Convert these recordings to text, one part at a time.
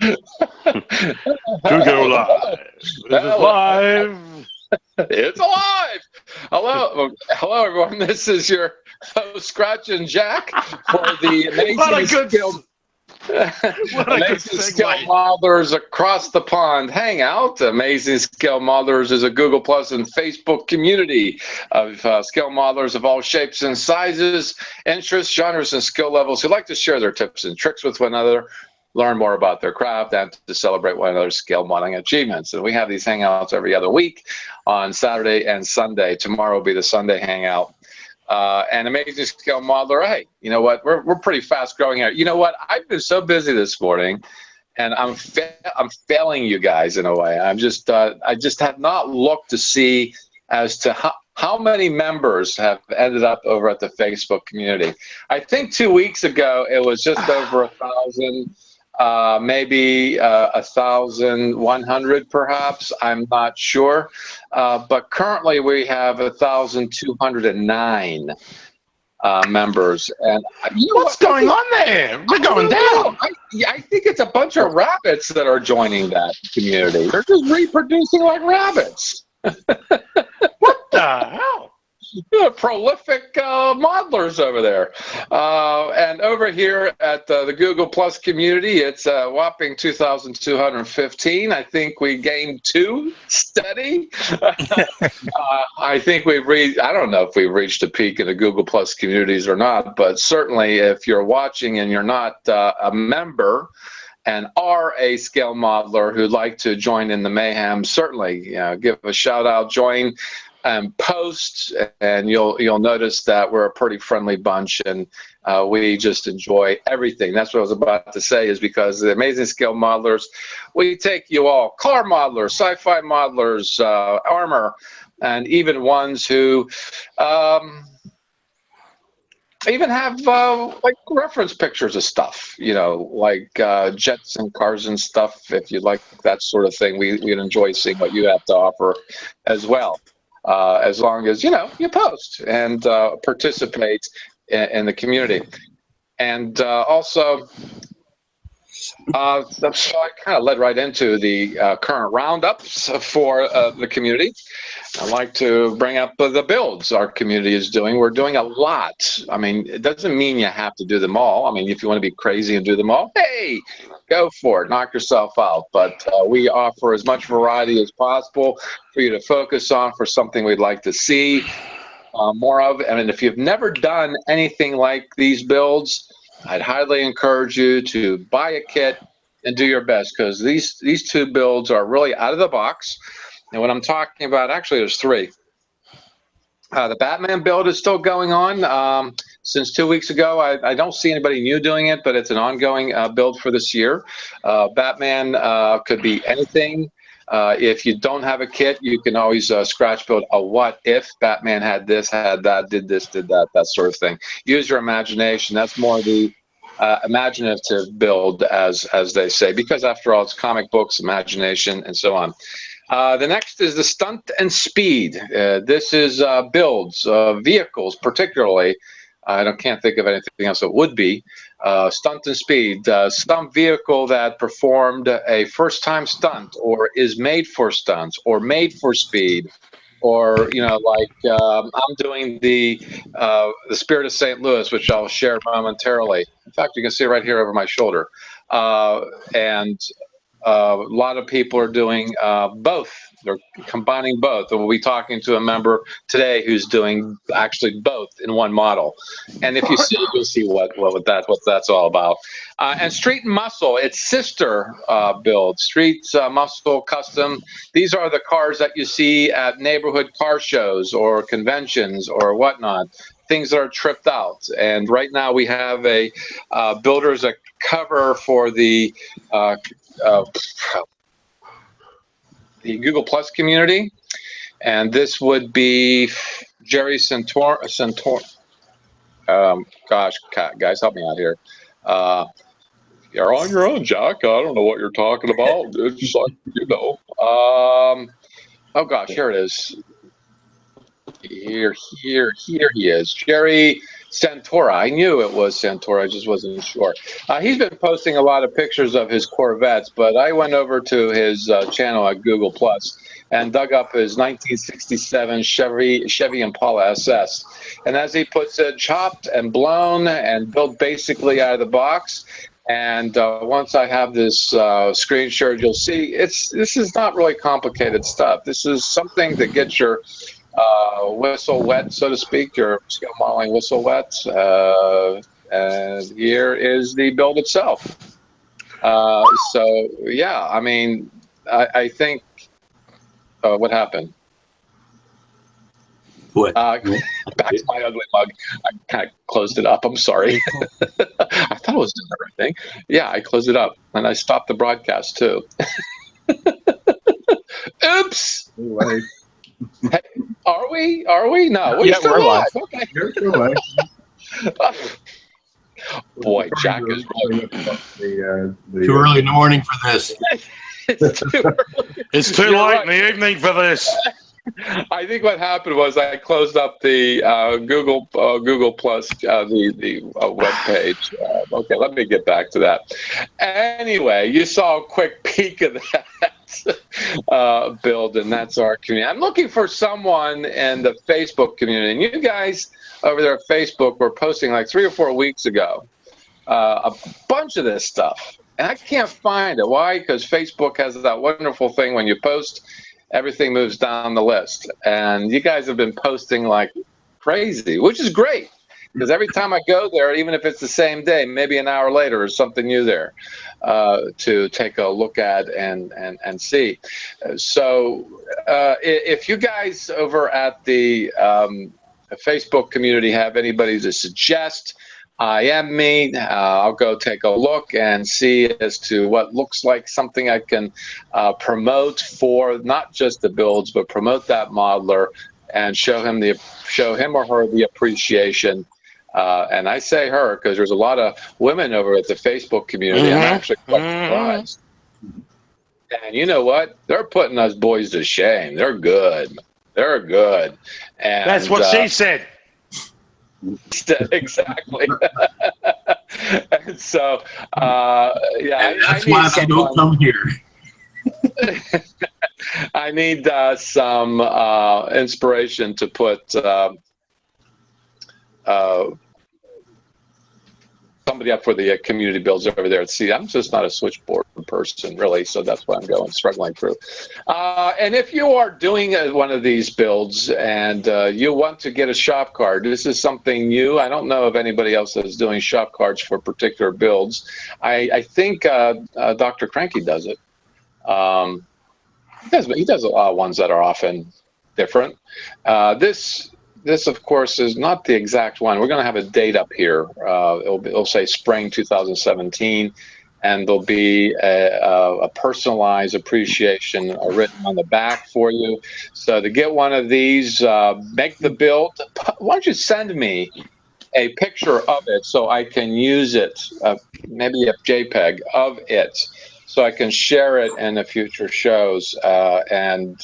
To go live. This is live. It's alive. Hello, everyone. This is your host, Scratch and Jack, for the Amazing Scale Modelers Across the Pond Hangout. Amazing Scale Modelers is a Google Plus and Facebook community of scale modelers of all shapes and sizes, interests, genres, and skill levels who like to share their tips and tricks with one another, learn more about their craft, and to celebrate one another's scale modeling achievements. And we have these hangouts every other week on Saturday and Sunday. Tomorrow will be the Sunday hangout. And Amazing Scale Modeler, hey, you know what? We're pretty fast growing here. You know what? I've been so busy this morning, and I'm failing you guys in a way. I just have not looked to see as to how many members have ended up over at the Facebook community. I think 2 weeks ago it was just over 1,000. Maybe 1,100 perhaps, I'm not sure. But currently we have 1,209 members. And you know what's going on there? We're going down. I think it's a bunch of rabbits that are joining that community. They're just reproducing like rabbits. What the hell? Prolific modelers over there. And over here at the Google Plus community, it's a whopping 2,215. I think we gained 2 steady. I think I don't know if we've reached a peak in the Google Plus communities or not, but certainly if you're watching and you're not a member and are a scale modeler who'd like to join in the mayhem, certainly give a shout out, join and post, and you'll notice that we're a pretty friendly bunch, and we just enjoy everything. That's what I was about to say, is because the Amazing Scale Modelers, we take you all, car modelers, sci-fi modelers, armor, and even ones who even have like reference pictures of stuff, like jets and cars and stuff. If you like that sort of thing, we'd enjoy seeing what you have to offer as well. As long as you post and participate in the community. And also, so I kind of led right into the current roundups for the community. I'd like to bring up the builds our community is doing. We're doing a lot. I mean, it doesn't mean you have to do them all. I mean, if you want to be crazy and do them all, hey, go for it, knock yourself out. But we offer as much variety as possible for you to focus on for something we'd like to see more of. And if you've never done anything like these builds, I'd highly encourage you to buy a kit and do your best, because these 2 builds are really out of the box. And what I'm talking about, actually there's 3. The Batman build is still going on. Since 2 weeks ago, I don't see anybody new doing it, but it's an ongoing build for this year. Batman could be anything. If you don't have a kit, you can always scratch build a what if Batman had this, had that, did this, did that, that sort of thing. Use your imagination. That's more the imaginative build, as they say, because after all, it's comic books, imagination, and so on. The next is the stunt and speed. This is builds, vehicles particularly. I can't think of anything else that would be. Stunt and speed, some vehicle that performed a first-time stunt, or is made for stunts, or made for speed, or like I'm doing the Spirit of St. Louis, which I'll share momentarily. In fact, you can see it right here over my shoulder, and a lot of people are doing both. They're combining both. And we'll be talking to a member today who's doing actually both in one model. And if you see, you'll see what that's all about. And Street and Muscle, its sister build, Street Muscle Custom. These are the cars that you see at neighborhood car shows or conventions or whatnot. Things that are tripped out. And right now we have a builder's a cover for the Google Plus community, and this would be Jerry Santor. Gosh, guys, help me out here. You're on your own, Jack. I don't know what you're talking about. It's like, oh gosh, here it is. Here he is, Jerry Santora. I knew it was Santora. I just wasn't sure. He's been posting a lot of pictures of his Corvettes, but I went over to his channel at Google Plus and dug up his 1967 Chevy Impala SS. And as he puts it, chopped and blown and built basically out of the box. And once I have this screen shared, you'll see this is not really complicated stuff. This is something that gets your whistle wet, so to speak, your scale modeling whistle wet. And here is the build itself. So, yeah, I mean, I think, what happened? What? Back to my ugly mug. I kind of closed it up. I'm sorry. I thought it was doing the right thing. Yeah, I closed it up, and I stopped the broadcast, too. Oops! Anyway. Hey, are we? No, we're still we're live. live. Okay. You're still live. Boy, Jack is really... The, Too early in the morning for this. It's too early. It's too You're late right. in the evening for this. I think what happened was I closed up the Google Plus the web page. Okay, let me get back to that. Anyway, you saw a quick peek of that build, and that's our community. I'm looking for someone in the Facebook community, and you guys over there at Facebook were posting like 3 or 4 weeks ago a bunch of this stuff, and I can't find it. Why? Because Facebook has that wonderful thing when you post, everything moves down the list, and you guys have been posting like crazy, which is great, because every time I go there, even if it's the same day, maybe an hour later, there's something new there to take a look at and see. So if you guys over at the Facebook community have anybody to suggest, IM me. I'll go take a look and see as to what looks like something I can promote for not just the builds, but promote that modeler and show him or her the appreciation. And I say her because there's a lot of women over at the Facebook community. I'm actually quite surprised. And you know what? They're putting us boys to shame. They're good. They're good. And That's what she said. Exactly. And so, yeah, That's why they don't come here. I need some inspiration to put somebody up for the community builds over there. See, I'm just not a switchboard person, really, so that's why I'm struggling through. And if you are doing one of these builds and you want to get a shop card, this is something new. I don't know if anybody else is doing shop cards for particular builds. I think Dr. Cranky does it. He does a lot of ones that are often different. This, of course, is not the exact one. We're going to have a date up here. It'll say spring 2017, and there'll be a personalized appreciation written on the back for you. So to get one of these, make the build. Why don't you send me a picture of it so I can use it, maybe a JPEG of it, so I can share it in the future shows and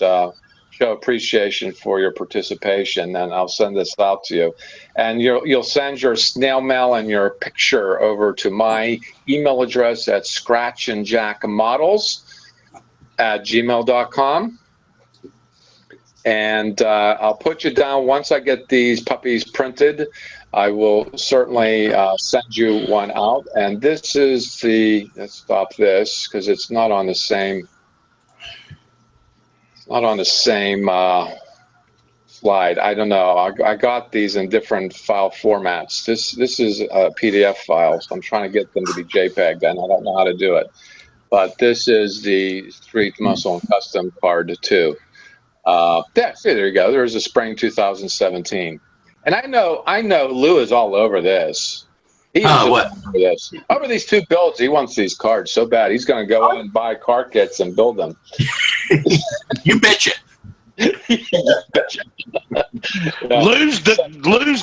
show appreciation for your participation, and I'll send this out to you. And you'll send your snail mail and your picture over to my email address at scratchandjackmodels@gmail.com. And I'll put you down once I get these puppies printed. I will certainly send you one out. And this is let's stop this because it's not on the same. Not on the same slide. I don't know. I got these in different file formats. This is a PDF file, so I'm trying to get them to be JPEG, and I don't know how to do it. But this is the Street Muscle and Custom card too. There you go. There's a spring 2017, and I know Lou is all over this. Over these two builds, he wants these cards so bad. He's going to go out and buy car kits and build them. You betcha. Lou's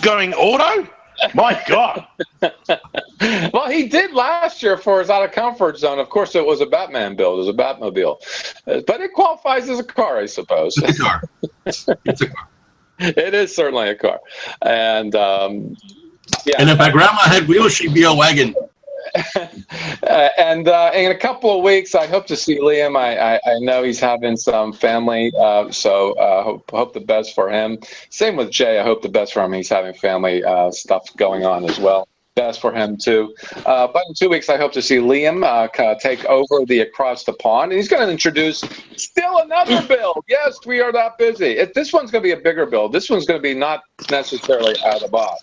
going auto? My God. Well, he did last year for his out of comfort zone. Of course, it was a Batman build. It was a Batmobile. But it qualifies as a car, I suppose. It's a car. It's a car. It is certainly a car. And Yeah. And if my grandma had wheels, she'd be a wagon. And in a couple of weeks, I hope to see Liam. I know he's having some family, so hope the best for him. Same with Jay. I hope the best for him. He's having family stuff going on as well. Best for him too. But in 2 weeks, I hope to see Liam take over the Across the Pond, and he's going to introduce still another build. Yes, we are that busy. This one's going to be a bigger build. This one's going to be not necessarily out of the box.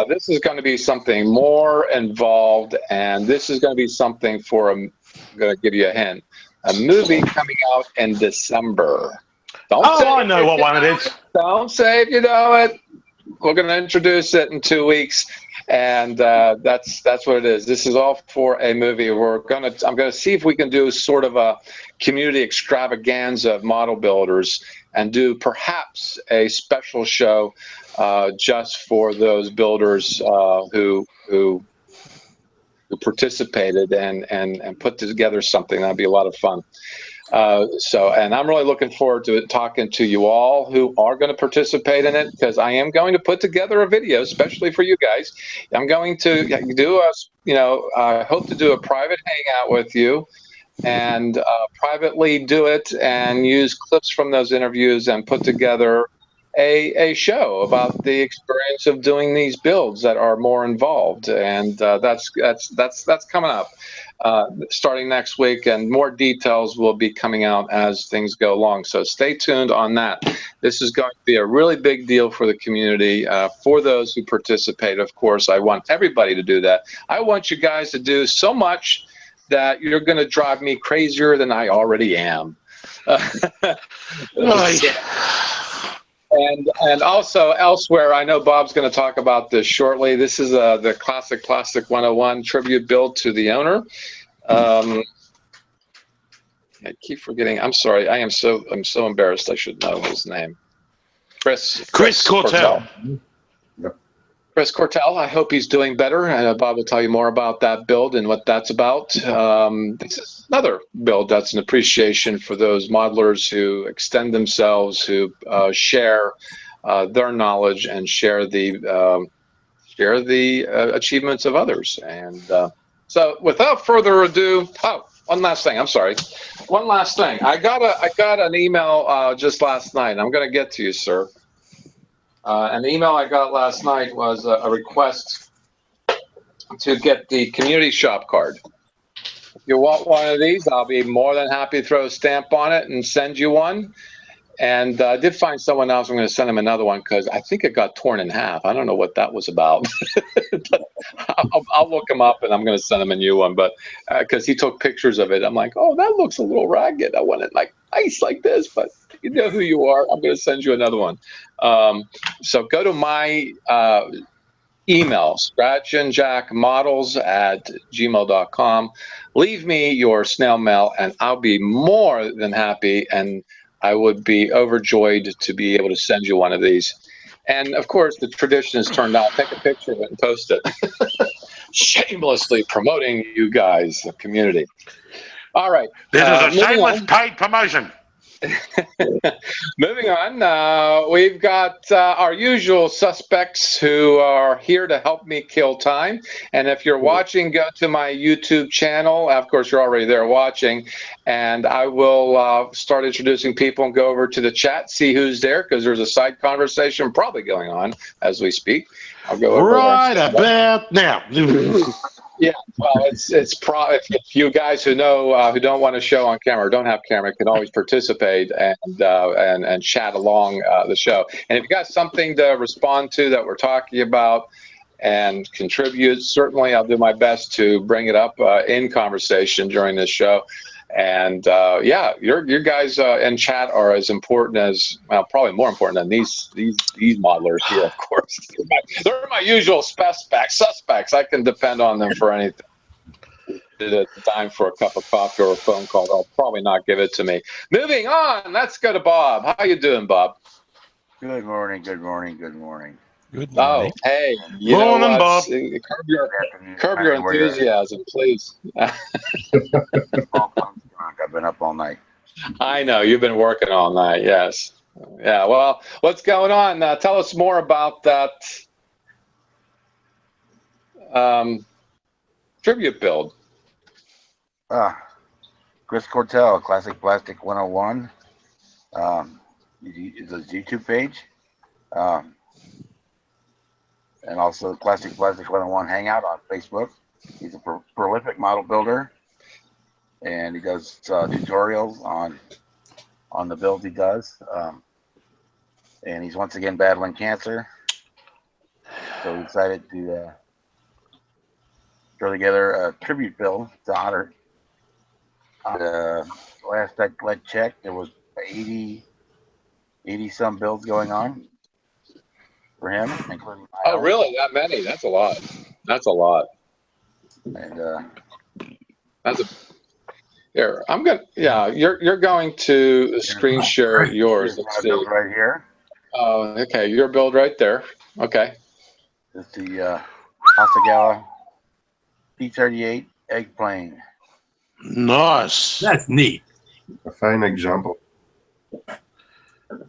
This is going to be something more involved, and this is going to be something for I'm going to give you a hint. A movie coming out in December. I know what one it is. Don't say if you know it. We're going to introduce it in 2 weeks, and that's what it is. This is all for a movie. I'm going to see if we can do sort of a community extravaganza of model builders and do perhaps a special show just for those builders who participated and put together something. That'd be a lot of fun. And I'm really looking forward to talking to you all who are going to participate in it, because I am going to put together a video, especially for you guys. I'm going to do I hope to do a private hangout with you, and privately do it and use clips from those interviews and put together a show about the experience of doing these builds that are more involved, and that's coming up starting next week, and more details will be coming out as things go along. So stay tuned on that. This is going to be a really big deal for the community, for those who participate. Of course, I want everybody to do that. I want you guys to do so much that you're going to drive me crazier than I already am. And also elsewhere, I know Bob's going to talk about this shortly. This is the Classic 101 tribute build to the owner. I keep forgetting. I'm sorry. I'm so embarrassed. I should know his name. Chris Cortell. Chris Cortell. I hope he's doing better. Bob will tell you more about that build and what that's about. This is another build that's an appreciation for those modelers who extend themselves, who share their knowledge and share the achievements of others. And so, without further ado, one last thing. I'm sorry. One last thing. I got an email just last night. I'm going to get to you, sir. An email I got last night was a request to get the community shop card. If you want one of these, I'll be more than happy to throw a stamp on it and send you one. And I did find someone else. I'm going to send him another one because I think it got torn in half. I don't know what that was about. But I'll look him up, and I'm going to send him a new one. But because he took pictures of it, I'm like, oh, that looks a little ragged. I want it like nice like this, but you know who you are. I'm going to send you another one. So go to my email, scratchandjackmodels@gmail.com. Leave me your snail mail, and I'll be more than happy, and I would be overjoyed to be able to send you one of these. And of course, the tradition is turned out. Take a picture of it and post it. Shamelessly promoting you guys, the community. All right. This is a shameless paid promotion. Moving on, we've got our usual suspects who are here to help me kill time. And if you're watching, go to my YouTube channel. Of course, you're already there watching. And I will start introducing people and go over to the chat, see who's there, because there's a side conversation probably going on as we speak. I'll go over right about now. Yeah, well, it's probably if you guys who know who don't want to show on camera or don't have camera can always participate and chat along the show. And if you got something to respond to that we're talking about and contribute, certainly I'll do my best to bring it up in conversation during this show. And yeah, your guys in chat are as important as, well, probably more important than these modelers here, of course. They're my usual suspects. I can depend on them for anything. At the time for a cup of coffee or a phone call, they'll probably not give it to me. Moving on, let's go to Bob. How you doing, Bob? Good morning. Good morning. Good morning. Good morning. Oh, hey. Morning, Bob. Curb your enthusiasm, please. I've been up all night. I know. You've been working all night, yes. Yeah, well, what's going on? Tell us more about that tribute build? Chris Cortell, Classic Plastic 101. It's a YouTube page. And also Classic Plastic 101 Hangout on Facebook. He's a prolific model builder, and he does tutorials on the builds he does. And he's once again battling cancer, so we decided to throw together a tribute build to honor. Last I checked, there was 80 some builds going on for him, including my Oh, own. really? That many? That's a lot. That's a lot. And That's a. Here, I'm gonna. Yeah, you're going to screen share yours. here's Let's my see. build right here. Oh, okay. Your build right there. Okay. It's the Hasegawa P38 egg plane. Nice. That's neat. A fine example.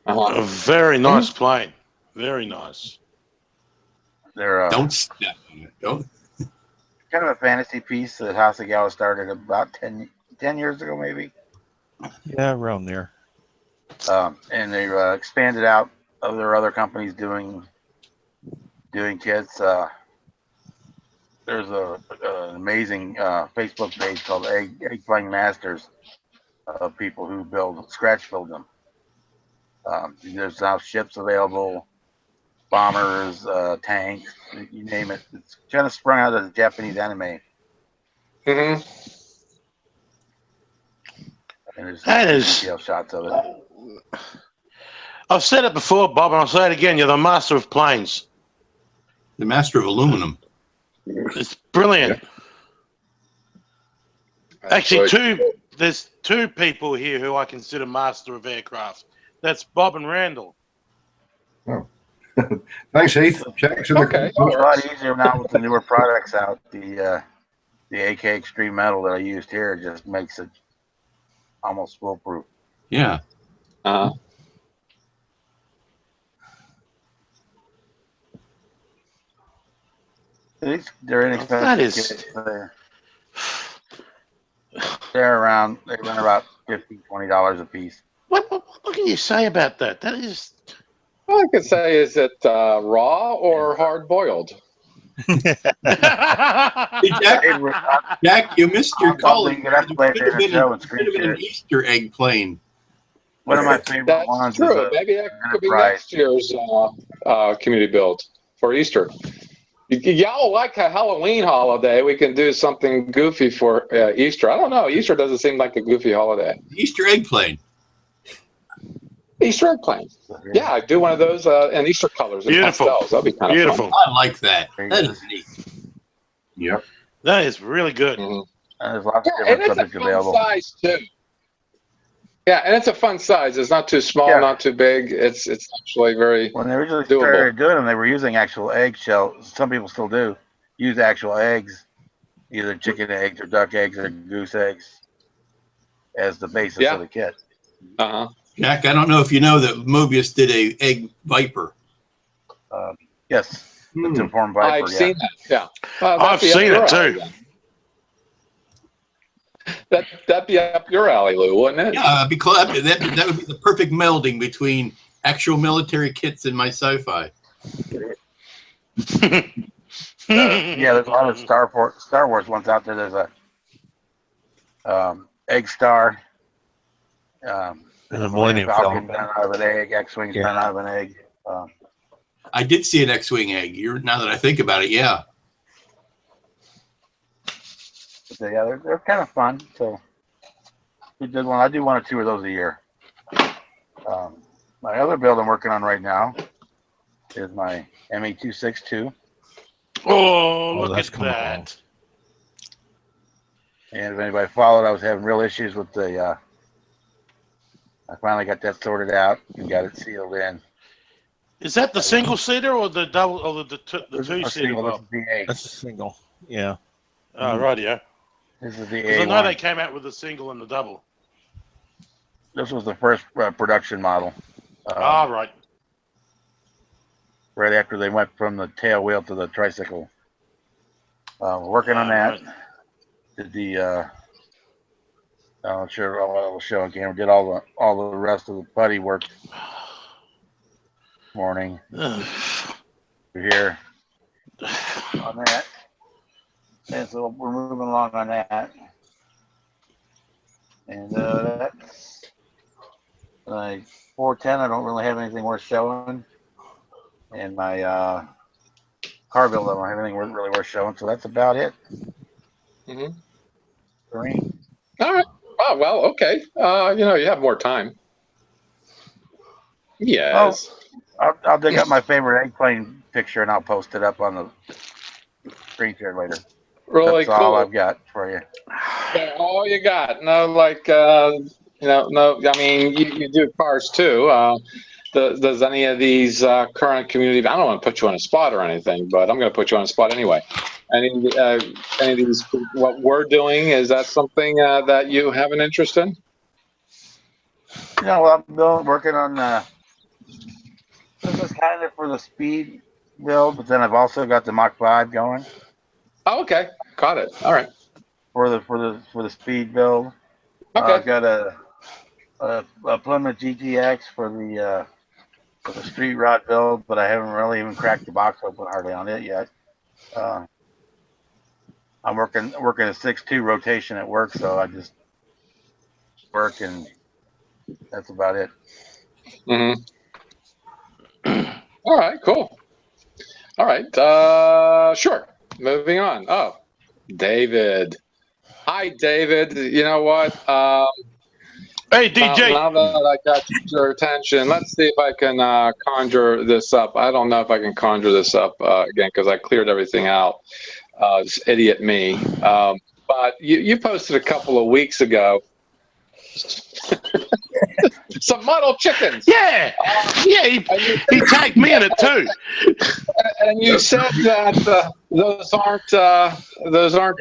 A very nice plane. Very nice. They're Don't step on it. Don't. kind of a fantasy piece that Hasegawa started about 10 years ago, maybe. Yeah, around there. And they expanded out. There are other companies doing kits. There's an amazing Facebook page called Egg Plane Masters of people who scratch build them. There's now ships available, bombers, tanks, you name it. It's kind of sprung out of the Japanese anime. Mm-hmm. And there's That is- detailed shots of it. I've said it before, Bob, and I'll say it again. You're the master of planes. The master of aluminum. It's brilliant. Actually, there's two people here who I consider master of aircraft. That's Bob and Randall. Thanks, Heath. Checks in the Okay. It's a lot easier now with the newer products out. The AK Extreme Metal that I used here just makes it almost foolproof. Yeah. Uh-huh. They're inexpensive. That is- kits. They run about $15-$20 a piece. What can you say about that? That is. All I could say is it raw or hard boiled. Hey, Jack, Jack, you missed your calling. Get up later in the show and Could have been screen an Easter egg plane. One of my favorite That's ones true. is Maybe that could be Enterprise. next year's community build for Easter. Y'all like a Halloween holiday? We can do something goofy for Easter. I don't know. Easter doesn't seem like a goofy holiday. Easter egg plane. Easter egg plane. Yeah, I do one of those in Easter colors and Beautiful. pastels. That'll be kind of Beautiful. I like that. That is neat. Yep. That is really good. fun. And there's lots of Yeah, and different it's a subjects fun available. size too. Yeah, and it's a fun size. It's not too small, Yeah. not too big. It's actually very. When they originally Doable. started doing them, they were using actual eggshells. Some people still do use actual eggs, either chicken eggs or duck eggs or goose eggs, as the basis Yeah. of the kit. Uh-huh. Jack, I don't know if you know that Mobius did a egg viper. Yes, the Informed Viper. I've seen that. Yeah, that'd I've be up seen your it alley, too. then. That'd be up your alley, Lou, wouldn't it? Yeah, because that would be the perfect melding between actual military kits and my sci-fi. Yeah, there's a lot of Star Wars ones out there. There's a Egg Star. And the Millennium Falcon Falcon. done out of an egg. X-Wing's Yeah. done out of an egg. I did see an X-wing egg. Now that I think about it, yeah. But yeah, they're kind of fun. So we did one. I do one or two of those a year. My other build I'm working on right now is my ME262. Oh, look that's at coming along. that. And if anybody followed, I was having real issues with the. I finally got that sorted out and got it sealed in. Is that the single seater or the double or the two This is seater? the Bob? A. That's a single. Yeah. Oh, rightio. This is the 'Cause I know they A1. came out with the single and the double. This was the first production model. Right. Right after they went from the tail wheel to the tricycle. We're working on that. Did the I'm sure I'll show on camera. Did all the rest of the putty work this morning. We're here on that, and so we're moving along on that. And that's like 410. I don't really have anything worth showing, and my car build, I don't have anything really worth showing. So that's about it. For me. All right. Oh, well, okay. You have more time. Yes. I'll dig up my favorite eggplane picture and I'll post it up on the screen share later. Really That's cool. all I've got for you. Yeah, all you got. No, no. I mean, you do cars too. Does any of these current community? I don't want to put you on a spot or anything, but I'm going to put you on a spot anyway. Any of these, what we're doing, is that something that you have an interest in? I'm working on this is kind of for the speed build, but then I've also got the Mach 5 going. Oh, okay, got it. All right. For the speed build. Okay. I've got a Plymouth GTX for the street rod build, but I haven't really even cracked the box open hardly on it yet. I'm working a 6.2 rotation at work, so I just work, and that's about it. All right, cool. All right, sure. Moving on. Oh, David. Hi, David. You know what? Hey, DJ. Now that I got your attention, let's see if I can conjure this up. I don't know if I can conjure this up again because I cleared everything out. Just idiot me. But you posted a couple of weeks ago some model chickens. Yeah, he tagged me in it too. And you said that those aren't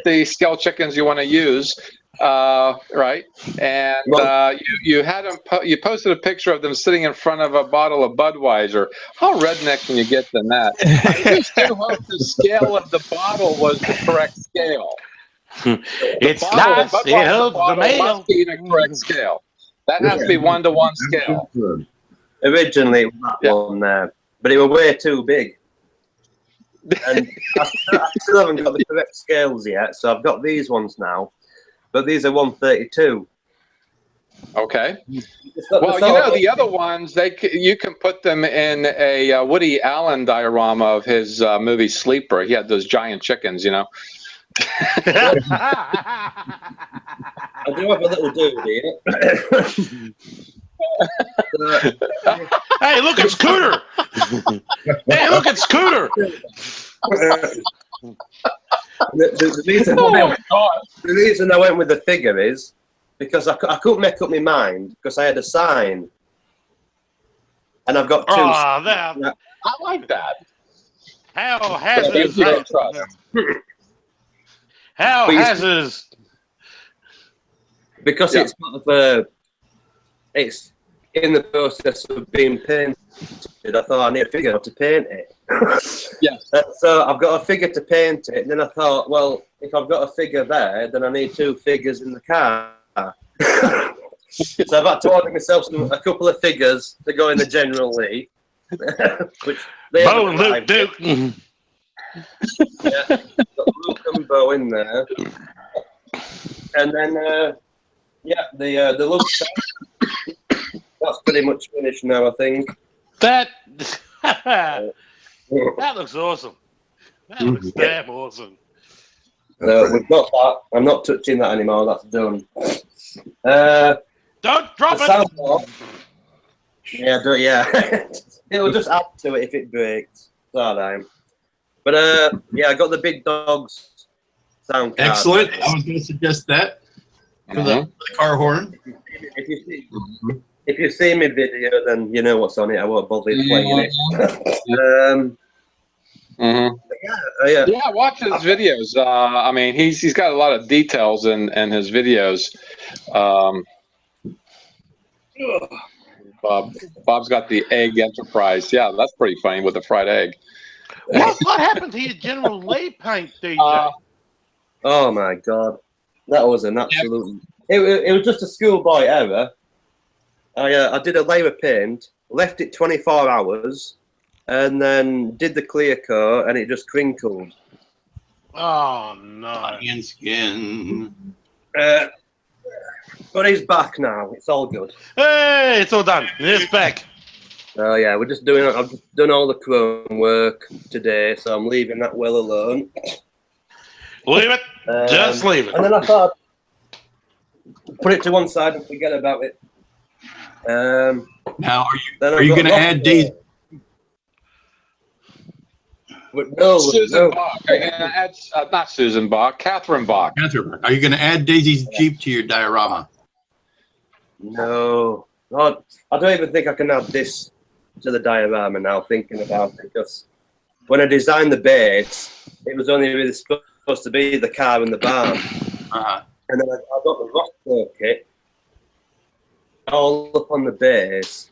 the scale chickens you want to use, right? And you had them. You posted a picture of them sitting in front of a bottle of Budweiser. How redneck can you get than that? I just do hope the scale of the bottle was the correct scale. It's nice. It holds the mail. Must be the correct scale. That has to be 1-to-1 scale. Originally, it was that one there, but it was way too big. And I still haven't got the correct scales yet, so I've got these ones now, but these are 132. Okay. Well, the other ones, you can put them in a Woody Allen diorama of his movie Sleeper. He had those giant chickens, I do have a little dude here. Hey, look at Scooter! Hey, look at Scooter! The reason I went with the figure is because I couldn't make up my mind because I had a sign. And I've got two. Oh, I like that. How Hazzard? Because it's sort of it's in the process of being painted. I thought I need a figure to paint it. Yes. So I've got a figure to paint it. And then I thought, well, if I've got a figure there, then I need two figures in the car. So I've had to order myself a couple of figures to go in the General Lee. Which they Bo and Luke Duke. Yeah, got Luke and Bo in there. And then, the love set. That's pretty much finished now, I think. That looks awesome. That looks damn awesome. No, we've got that. I'm not touching that anymore. That's done. Don't drop it. Yeah. It'll just add to it if it breaks. It's all right. But I got the big dogs sound card. Excellent. I was going to suggest that for the car horn. If you see my video, then you know what's on it. I won't bother playing it. Yeah, watch his videos. I mean, he's got a lot of details in his videos. Bob's got the egg enterprise. Yeah, that's pretty funny with the fried egg. What happened to your General Lee paint, DJ? Oh my god, that was an absolute. It was just a schoolboy error. I did a layer of paint, left it 24 hours, and then did the clear coat, and it just crinkled. Oh no! Onion skin. But he's back now. It's all good. Hey, it's all done. It's back. Oh yeah, we're just doing. I've just done all the chrome work today, so I'm leaving that well alone. Leave it. Just leave it. And then I thought, put it to one side and forget about it. Now, are you going to add Daisy? No, Susan Bach. Are you going to add, not Susan Bach, Catherine Bach. Catherine, are you going to add Daisy's Jeep to your diorama? No, I don't even think I can add this to the diorama now. Thinking about it, because when I designed the base, it was only really supposed to be the car and the barn, and then I got the rock kit all up on the base.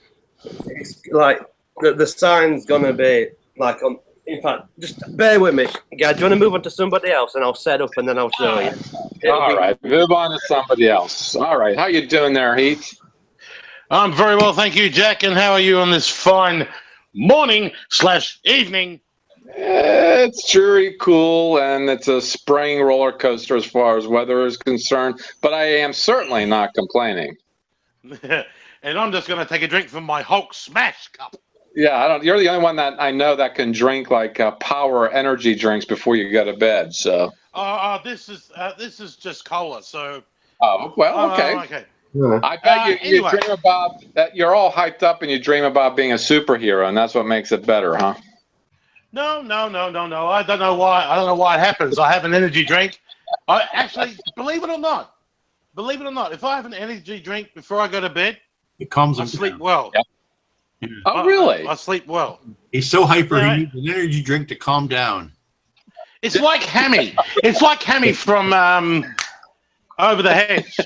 It's like the sign's gonna be like on. In fact, just bear with me, guys. Do you want to move on to somebody else, and I'll set up, and then I'll show you. All right, move on to somebody else. All right, how you doing there, Heath? I'm very well, thank you, Jack. And how are you on this fine morning/evening? It's dreary, cool, and it's a spring roller coaster as far as weather is concerned. But I am certainly not complaining. And I'm just going to take a drink from my Hulk Smash cup. Yeah, I don't. You're the only one that I know that can drink like power energy drinks before you go to bed. So. This is just cola. So. Oh well, okay. Okay. Yeah. I bet you dream about that. You're all hyped up and you dream about being a superhero, and that's what makes it better, huh? No. I don't know why it happens. I have an energy drink. I actually, believe it or not, if I have an energy drink before I go to bed, It calms I him sleep down. well. Yep. Oh, really? I sleep well. He's so hyper, Yeah. he needs an energy drink to calm down. It's like Hammy. It's like Hammy from Over the Hedge.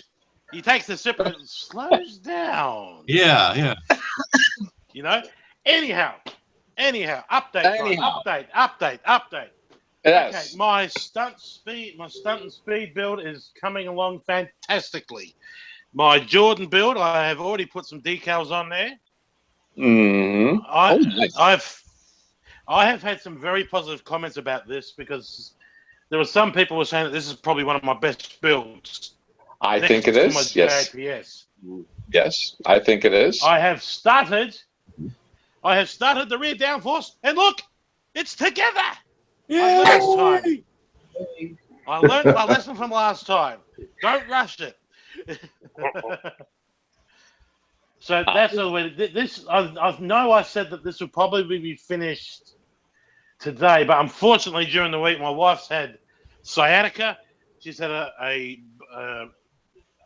He takes a sip and it slows down. Yeah. You know? Anyhow. Update. Yes. Okay, my stunt and speed build is coming along fantastically. My Jordan build, I have already put some decals on there. Mm-hmm. Nice. I have had some very positive comments about this because there were some people who were saying that this is probably one of my best builds. I think it is. Yes. JPS. Yes, I think it is. I have started the rear downforce, and look, it's together. I learned my lesson from last time. Don't rush it. So that's the way. This I know I said that this would probably be finished today, but unfortunately during the week my wife's had sciatica. She's had an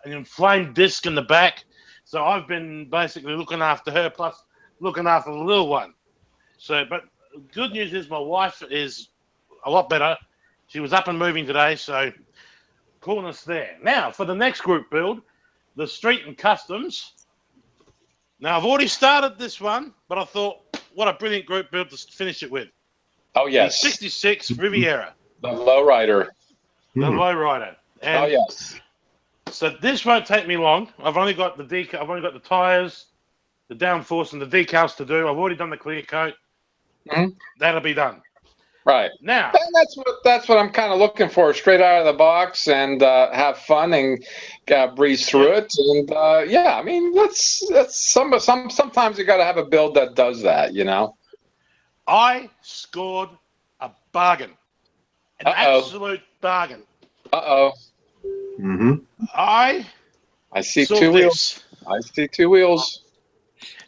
inflamed disc in the back, so I've been basically looking after her plus looking after the little one. So, but good news is my wife is a lot better. She was up and moving today, so coolness there. Now for the next group build, the Street and Customs. Now I've already started this one, but I thought, what a brilliant group build to finish it with. Oh yes. The 66 Riviera. The lowrider. The lowrider. And Oh yes. so this won't take me long. I've only got the tires, the downforce, and the decals to do. I've already done the clear coat. That'll be done. Right. Now, and that's what I'm kind of looking for, straight out of the box, and have fun and breeze through it. And yeah, I mean that's sometimes you got to have a build that does that, you know. I scored a bargain, an absolute bargain. Mm-hmm. I see saw two this. wheels. I see two wheels.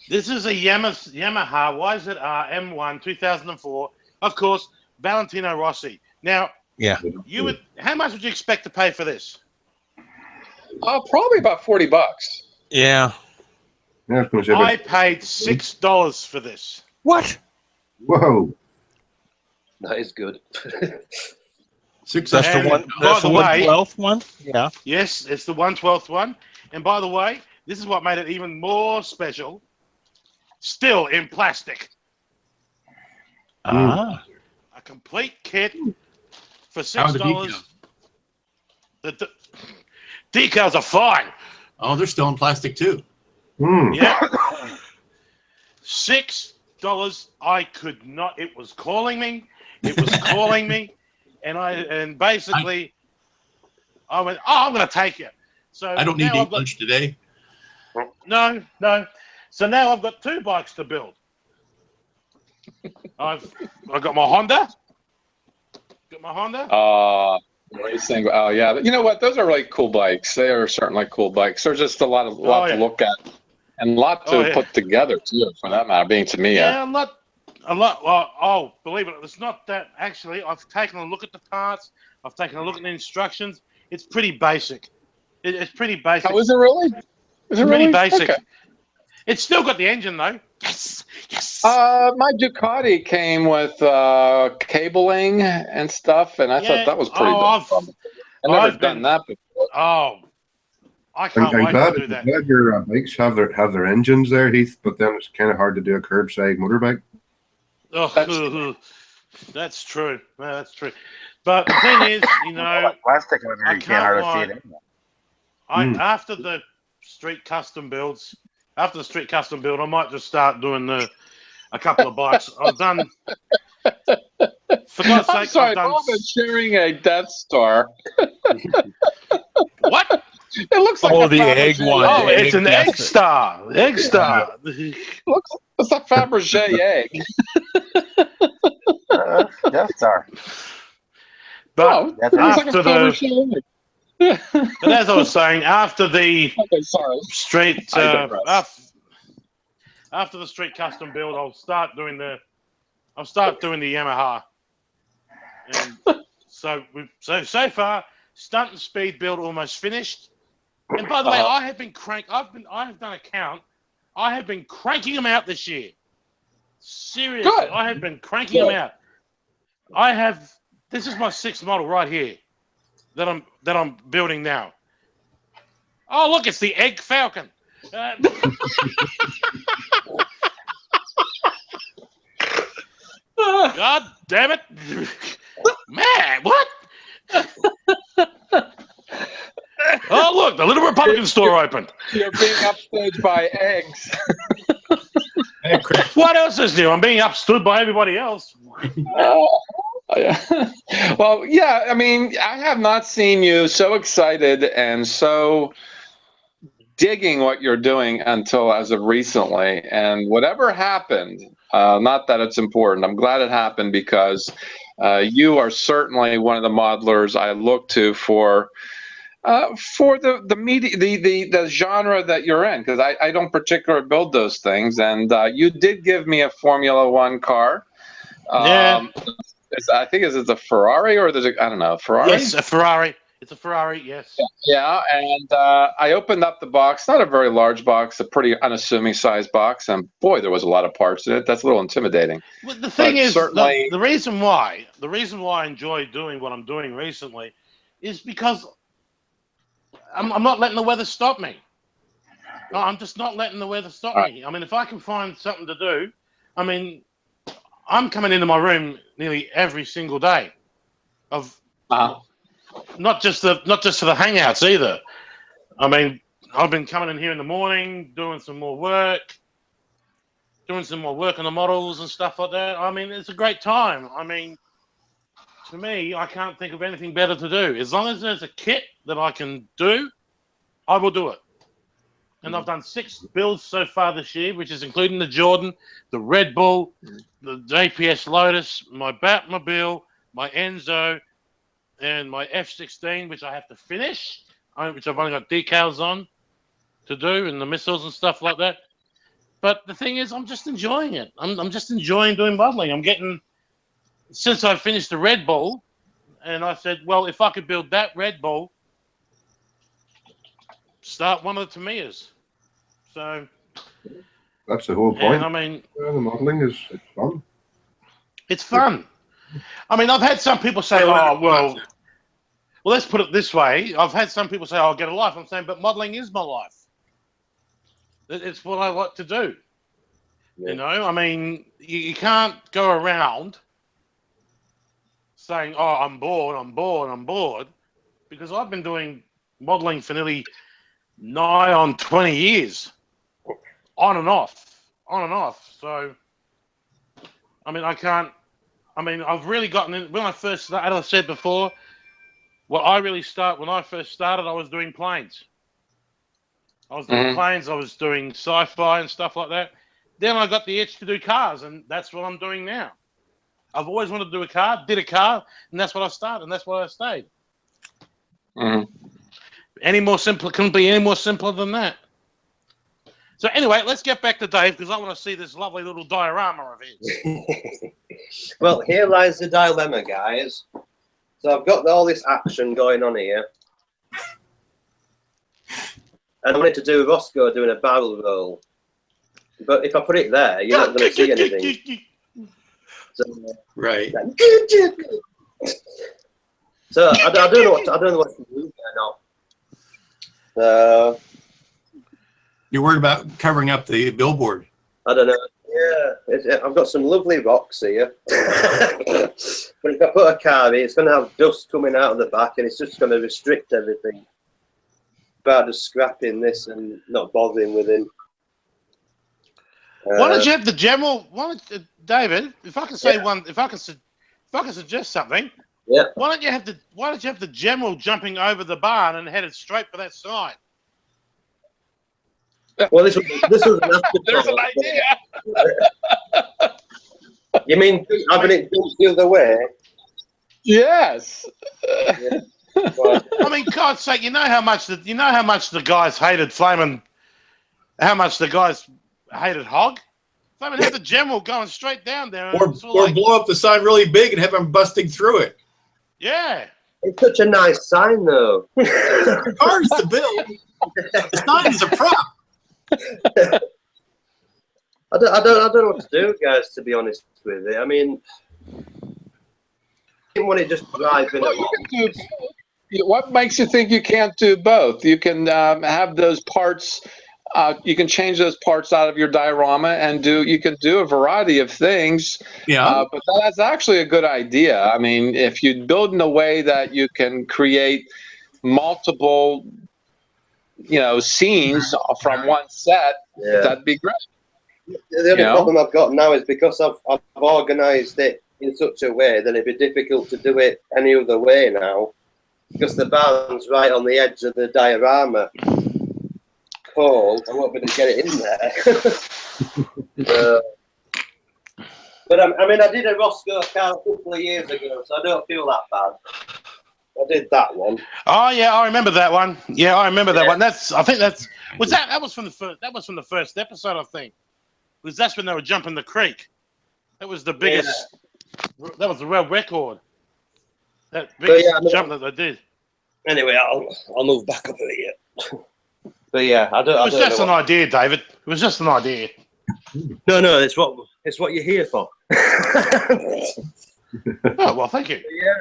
This is a Yamaha YZR M1 2004. Of course, Valentino Rossi. Now, Yeah. how much would you expect to pay for this? Probably about $40. Yeah. Yeah, I was gonna say I about- paid $6 for this. What? Whoa. That is good. Six. That's the And one. by That's the the way- 1/12 one. Yeah. Yes, it's the 1/12 one. And by the way, this is what made it even more special. Still in plastic. Ah. A complete kit for How are the $6. decals? The decals are fine. Oh, they're still in plastic too. Yeah. $6. I could not. It was calling me. It was calling me, and basically, I went, "Oh, I'm going to take it." So I don't need to eat lunch today. No. So now I've got 2 bikes to build. I've got my Honda. Racing. Oh yeah. You know what? Those are really cool bikes. They are certainly cool bikes. There's just a lot to look at, and a lot to put together too, for that matter. Being to me, a lot. Well, believe it, it's not that. Actually, I've taken a look at the parts. I've taken a look at the instructions. It's pretty basic. It's pretty basic. Oh, is it really? Is it pretty really basic? Okay. It's still got the engine though. Yes. My Ducati came with cabling and stuff, and I thought that was pretty good. I've never done that before. Oh, I can't I'm wait glad, to do that. I'm glad your bikes have their engines there, Heath. But then it's kind of hard to do a curbside motorbike. Oh, that's true. No, that's true. But the thing is, plastic on there, you can't hardly see it anymore. After the street custom build, I might just start doing a couple of bikes. I've done. For God's sake, I'm sorry, I've done. Bob is sharing a Death Star. What? It looks like the egg one. Oh, it's an egg star. Egg star. It's a Fabergé egg. Death Star. But after but as I was saying, after the street, after the street custom build, I'll start doing the Yamaha. And so far, stunt and speed build almost finished. And by the way, I have done a count. I have been cranking them out this year. Seriously, good. I have been cranking them out. This is my 6th model right here that I'm building now. Oh, look, it's the Egg Falcon. God damn it. Man, what? Oh, look, the Little Republican store opened. You're being upstaged by eggs. What else is new? I'm being upstood by everybody else. Well, yeah, I mean, I have not seen you so excited and so digging what you're doing until as of recently. And whatever happened, not that it's important, I'm glad it happened because you are certainly one of the modelers I look to for the media, the genre that you're in, because I don't particularly build those things. And you did give me a Formula One car. Yeah. I think is it a Ferrari or I don't know, Ferrari? Yes, a Ferrari. It's a Ferrari, yes. Yeah, and I opened up the box, not a very large box, a pretty unassuming size box, and boy, there was a lot of parts in it. That's a little intimidating. Well, the thing is, the reason why I enjoy doing what I'm doing recently is because I'm not letting the weather stop me. No, I'm just not letting the weather stop me. I mean, if I can find something to do, I mean, I'm coming into my room nearly every single day. Not just for the hangouts either. I mean, I've been coming in here in the morning, doing some more work on the models and stuff like that. I mean, it's a great time. I mean, to me, I can't think of anything better to do. As long as there's a kit that I can do, I will do it. And I've done 6 builds so far this year, which is including the Jordan, the Red Bull, the JPS Lotus, my Batmobile, my Enzo, and my F-16, which I have to finish, which I've only got decals on to do, and the missiles and stuff like that. But the thing is, I'm just enjoying it. I'm just enjoying doing modeling. Since I finished the Red Bull, and I said, well, if I could build that Red Bull, start one of the Tamiyas. So that's the whole point. I mean, the modeling it's fun. It's fun. I mean, I've had some people say, "Oh, well, let's put it this way." I've had some people say, "I'll get a life." I'm saying, but modeling is my life. It's what I like to do. Yeah. You know, I mean, you can't go around saying, "Oh, I'm bored," because I've been doing modelling for nearly nigh on 20 years, on and off. So, I mean, I've really gotten in. When I first started, as I said before, when I first started, I was doing planes. I was doing sci-fi and stuff like that. Then I got the itch to do cars, and that's what I'm doing now. I've always wanted to do a car, did a car, and that's what I started, and that's why I stayed. Couldn't be any more simpler than that. So anyway, let's get back to Dave, because I want to see this lovely little diorama of his. Well, here lies the dilemma, guys. So I've got all this action going on here. And I wanted to do Roscoe doing a barrel roll. But if I put it there, you're not going to see anything. So, Right. So I don't know what to do now. You're worried about covering up the billboard. I don't know. Yeah, I've got some lovely rocks here. But if I put a car in, it's going to have dust coming out of the back, and it's just going to restrict everything. About just scrapping this and not bothering with him. Why don't you have the general? David, if I can say if I can suggest something. Yeah. Why don't you have the general jumping over the barn and headed straight for that sign? Well, this was an afterthought. There's an idea. You mean having it the other way? Yes. Yeah. Well, I mean, God's sake, you know how much the guys hated Flamin', how much the guys hated Hog. Flamin' had the general going straight down there, Or blow up the sign really big and have them busting through it. Yeah. it's such a nice sign, though. The car's the bill. The sign is a prop. I don't know what to do, guys. To be honest with it, I mean, I didn't want it just driving along. What makes you think you can't do both? You can have those parts. You can change those parts out of your diorama and you can do a variety of things. Yeah. But that's actually a good idea. I mean, if you build in a way that you can create multiple, scenes from one set, that'd be great. The only problem I've got now is because I've organised it in such a way that it'd be difficult to do it any other way now, because the barn's right on the edge of the diorama. Cold, I won't be able to get it in there. But I mean, I did a Roscoe car a couple of years ago, so I don't feel that bad. I did that one. Oh yeah, I remember that one. Yeah, I remember that one. That was from the first episode, I think. Because that's when they were jumping the creek. That was the biggest. Yeah. That was the world record. That biggest jump that they did. Anyway, I'll move back up here. But yeah, It was just an idea, David. It was just an idea. No, it's what you're here for. Oh well, thank you. Yeah,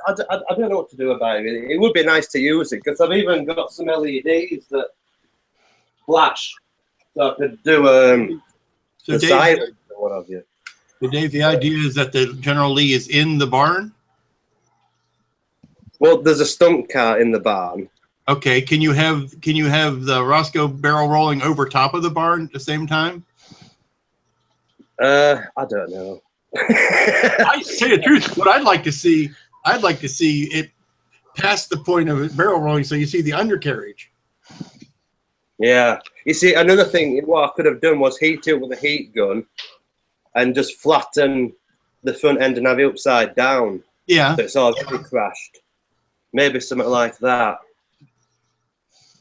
I don't know what to do about it. It would be nice to use it because I've even got some LEDs that flash, so I could do the silence or what have you. So Dave, the idea is that the General Lee is in the barn. Well, there's a stunt car in the barn. Okay, can you have the Roscoe barrel rolling over top of the barn at the same time? I don't know. I say the truth. What I'd like to see it past the point of barrel rolling, so you see the undercarriage. Yeah, you see, another thing what I could have done was heat it with a heat gun, and just flatten the front end and have it upside down. Yeah, so it's already crashed. Maybe something like that.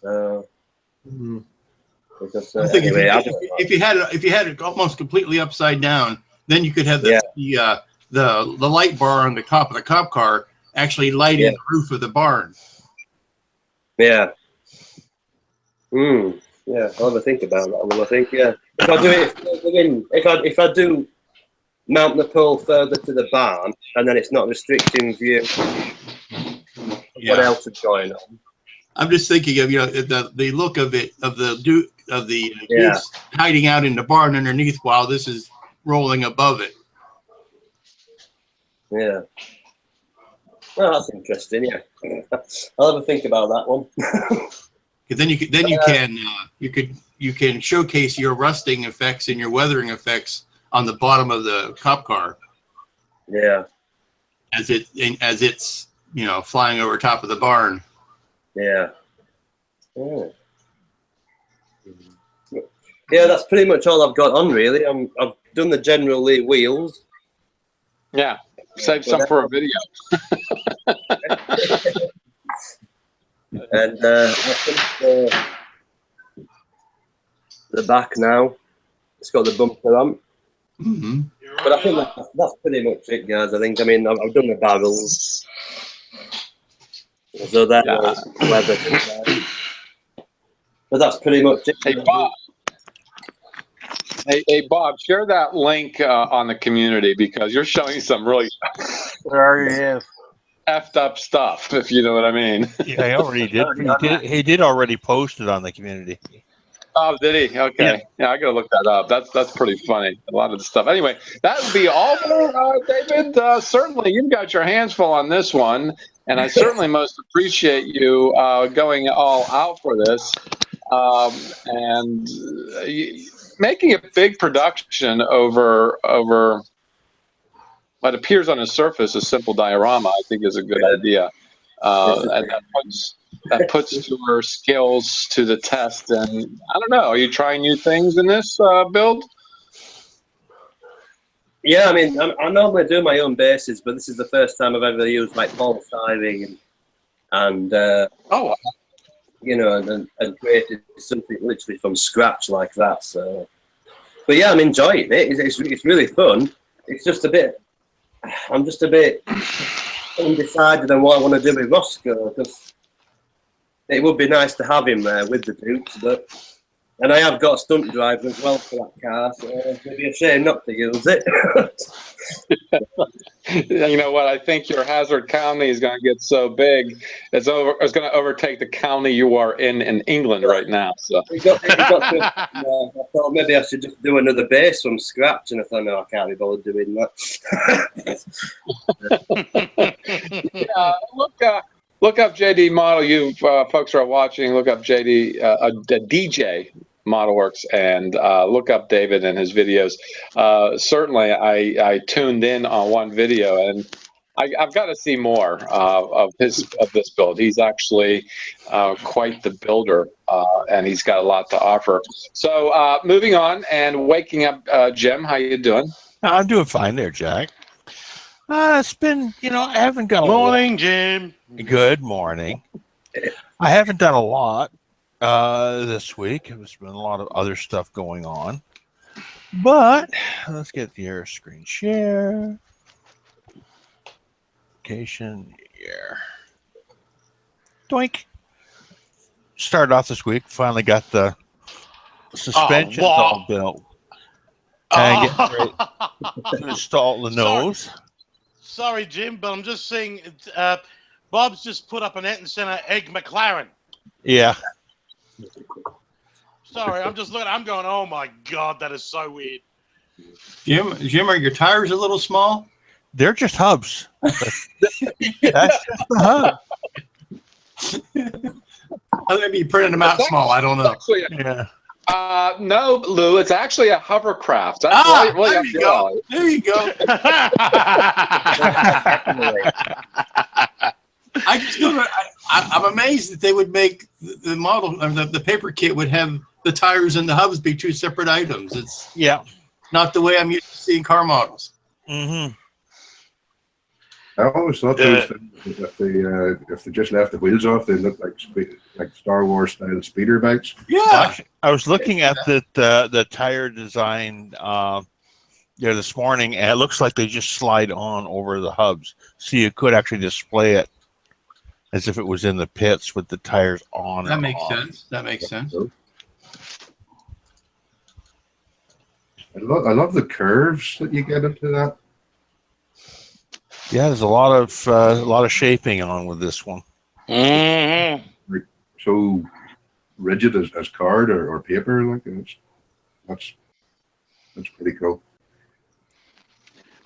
Because, I think if you had it almost completely upside down, then you could have the light bar on the top of the cop car actually lighting the roof of the barn. Yeah. Yeah, I'll have a think about that one. I think if I do it further in, if I do mount the pole further to the barn and then it's not restricting view. What else is going on? I'm just thinking of the look of it of the Dukes hiding out in the barn underneath while this is rolling above it. Yeah. Oh, that's interesting. Yeah, I'll have a think about that one. Then you can showcase your rusting effects and your weathering effects on the bottom of the cop car. Yeah. As it's flying over top of the barn. Yeah. Oh. Yeah, that's pretty much all I've got on really. I've done the General Lee wheels. Yeah, save some for a video. And I think the back now. It's got the bumper ramp. Mm-hmm. But I think that's pretty much it, guys. I mean, I've done the barrels. So that weather. But that's pretty much it. Hey, Bob. Hey, Bob, share that link on the community because you're showing some really There he is. effed up stuff, if you know what I mean. Yeah, he already did. He did already post it on the community. Oh, did he? Okay. Yeah, I gotta look that up. That's pretty funny. A lot of the stuff. Anyway, that would be all for David. Certainly, you've got your hands full on this one, and I certainly most appreciate you going all out for this and making a big production over what appears on the surface a simple diorama. I think is a good idea. And that puts your skills to the test. And I don't know, are you trying new things in this build? Yeah, I mean, I normally do my own bases, but this is the first time I've ever used like polystyrene and and created something literally from scratch like that. So, but yeah, I'm enjoying it. It's really fun. It's just I'm just a bit undecided on what I want to do with Roscoe, because it would be nice to have him there with the Dukes, and I have got a stunt driver as well for that car, so it'd be a shame not to use it. You know what? I think your Hazzard County is going to get so big, it's going to overtake the county you are in England right now. So I thought maybe I should just do another base from scratch, and I thought, no, I can't be bothered doing that. Yeah, look up JD Model. You folks are watching. Look up JD DJ ModelWorks and look up David and his videos. Certainly, I tuned in on one video, and I've got to see more of this build. He's actually quite the builder, and he's got a lot to offer. So moving on and waking up, Jim, how you doing? I'm doing fine there, Jack. It's been, I haven't got a Morning, Jim. Good morning. I haven't done a lot this week. There's been a lot of other stuff going on. But let's get the screen share. Location, here. Doink. Started off this week. Finally got the suspensions all built. And getting ready to install the nose. Sorry, Jim, but I'm just saying Bob's just put up an Eaton Center egg McLaren. Yeah. Sorry, I'm just looking. I'm going, oh my God, that is so weird. Jim, are your tires a little small? They're just hubs. That's just the hub. Maybe you printed them out small. I don't know. Yeah. No, Lou, it's actually a hovercraft. That's there you go. There you go. I just don't. I'm amazed that they would make the model, or the paper kit would have the tires and the hubs be two separate items. It's not the way I'm used to seeing car models. Mm-hmm. I always thought those things, if they just left the wheels off, they looked like Star Wars style speeder bikes. Yeah, I was looking at the tire design this morning, and it looks like they just slide on over the hubs, so you could actually display it as if it was in the pits with the tires on. That makes sense. That makes sense. I love the curves that you get into that. Yeah, there's a lot of shaping on with this one. Mm-hmm. Like so rigid as card or paper, like that's pretty cool.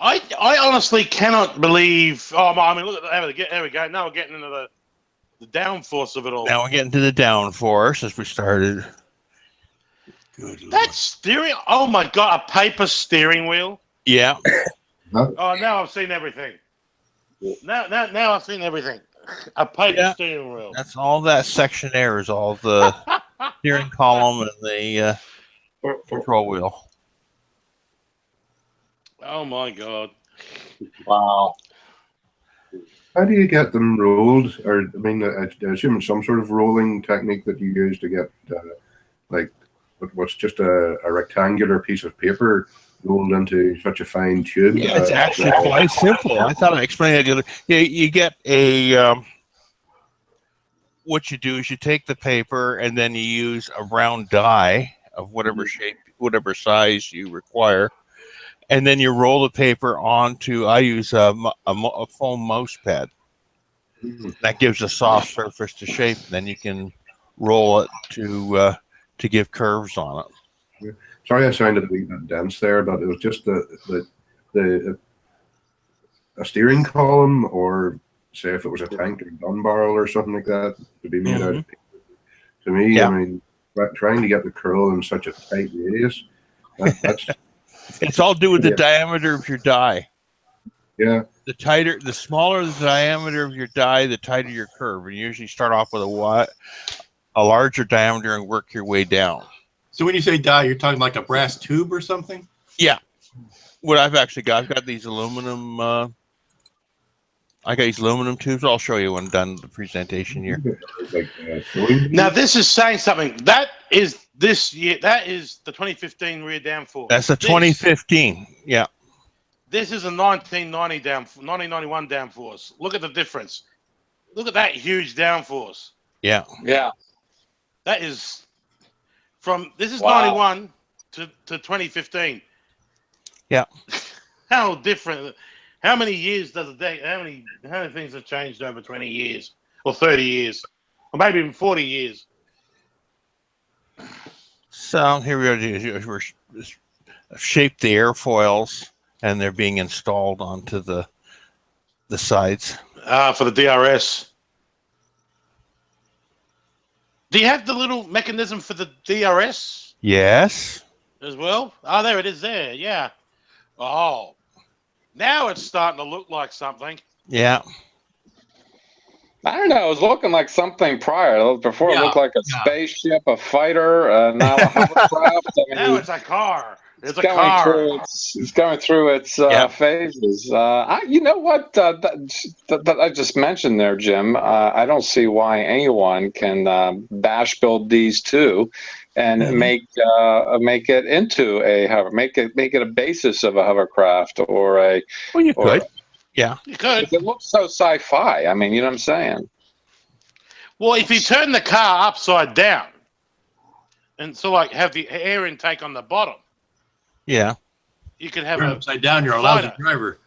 I honestly cannot believe. Oh, I mean, look at that. There we go. Now we're getting into the downforce of it all. Now we're getting to the downforce as we started. Good Lord. That steering. Oh my God, a paper steering wheel. Yeah. Oh, now I've seen everything. Now I've seen everything. A paper steering wheel. That's all that section there is all the steering column and the control wheel. Oh my God. Wow. How do you get them rolled? Or I mean, I assume some sort of rolling technique that you use to get like what's just a rectangular piece of paper rolled into such a fine tube. Yeah, it's actually quite simple. I thought I explained it. You get a. What you do is you take the paper and then you use a round die of whatever shape, whatever size you require, and then you roll the paper onto. I use a foam mouse pad. That gives a soft surface to shape. Then you can roll it to give curves on it. Sorry, I sounded a wee bit dense there, but it was just a steering column, or say if it was a tank or gun barrel or something like that, to be made out of paper. To me, I mean, trying to get the curl in such a tight radius, that's it's all due with the diameter of your die. Yeah. The smaller the diameter of your die, the tighter your curve. And you usually start off with a larger diameter and work your way down. So when you say die, you're talking like a brass tube or something? Yeah. What I've got these aluminum. I got these aluminum tubes. I'll show you when I'm done the presentation here. Now this is saying something. That is this year. That is the 2015 rear downforce. That's a 2015. Yeah. This is a 1991 downforce. Look at the difference. Look at that huge downforce. Yeah. Yeah. That is this is 91 to 2015. Yeah. How different. How many years does a day? How many things have changed over 20 years or 30 years or maybe even 40 years? So here we are. We're shaped the airfoils and they're being installed onto the sides. For the DRS. Do you have the little mechanism for the DRS? Yes. As well? Oh, there it is there. Yeah. Oh. Now it's starting to look like something. Yeah. I don't know. It was looking like something prior. Before it looked like a spaceship, a fighter, now a hovercraft. I mean, now it's a car. It's a car. It's going through its phases. You know what? That I just mentioned there, Jim. I don't see why anyone can bash build these two and make it into make it a basis of a hovercraft or a. Well, you could. Yeah, you could. It looks so sci-fi. I mean, you know what I'm saying? Well, if you turn the car upside down and so like have the air intake on the bottom. Yeah. You could have upside down. You're a lousy driver.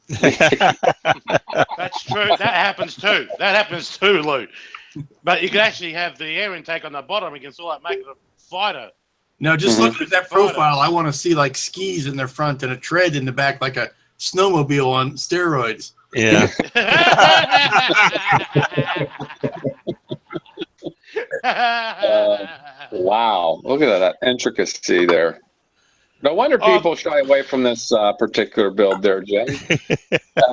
That's true. That happens too, Lou. But you could actually have the air intake on the bottom. You can sort of make it a fighter. No, just looking at that profile, I want to see like skis in the front and a tread in the back, like a snowmobile on steroids. Yeah. Wow. Look at that intricacy there. No wonder people shy away from this particular build there, Jim.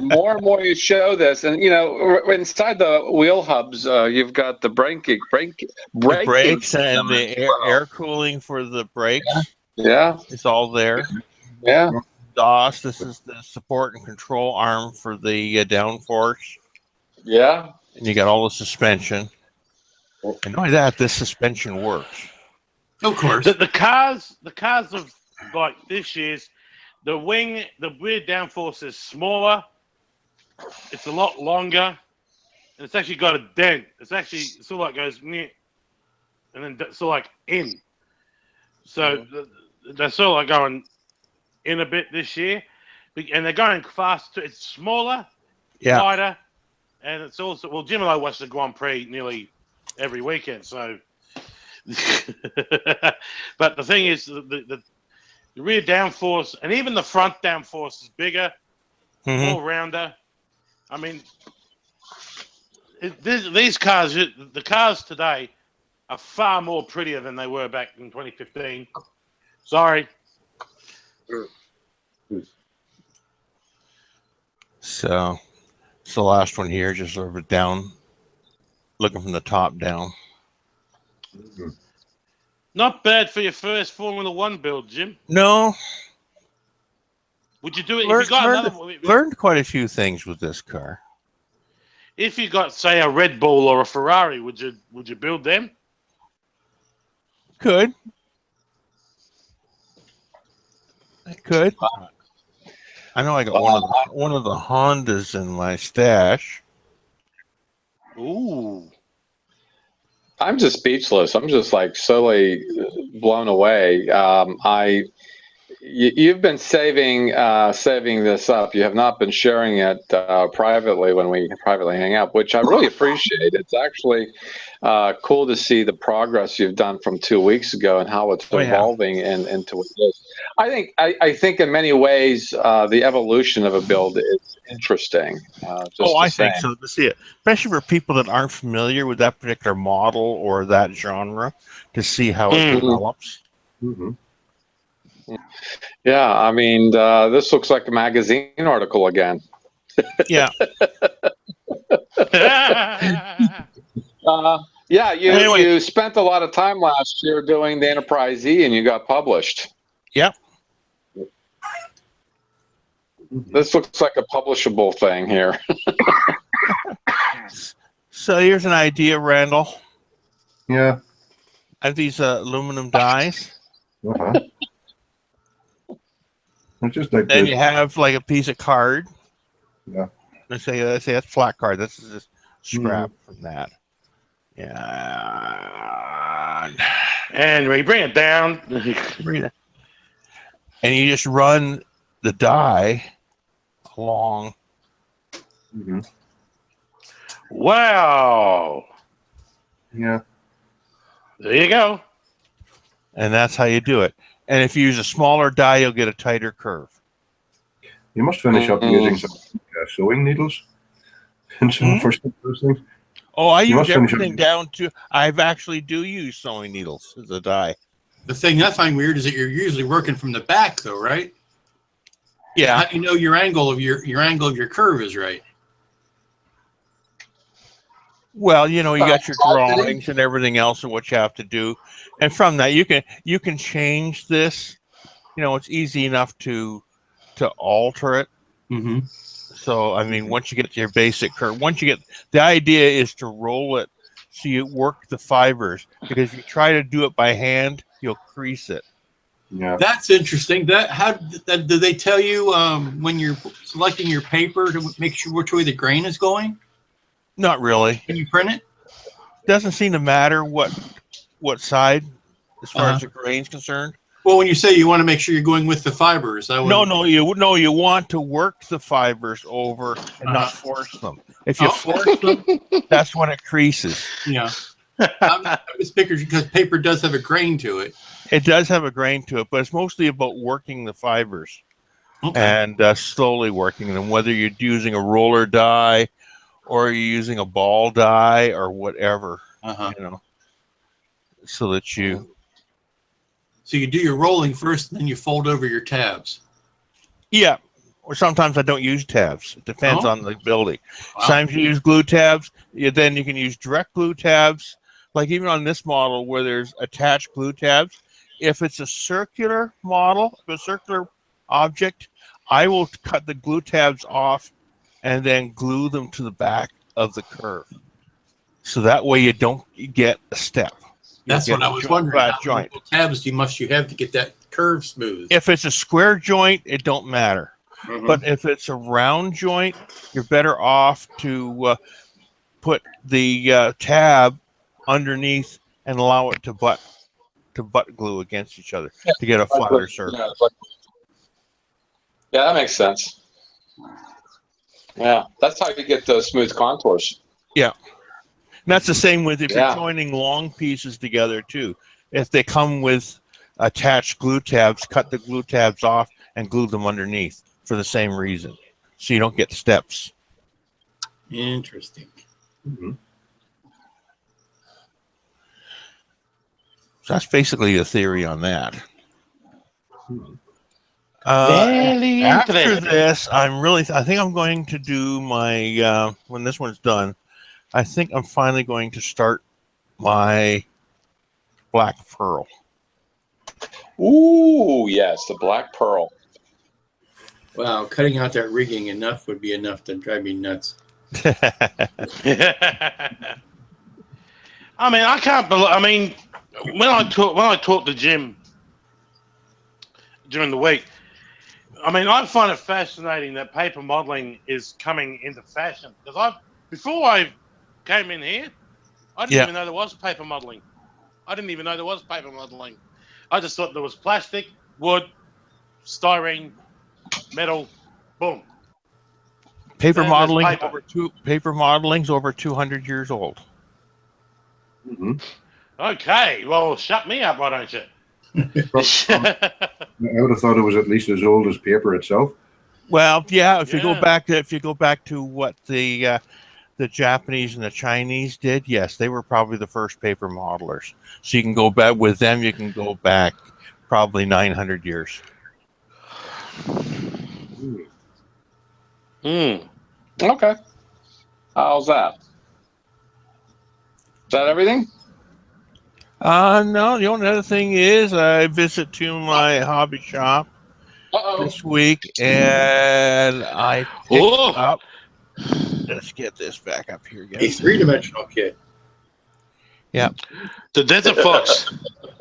More and more you show this, and you know, inside the wheel hubs, you've got the brakes and the air cooling for the brakes. Yeah, it's all there. Yeah. DOS. This is the support and control arm for the downforce. Yeah. And you got all the suspension. And not only that, this suspension works. Of course. The cars of like this year's, the rear downforce is smaller. It's a lot longer, and it's actually got a dent. It's actually sort of like goes near, and then sort of like in. So they're sort of like going in a bit this year, and they're going fast too. It's smaller, lighter, and it's also Jim and I watch the Grand Prix nearly every weekend. So, but the thing is, the rear downforce, and even the front downforce is bigger, more rounder. I mean, these cars, the cars today are far more prettier than they were back in 2015. Sorry. So it's the last one here, just sort of down, looking from the top down. Not bad for your first Formula One build, Jim. No. Would you do it if you got another? Learned quite a few things with this car. If you got, say, a Red Bull or a Ferrari, would you build them? Could. I could. I know I got one of the Hondas in my stash. Ooh. I'm just speechless. I'm just like solely blown away. You've been saving this up. You have not been sharing it privately when we privately hang out, which I really appreciate. It's actually cool to see the progress you've done from 2 weeks ago and how it's evolving into what it is. I think in many ways the evolution of a build is interesting. I think so, to see it, especially for people that aren't familiar with that particular model or that genre, to see how it develops. Mm-hmm. Yeah, I mean, this looks like a magazine article again. Yeah. You spent a lot of time last year doing the Enterprise E, and you got published. Yep. This looks like a publishable thing here. So here's an idea, Randall. Yeah. I have these aluminum dies. Uh-huh. It's just like then you have like a piece of card. Yeah. Let's say that's flat card. This is just scrap from that. Yeah. And we bring it down. And you just run the die along. Mm-hmm. Wow. Yeah. There you go. And that's how you do it. And if you use a smaller die, you'll get a tighter curve. You must finish up using some sewing needles and some for some of those things. Oh, I use everything down to. I've actually do use sewing needles as a die. The thing I find weird is that you're usually working from the back, though, right? Yeah. How do you know your angle of your curve is right? Well, you got your drawings and everything else and what you have to do, and from that you can change this. It's easy enough to alter it. Mm-hmm. So I mean, once you get to your basic curve, the idea is to roll it so you work the fibers, because if you try to do it by hand, you'll crease it. Yeah, that's interesting. Do they tell you when you're selecting your paper to make sure which way the grain is going? Not really. Can you print it? Doesn't seem to matter what side, as far as the grain's concerned. Well, when you say you want to make sure you're going with the fibers, you want to work the fibers over and not force them. If you force them, that's when it creases. Yeah. I'm just picturing because paper does have a grain to it. It does have a grain to it, but it's mostly about working the fibers and slowly working them, whether you're using a roller die or you're using a ball die or whatever, so that you... So you do your rolling first, and then you fold over your tabs. Yeah, or sometimes I don't use tabs. It depends on the building. Wow. Sometimes you use glue tabs. Then you can use direct glue tabs. Like even on this model where there's attached glue tabs, if it's a circular model, a circular object, I will cut the glue tabs off and then glue them to the back of the curve. So that way you don't get a step. That's what I was wondering. How many tabs must you have to get that curve smooth? If it's a square joint, it don't matter. Mm-hmm. But if it's a round joint, you're better off to put the tab underneath and allow it to butt glue against each other to get a flatter surface. Yeah, that makes sense. Yeah, that's how you get those smooth contours. Yeah. And that's the same with if you're joining long pieces together too. If they come with attach glue tabs, cut the glue tabs off, and glue them underneath for the same reason, so you don't get steps. Interesting. Mm-hmm. So that's basically the theory on that. Very After interesting. this, I think I'm going to do my, when this one's done, I think I'm finally going to start my black pearl. Ooh, yes, the black pearl. Wow, cutting out that rigging enough would be enough to drive me nuts. I mean, I can't believe. I mean, when I talk to Jim during the week, I mean, I find it fascinating that paper modeling is coming into fashion. Because before I came in here, I didn't even know there was paper modeling. I just thought there was plastic, wood, styrene, metal, boom. Paper Then modeling there's paper. paper modeling's over 200 years old. Mm-hmm. Okay, well, shut me up, why don't you? I would have thought it was at least as old as paper itself. Well, yeah, if you go Yeah. back to what the Japanese and the Chinese did, yes, they were probably the first paper modelers. So you can go back with them. You can go back probably 900 years. Okay. How's that? Is that everything? No, the only other thing is I visit to my hobby shop this week, and I picked up. Let's get this back up here again. A three-dimensional kit. Yeah. The Desert Fox.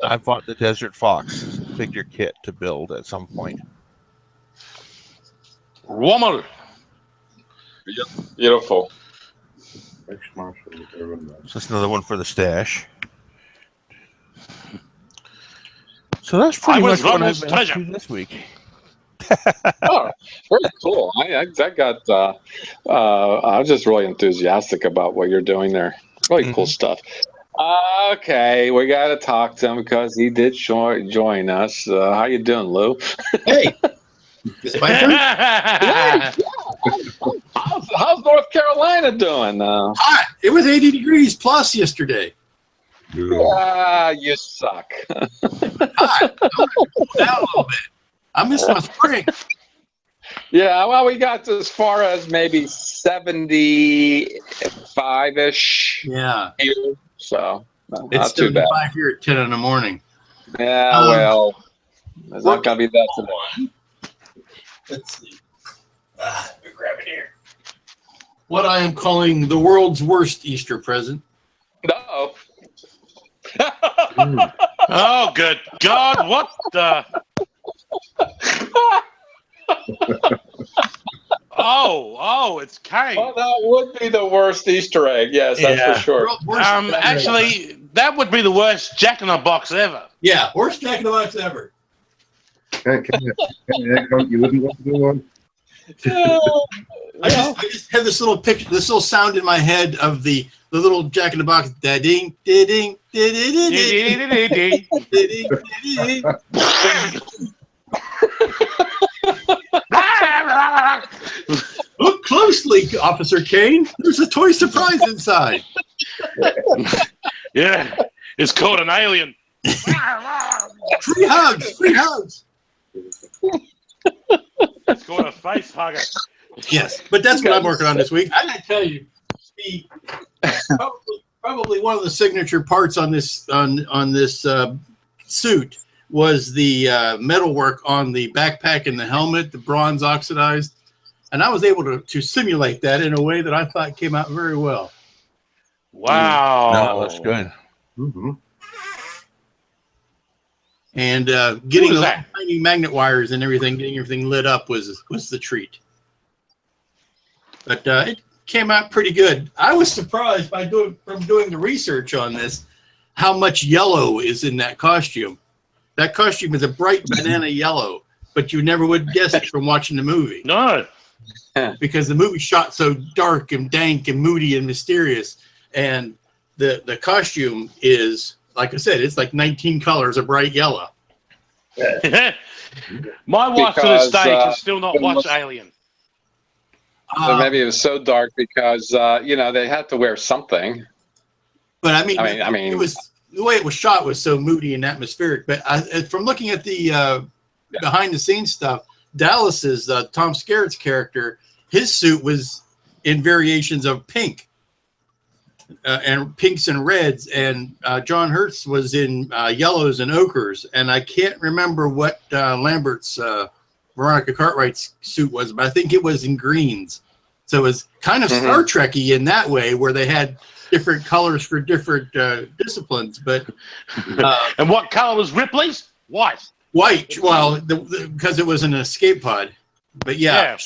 I bought the Desert Fox figure kit to build at some point. Rommel. Beautiful. So that's another one for the stash. So that's pretty much what I've been up to this week. Oh, very cool. I got. I was just really enthusiastic about what you're doing there. Really cool stuff. Okay, we got to talk to him because he did join us. How you doing, Lou? Hey, is it my turn? Yeah. How's North Carolina doing? Hot. It was 80 degrees plus yesterday. You suck. Hot. Cool down a little bit. I miss my spring. Yeah, well, we got as far as maybe 75-ish. Yeah. Here, so It's not too bad. 75 here at 10 in the morning. Yeah, well, it's not going to be that today. Let's see. Let me grab it here. What I am calling the world's worst Easter present. No. Oh, good God! What the? Oh, it's cake. Well, that would be the worst Easter egg. Yes, that's for sure. Actually, that would be the worst Jack in the Box ever. Yeah, worst Jack in the Box ever. You wouldn't want to do one? I just have this little picture, this little sound in my head of the little Jack in the Box. Da-ding, da-ding, da-ding, da-ding. Look closely, Officer Kane. There's a toy surprise inside. Yeah, it's called an alien. Free hugs, free hugs. It's called a face hugger. Yes, but that's what I'm working on this week. I gotta tell you, probably one of the signature parts on this suit was the metal work on the backpack and the helmet, the bronze oxidized, and I was able to simulate that in a way that I thought came out very well. Wow, no, that's good. Mm-hmm. And getting the tiny magnet wires and everything, getting everything lit up was the treat. But it came out pretty good. I was surprised from doing the research on this, how much yellow is in that costume. That costume is a bright banana yellow, but you never would guess it from watching the movie. No. Because the movie shot so dark and dank and moody and mysterious. And the costume is, like I said, it's like 19 colors of bright yellow. My wife to this Because, day can still not it watch was- Alien. Maybe it was so dark because they had to wear something. But I mean, I it was the way it was shot was so moody and atmospheric. But from looking at the behind the scenes stuff, Dallas's Tom Skerritt's character, his suit was in variations of pink and pinks and reds, and John Hurt's was in yellows and ochres. And I can't remember what Lambert's Veronica Cartwright's suit was, but I think it was in greens. So it was kind of Star Trek-y in that way, where they had different colors for different disciplines. But and what color was Ripley's? White. White. Well, because it was an escape pod. But yeah.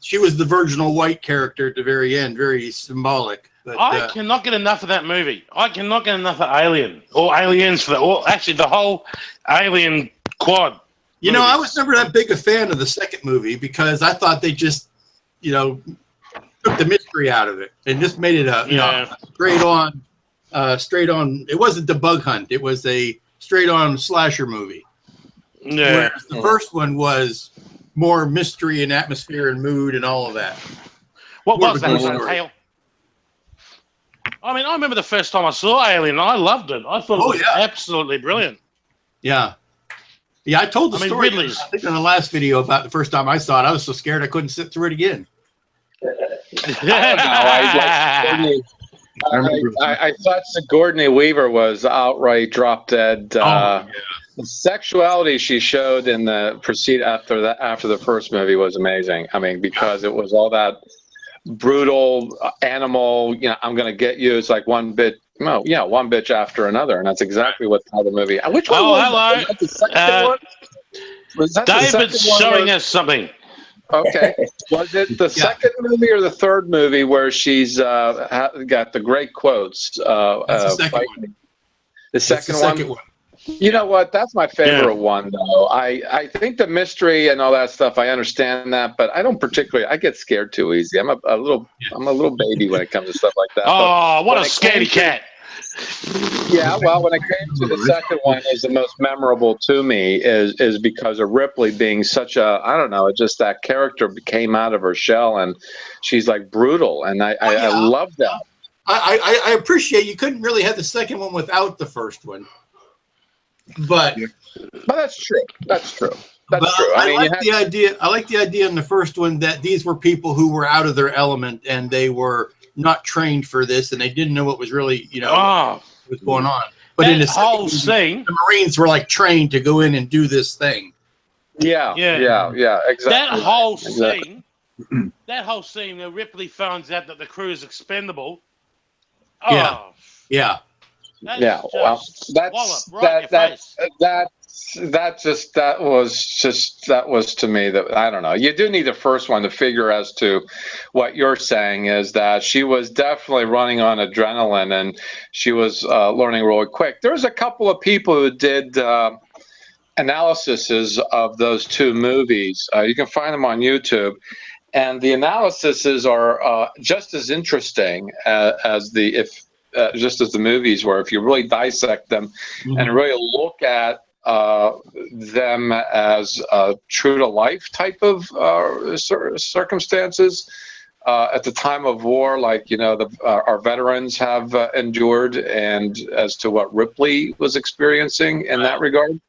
She was the virginal white character at the very end, very symbolic. But, I cannot get enough of that movie. I cannot get enough of Alien or Aliens for that. Or actually, the whole Alien quad. You know, I was never that big a fan of the second movie because I thought they just, took the mystery out of it and just made it a straight on. It wasn't the bug hunt. It was a straight on slasher movie. Yeah. Whereas the first one was more mystery and atmosphere and mood and all of that. What was that? Was that Hale? I mean, I remember the first time I saw Alien. I loved it. I thought it was absolutely brilliant. Yeah. Yeah, I told the story Ridley's. I think in the last video about the first time I saw it. I was so scared I couldn't sit through it again. I thought Sigourney Weaver was outright drop dead. The sexuality she showed in the after the first movie was amazing. I mean, because it was all that brutal animal. I'm going to get you. It's like one bitch after another, and that's exactly what the movie. Which one? Hello. Was that the second one? Was that David's showing us something. Okay. Was it the second movie or the third movie where she's got the great quotes? That's the second one. The second one? You know what? That's my favorite one, though. I think the mystery and all that stuff, I understand that, but I don't particularly. I get scared too easy. I'm a little baby when it comes to stuff like that. Oh, what a scaredy cat! Yeah, well, when it came to the second one, is the most memorable to me is because of Ripley being such a, I don't know, just that character came out of her shell and she's like brutal, and I love that. I appreciate you couldn't really have the second one without the first one, but that's true. That's true. I like the idea. I like the idea in the first one that these were people who were out of their element and they were not trained for this, and they didn't know what was really, what was going on. But in the whole scene, the Marines were like trained to go in and do this thing. Yeah, exactly. That whole scene where Ripley finds out that the crew is expendable. That was to me that I don't know. You do need the first one to figure as to what you're saying is that she was definitely running on adrenaline and she was learning really quick. There's a couple of people who did analyses of those two movies. You can find them on YouTube, and the analyses are just as interesting as the movies were. If you really dissect them and really look at them as true to life type of circumstances at the time of war, like our veterans have endured, and as to what Ripley was experiencing in that regard.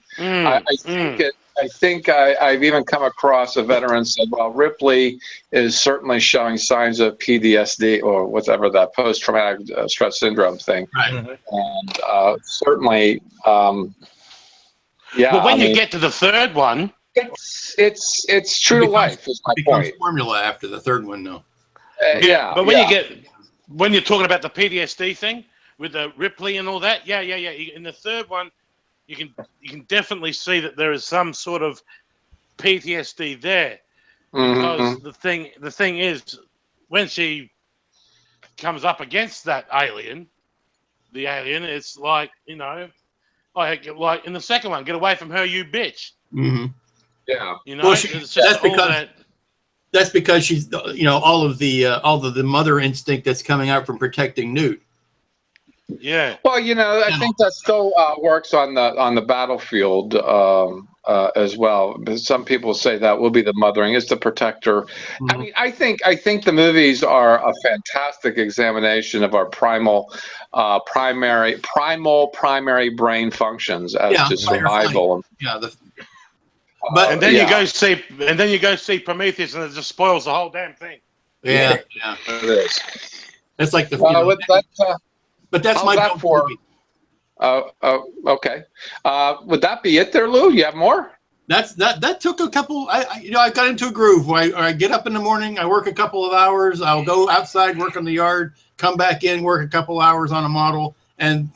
I think I've even come across a veteran said, well, Ripley is certainly showing signs of PTSD or whatever, that post-traumatic stress syndrome thing. Right. And certainly, But when you get to the third one, it's true to life. Is my point. Formula after the third one, though. But when you're talking about the PTSD thing with the Ripley and all that, in the third one, you can definitely see that there is some sort of PTSD there, because the thing is, when she comes up against that alien, it's like like in the second one, get away from her, you bitch. Yeah. That's because she's all of the mother instinct that's coming out from protecting Newt. Yeah. Well, I think that still works on the battlefield as well. But some people say that will be the mothering, is the protector. I mean, I think the movies are a fantastic examination of our primary brain functions as to survival. Yeah. And then you go see Prometheus, and it just spoils the whole damn thing. Yeah. It is. It's like the. But that's my that for. Okay. Would that be it there, Lou? You have more? That took a couple. I got into a groove where I get up in the morning, I work a couple of hours, I'll go outside, work on the yard, come back in, work a couple hours on a model, and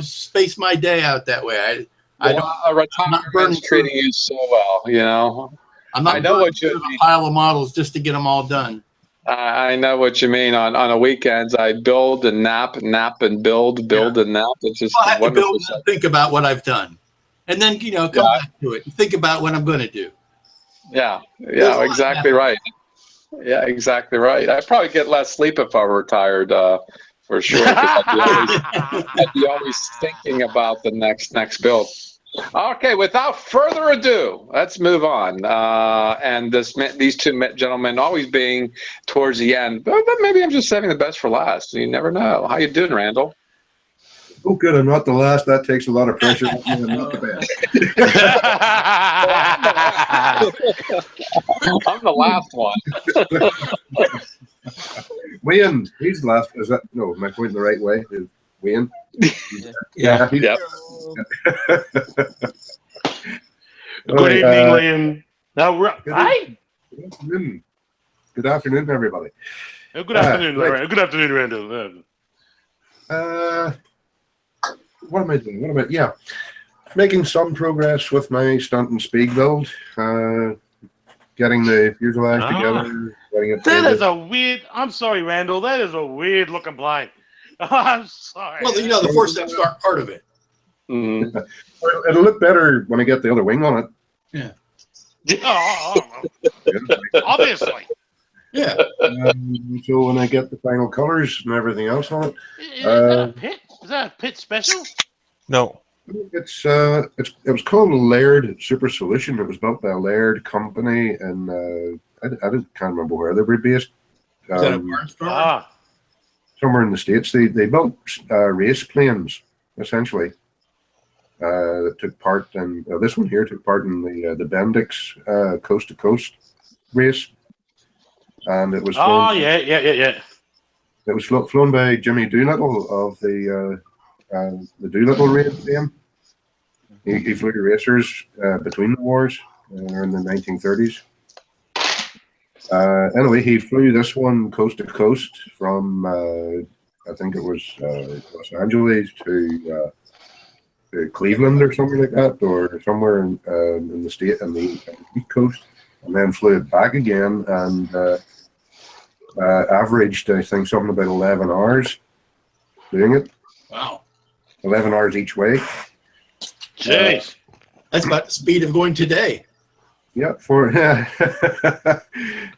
space my day out that way. Retirement's treating you so well, I'm not burning through a pile of models just to get them all done. I know what you mean. On a weekends, I build and nap and build and nap. It's just I have to wonderful. build and think about what I've done, and then come back to it and think about what I'm going to do. Yeah, exactly right. Yeah, exactly right. I'd probably get less sleep if I were retired, for sure. 'Cause I'd be always thinking about the next build. Okay, without further ado, let's move on. And these two gentlemen always being towards the end, but maybe I'm just saving the best for last. You never know. How you doing, Randall? Oh, good. I'm not the last. That takes a lot of pressure. I'm not the best. I'm the last one. Wayne, he's the last. Is that no? Am I pointing the right way? Is Wayne? Yeah. Good evening, Liam. Hi. Good afternoon, everybody. Good afternoon, right. Good afternoon, Randall. What am I doing? Making some progress with my stunt and speed build. Getting the fuselage together. Getting it that is a weird. I'm sorry, Randall. That is a weird looking plane. I'm sorry. Well, the forceps aren't part of it. Mm-hmm. It'll look better when I get the other wing on it. Yeah. Obviously. Yeah. So when I get the final colors and everything else on it, is that a pit? Is that a pit special? No. It was called Laird Super Solution. It was built by a Laird company, and I can't remember where they were based. Is that a Barnstormer? Somewhere in the States. They built race planes, essentially. That took part in this one here took part in the Bendix coast to coast race, and it was flown, yeah. It was flown by Jimmy Doolittle of the Doolittle race team. He flew racers between the wars in the 1930s. Anyway, he flew this one coast to coast from I think it was Los Angeles to Cleveland or something like that, or somewhere in the state on the East Coast, and then flew it back again and averaged, I think, something about 11 hours doing it. Wow. 11 hours each way. Jeez. That's about the speed of going today. Yeah,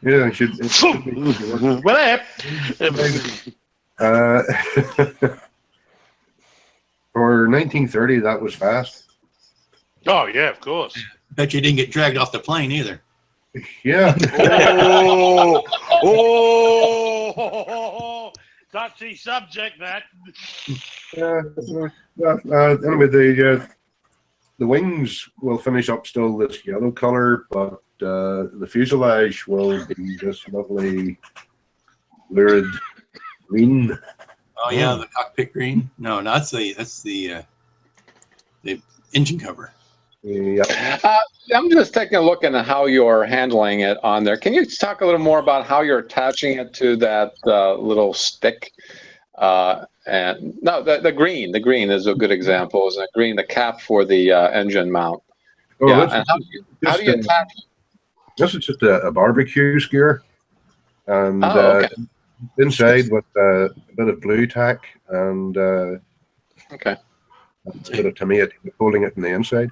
yeah, it should be. What For 1930, that was fast. Oh yeah, of course. Bet you didn't get dragged off the plane either. Yeah. Touchy subject, that. Anyway, the wings will finish up still this yellow color, but the fuselage will be this lovely lurid green. Oh yeah, the cockpit green. No, that's the engine cover. Yeah. I'm just taking a look at how you're handling it on there. Can you talk a little more about how you're attaching it to that little stick? And no, the green is a good example. Isn't it green? The cap for the engine mount. Oh, yeah. And how do you attach it? This is just a barbecue skewer, and inside with a bit of blue tack and a bit of tomato holding it in the inside.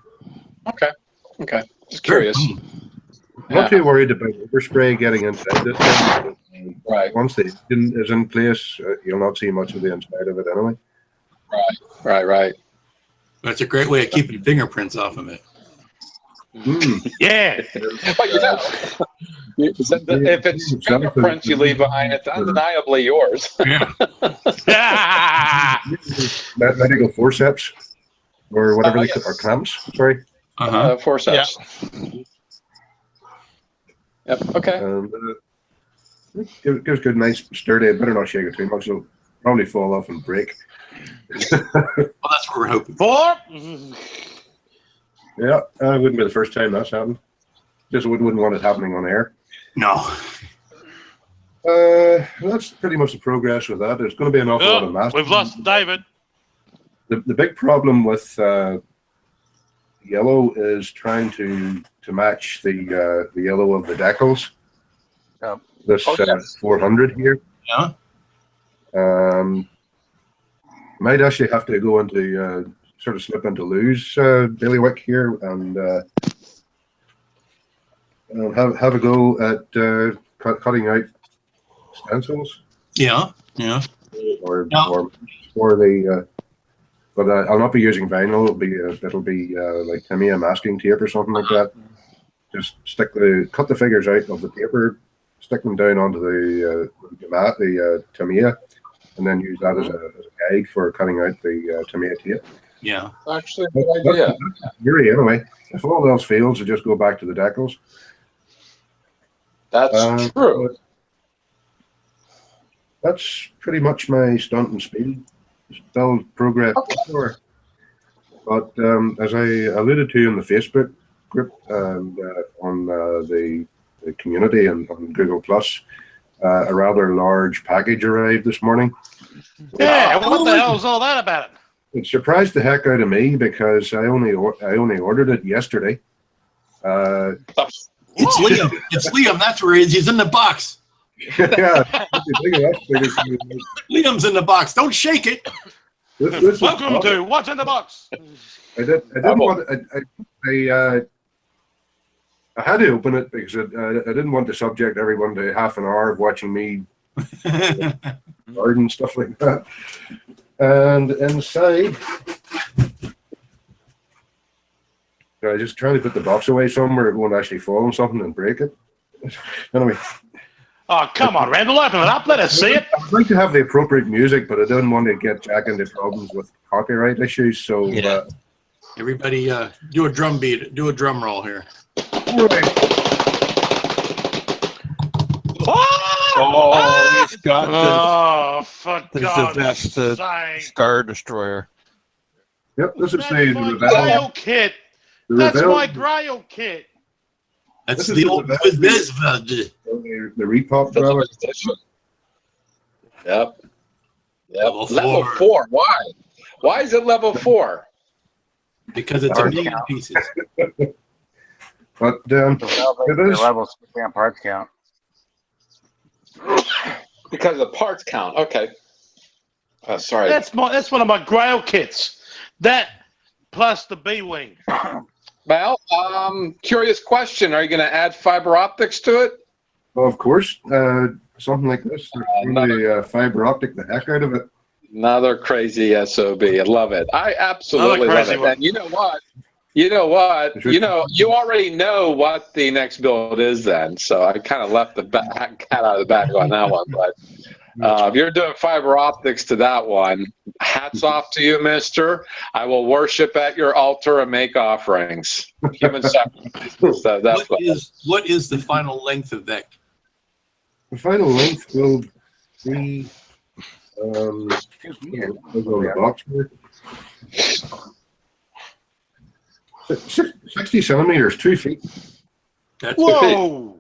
Okay. Just curious. I'm not too worried about overspray getting inside this thing. Right. Once the engine is in place, you'll not see much of the inside of it anyway. Right. That's a great way of keeping fingerprints off of it. Yeah. But if it's fingerprints you leave behind, it's undeniably yours. Yeah. Medical forceps or whatever they or clamps. Sorry. Forceps. Yep. Okay. Gives good, nice, sturdy. Better not shake it too much. It'll probably fall off and break. Well, that's what we're hoping. 4. Yeah, it wouldn't be the first time that's happened. Just wouldn't want it happening on air. No. That's pretty much the progress with that. There's going to be an awful lot of masking. We've lost David. The big problem with yellow is trying to match the yellow of the decals. Yep. This 400 here. Yeah. Might actually have to go into sort of slip into Lou's bailiwick here and have a go at cutting out stencils. Yeah. Or the but I'll not be using vinyl. It'll be like Tamiya masking tape or something like that. Just cut the figures out of the paper, stick them down onto the Tamiya, and then use that as a guide for cutting out the Tamiya tape. Yeah. Actually, good idea. Really, anyway, if all else fails, to just go back to the decals. That's true. That's pretty much my stunt and speed. Still progress before. But as I alluded to in the Facebook group and on the community and on Google Plus, a rather large package arrived this morning. Yeah, what the hell is all that about? It surprised the heck out of me because I only ordered it yesterday. It's Liam. It's Liam. That's where he is. He's in the box. Yeah. Liam's in the box. Don't shake it. This Welcome to What's in the Box. I didn't want. I had to open it because I didn't want to subject everyone to half an hour of watching me garden stuff like that. And inside, I just try to put the box away somewhere it won't actually fall on something and break it. Anyway. Oh, come on, Randall, open it up. Let us see it. I'd like to have the appropriate music, but I didn't want to get Jack into problems with copyright issues. So, everybody, do a drum beat. Do a drum roll here. Oh, he's got for this God's divested sake. Star Destroyer. Yep, this is That's the my Revell. Grail kit. That's Revell- my Grail kit. That's This the is old the Quiz. The repop The valve. limited edition. Yep. Level Level 4. 4. Why? Why is it level 4? Because it's a million pieces. But The level 6 parts count. Because of the parts count. Okay. Sorry. That's one of my Grail kits. That plus the B-Wing. Well, curious question. Are you going to add fiber optics to it? well, of course, something like this, really fiber optic the heck out of it. Another crazy SOB. I love it. I absolutely love it. one. And you know what? You you already know what the next build is then. So I kind of left the cat out of the bag on that one. But if you're doing fiber optics to that one, hats off to you, mister. I will worship at your altar and make offerings. Human sacrifice. So that's What is the final length of that? The final length will be on the box here. 60 centimeters, 2 feet. That's Whoa!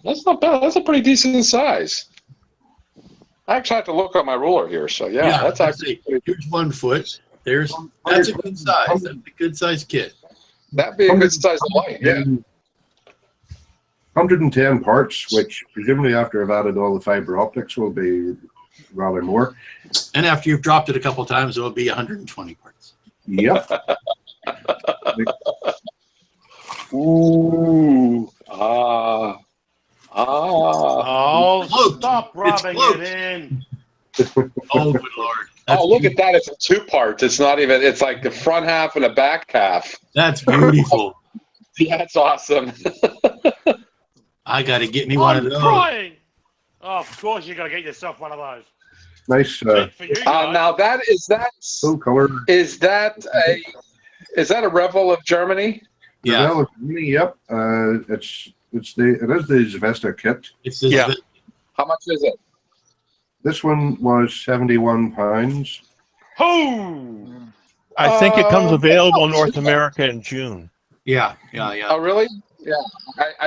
That's not bad. That's a pretty decent size. I actually have to look at my ruler here. So yeah, that's actually here's 1 foot. That's a good size. That's a good size kit. that'd be a good size light. Yeah. 110 parts, which presumably after I've added all the fiber optics will be rather more. And after you've dropped it a couple times, it'll be 120 parts. Yep. Ooh. Oh, Cloaked. stop It's rubbing cloaked. it in. Oh, good Lord. Oh, look at that. It's in two parts. It's not even, it's like the front half and the back half. That's beautiful. Yeah, that's awesome. I got to get me one of those. Crying. Oh, of course you got to get yourself one of those. Nice. For you guys. Now that Full color. is that a Revell of Germany? Yeah. Revell of Germany, yep. It is the Zvesta kit. It's this, Yeah. How much is it? This one was £71. Who? I think it comes available in North America in June. Yeah. Oh, really? Yeah.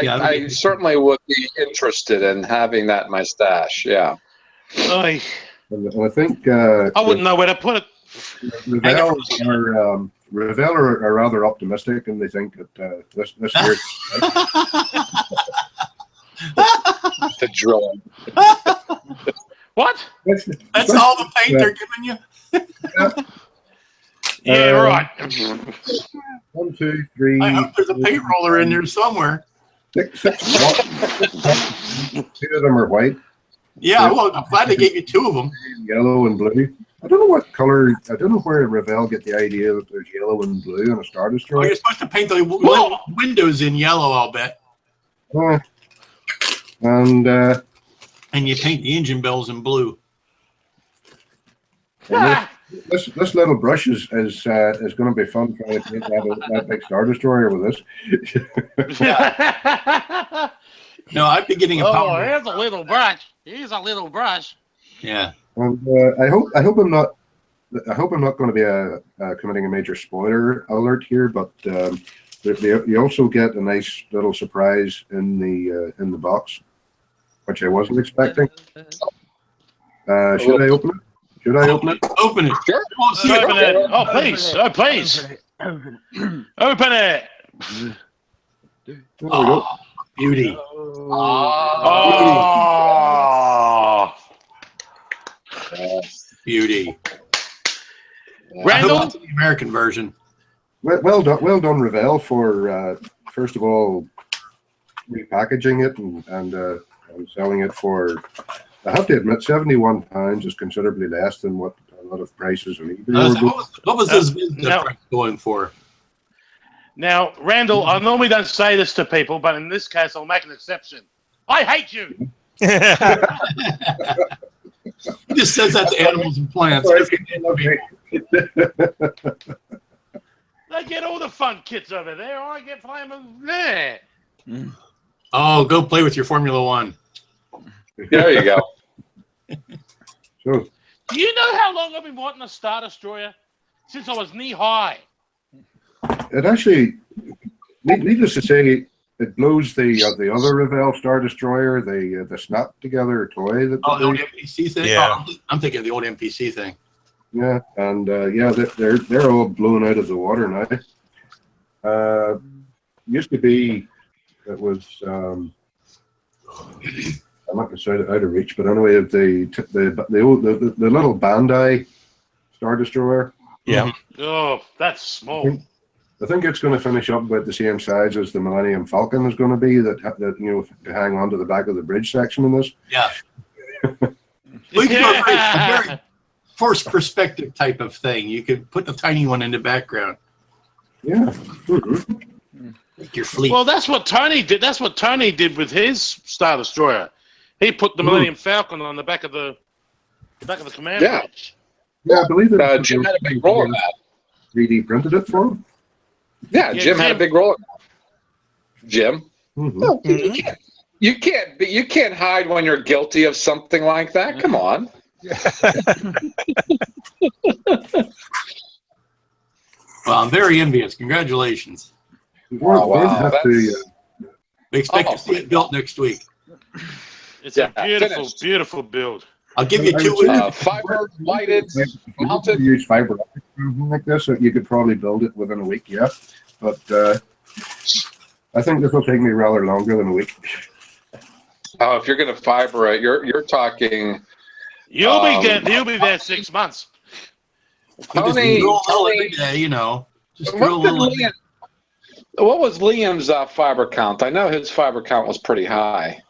Yeah, I certainly would be interested in having that in my stash. Yeah. Oy. And I think I wouldn't know where to put it. Revell are rather optimistic, and they think that this year The drilling. What? That's all the paint they're giving you? Yeah, right. 1, 2, 3. I hope there's a paint roller in there somewhere. 6. 2 of them are white, Yeah, well, I'm glad they gave you 2 of them. yellow, and blue. I don't know what color. I don't know where Revell get the idea that there's yellow and blue on a Star Oh, Destroyer. you're supposed to paint the windows in yellow, I'll bet. And And you paint the engine bells in blue. this little brush is going to be fun trying to paint that big Star Destroyer with this. No, I'd be getting a Oh, power. here's a little brush. Here's a little bruch. Yeah. And I hope I'm not going to be committing a major spoiler alert here, but you also get a nice little surprise in the box, which I wasn't expecting. Should I open it? Should I open it? Open it. Sure. I won't see Open it. it. Oh, please. Oh, please. Open it. There we go. Oh, beauty. Oh. Beauty. I Randall? hope it's the American version. Well done, Revell, for first of all repackaging it and selling it for. I have to admit, £71 is considerably less than what a lot of prices on eBay. What was this business price going for? Now, Randall, I normally don't say this to people, but in this case, I'll make an exception. I hate you. He just says that to animals and plants. They get all the fun kits over there. I get flaming there. Oh, go play with your Formula One. There you go. So, Do you know how long I've been wanting a Star Destroyer? Since I was knee high. it actually, needless to say, it blows the other Revell Star Destroyer, the snap together toy that. Oh, the old MPC thing. Yeah. Oh, I'm thinking of the old MPC thing. Yeah, and they're all blown out of the water now. Used to be, it was. I'm not going to say it out of reach, but anyway, the little Bandai Star Destroyer. Yeah. Oh, that's small. I think it's going to finish up about the same size as the Millennium Falcon is going to be. That to hang on to the back of the bridge section in this. Yeah. We can do a very forced perspective type of thing. You could put the tiny one in the background. Yeah. Mm-hmm. Like your fleet. Well, that's what Tony did. That's what Tony did with his Star Destroyer. He put the Millennium Falcon on the back of the command bridge. Yeah, I believe that Jim had a big role in that. 3D printed it for him. Yeah, Jim had a big role in that. Jim. Mm-hmm. No, you can't hide when you're guilty of something like that. Come on. Well, I'm very envious. Congratulations. Wow, We expect to see it built next week. It's a beautiful, finished. Beautiful build. I'll give you 2 weeks. Fiber lighted, mounted. Use fiber optic like this, so you could probably build it within a week. Yeah, but I think this will take me rather longer than a week. Oh, if you're going to fiber it, you're talking. You'll be there 6 months. Tony, Drill a little every day, you know. Just drill a little. What was Liam's fiber count? I know his fiber count was pretty high.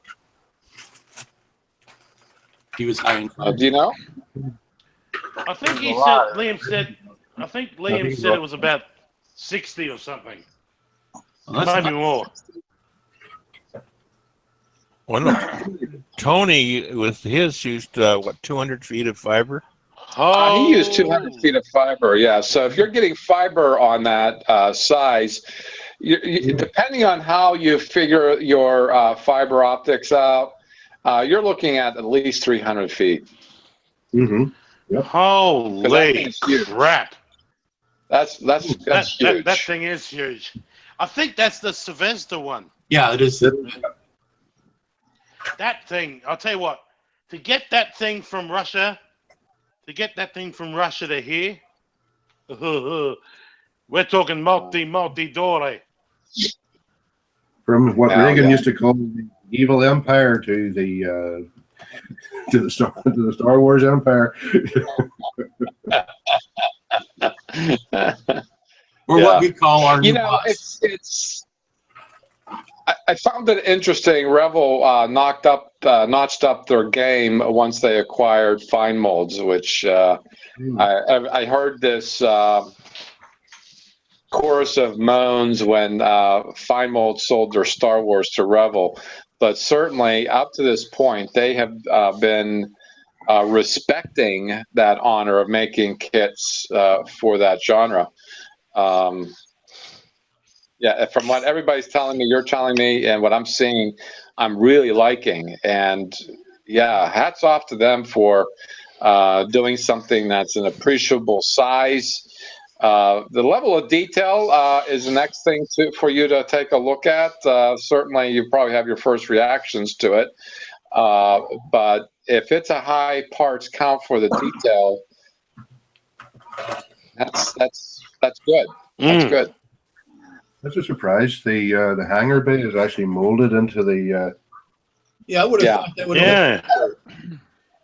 He was high in Do you know? I think There's a lot. Liam said it was about 60 or something. Well, that's Maybe more. Well, no, Tony with his used 200 feet of fiber. He used 200 feet of fiber, yeah. So if you're getting fiber on that size, depending on how you figure your fiber optics out, you're looking at least 300 feet. Mm-hmm. Yep. Holy crap! That's huge. That thing is huge. I think that's the Sylvester one. Yeah, it is. That thing, I'll tell you what. To get that thing from Russia to here, we're talking multi-dollar. From what Reagan used to call the evil empire to the Star Wars empire. Or what we call our new boss. I found it interesting. Revell notched up their game once they acquired Fine Molds, which I heard this chorus of moans when Fine Molds sold their Star Wars to Revell. But certainly up to this point, they have been respecting that honor of making kits for that genre. Yeah, from what everybody's telling me, you're telling me, and what I'm seeing, I'm really liking. And yeah, hats off to them for doing something that's an appreciable size. The level of detail is the next thing for you to take a look at. Certainly, you probably have your first reactions to it. But if it's a high parts count for the detail, that's good. That's good. That's a surprise. The hangar bay is actually molded into the. Yeah, I would have thought that would have been.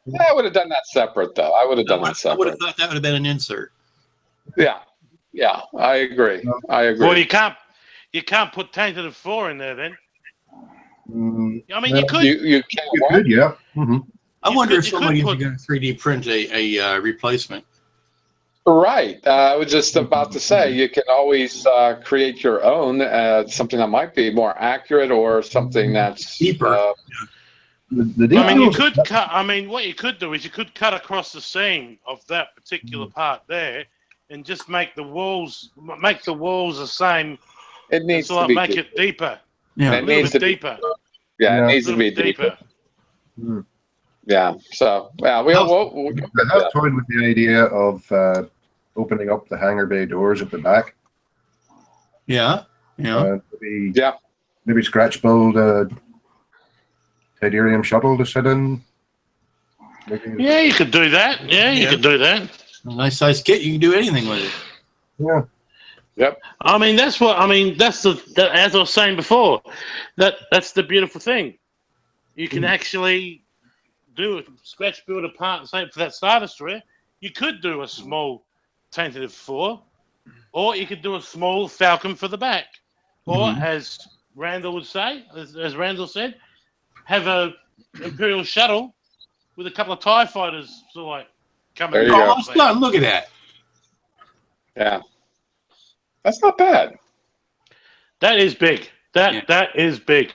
Yeah, I would have done that separate, though. I would have done that separate. I would have thought that would have been an insert. Yeah, I agree. Well, you can't put tainted 4 in there then. I mean, you could. You could, yeah. Mm-hmm. I wonder if somebody is going to 3D print a replacement. Right. I was just about to say, you can always create your own, something that might be more accurate or something that's deeper. I mean, you could cut. I mean, what you could do is you could cut across the seam of that particular part there, and just make the walls the same. It needs to be make deeper. it deeper. Yeah, it needs to be deeper. Yeah, it needs to be deeper. Yeah. So we'll I have toyed with the idea of opening up the hangar bay doors at the back. Maybe scratch build a Tidarium shuttle to sit in. Yeah, you could do that. You could do that. A nice size kit. You can do anything with it. Yeah. Yep. I mean, that's as I was saying before, that's the beautiful thing. You can actually do a scratch build a part, say for that Star Destroyer. You could do a small tentative 4, or you could do a small Falcon for the back, or as Randall would say, as Randall said, have a Imperial shuttle with a couple of TIE fighters sort of like coming. Look at that. Yeah, that's not bad. That is big. That is big.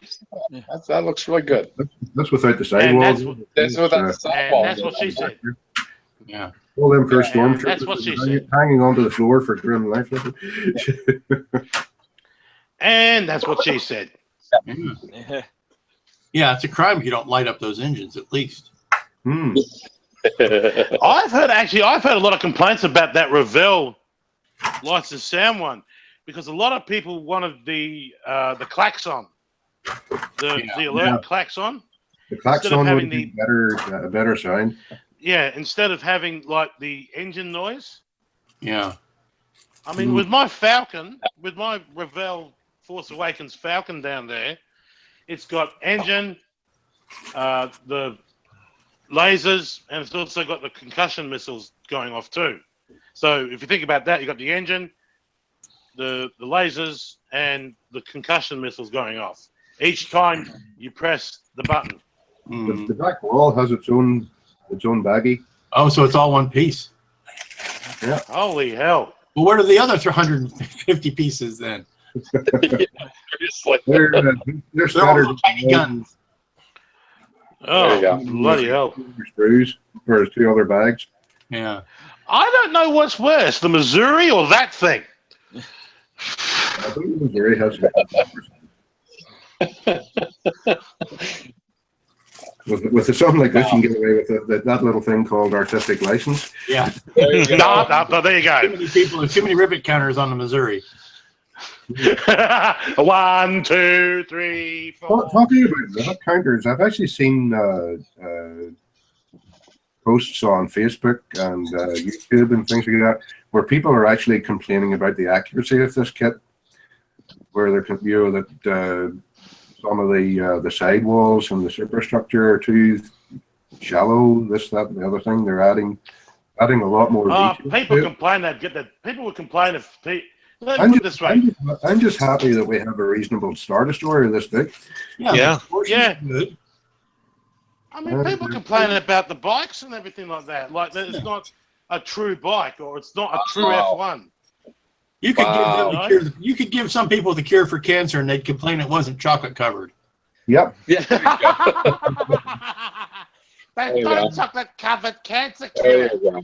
That looks really good. That's without the sidewalls. That's without the sidewalls. That's what she said. Yeah. All them first stormtroopers that's what she said. Hanging onto the floor for grim life. And that's what she said. Yeah, it's a crime if you don't light up those engines at least. I've heard a lot of complaints about that Revell lights and sound one, because a lot of people wanted the klaxon, the alert klaxon. The klaxon would be a better sound. Yeah, instead of having like the engine noise. Yeah. I mean, with my Falcon, with my Revell Force Awakens Falcon down there, it's got engine, the lasers, and it's also got the concussion missiles going off too. So if you think about that, you've got the engine, the lasers, and the concussion missiles going off each time you press the button. The back wall has its own baggie. Oh, so it's all one piece. Yeah. Holy hell! Well, what are the other 350 pieces then? Seriously. They're They're all scattered. tiny guns. There you Oh, go. bloody hell! Screws for his 2 other bags. Yeah. I don't know what's worse, the Missouri or that thing. I think Missouri has with something like this, you can get away with that little thing called artistic license. Yeah. There you go. There you Too go. many people. There's too many rivet counters on the Missouri. 1, 2, 3, 4. Talking about rivet counters, I've actually seen posts on Facebook and YouTube and things like that where people are actually complaining about the accuracy of this kit, where they're that some of the sidewalls and the superstructure are too shallow. This, that, and the other thing. They're adding a lot more. People complain people would complain if let me put it this way. I'm just happy that we have a reasonable Star Destroyer this big. Yeah. Yeah. Good. I mean, people complain about the bikes and everything like that. Like that it's not a true bike or it's not a true F1. You could give them the Wow. cure. You could give some people the cure for cancer, and they'd complain it wasn't chocolate covered. Yep. Yeah. They've you got go. a chocolate covered cancer There cure. you go.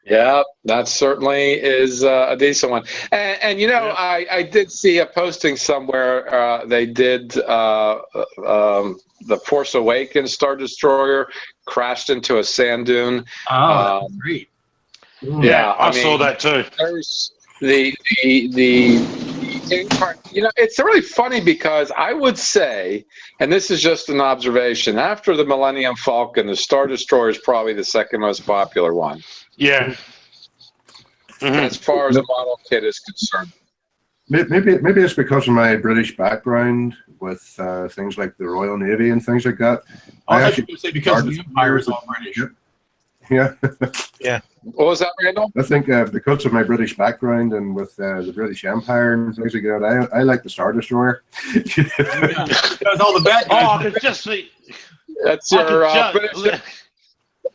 Yeah, that certainly is a decent one. And you know, Yeah. I did see a posting somewhere. They did the Force Awakens Star Destroyer crashed into a sand dune. Oh, that's great. Yeah, I saw that too. There's the you know, it's really funny because I would say, and this is just an observation, after the Millennium Falcon, the Star Destroyer is probably the second most popular one. Yeah. As far as the model kit is concerned. Maybe it's because of my British background with things like the Royal Navy and things like that. I thought you were going to say because the Empire is all British. Yeah. What was that, Randall? I think because of my British background and with the British Empire and things like that, I like the Star Destroyer. Because all the bad Oh, guys. I could just see. That's your British.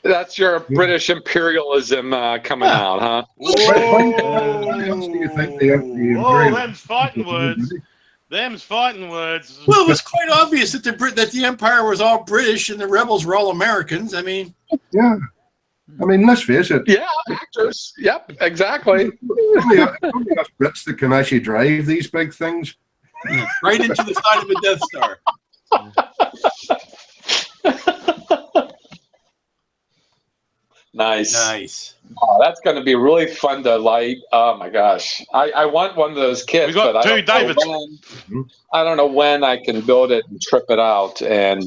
That's your British imperialism coming out, huh? What else do you think the Imperial- them's fighting words. Them's fighting words. Well, it was quite obvious that the Empire was all British and the rebels were all Americans. I mean, Yeah. I mean, let's face it. Yeah, actors. Yep, exactly. Only us Brits that can actually drive these big things. right into the side of a Death Star. Nice. Oh, that's going to be really fun to light. Oh my gosh, I want one of those kits. We got but two I don't know Davids. I don't know when I can build it and trip it out, and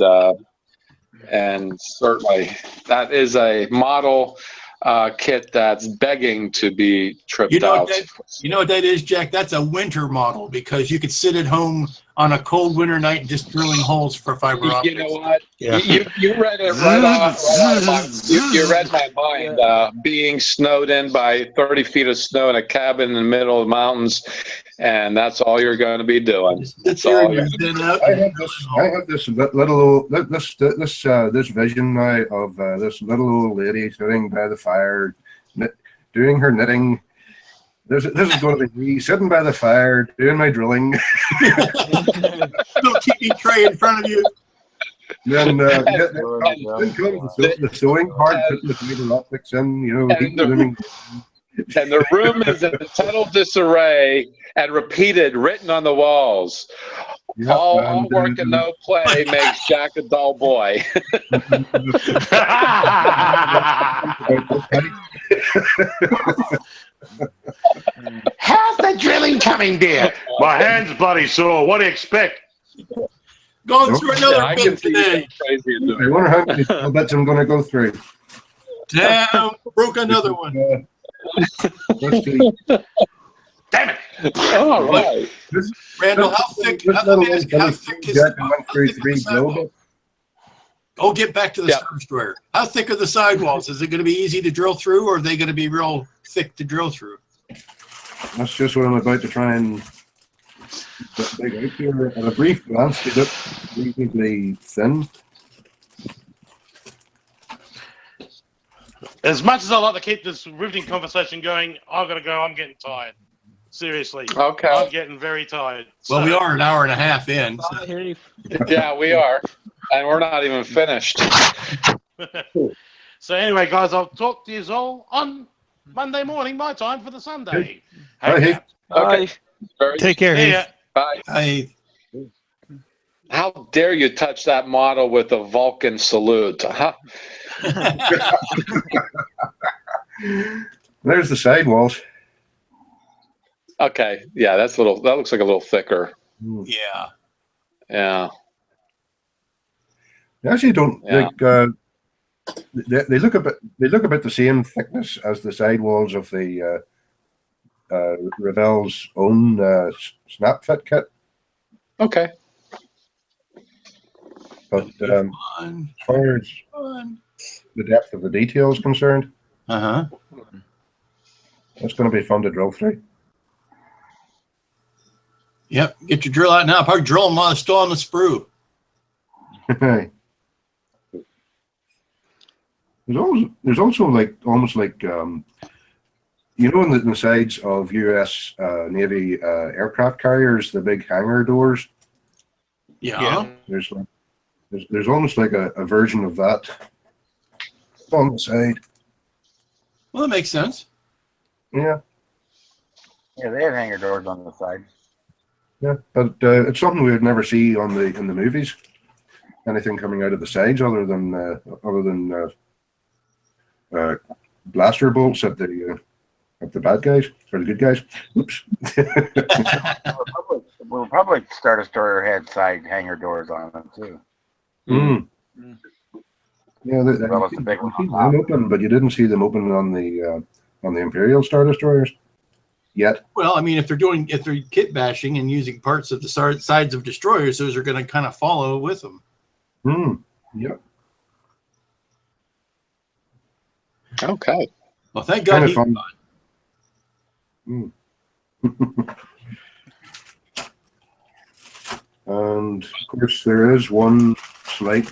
certainly that is a model kit that's begging to be tripped out. You know what that is, Jack? That's a winter model because you could sit at home on a cold winter night just drilling holes for fiber optics. You know what? Yeah. You read it right off. You read my mind. Being snowed in by 30 feet of snow in a cabin in the middle of the mountains, and that's all you're going to be doing. That's all you're doing. I have this little this vision now of this little old lady sitting by the fire, doing her knitting. This is going to be me sitting by the fire doing my drilling. Little TV tray in front of you. Then comes the sewing part, putting the fiber optics in, you know. And the room is in total disarray and repeated, written on the walls. Yep, all work and no play makes Jack a dull boy. How's the drilling coming, dear? My hand's bloody sore. What do you expect? Going through another I book can see today. crazy at I wonder how many bits I'm going to go through. Damn, broke another one. Let's see. Damn it! All right. Randall, how thick is the sidewall? Oh, get back to the Star Destroyer. How thick are the sidewalls? Is it going to be easy to drill through, or are they going to be real thick to drill through? That's just what I'm about to try and dig out here. At a brief glance, they look reasonably thin. As much as I like to keep this riveting conversation going, I've got to go. I'm getting tired. Seriously. Okay. I'm getting very tired. Well, we are an hour and a half in. So. Yeah, we are. And we're not even finished. So anyway, guys, I'll talk to you all on Monday morning, my time, for the Sunday. Bye, Heath. Okay. Take care, See Heath. ya. Bye. How dare you touch that model with a Vulcan salute, huh? There's the sidewalls. Okay. Yeah, that looks like a little thicker. Yeah. Yeah. They actually don't Yeah. like. They look about the same thickness as the sidewalls of the Revell's own snap fit kit. Okay. But Fun. as far as the depth of the detail is concerned, Uh-huh. it's going to be fun to drill through. Yep. Get your drill out now. Probably drill them while it's still on the sprue. There's also like almost like in the sides of U.S. Navy aircraft carriers, the big hangar doors. Yeah. There's almost like a version of that on the side. Well, that makes sense. Yeah, Yeah, they have hangar doors on the side. yeah, but it's something we would never see in the movies. Anything coming out of the sides other than blaster bolts at the bad guys or the good guys. Oops. Republic Star Destroyer had side hangar doors on them too. Mm. Yeah, Well, it's a big you one see on them open, but you didn't see them open on the Imperial Star Destroyers yet. Well, I mean, if they're kit bashing and using parts of the sides of destroyers, those are going to kind of follow with them. Hmm. Yep. Okay. Well, thank God. Kind of fun. And of course, there is one slight.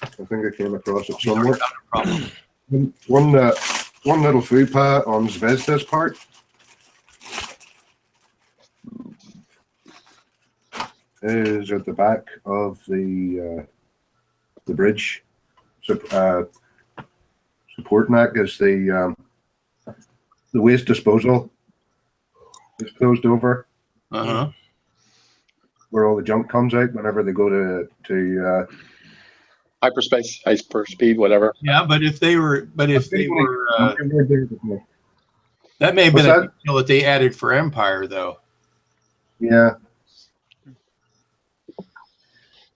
I think I came across it somewhere. One little faux pas on Zvezda's part. Is at the back of the bridge support neck is the waste disposal is closed over, Uh-huh. where all the junk comes out whenever they go to Hyperspace, hyperspeed, whatever. Yeah, but if they were, that may have been What's a that? detail that they added for Empire, though. Yeah.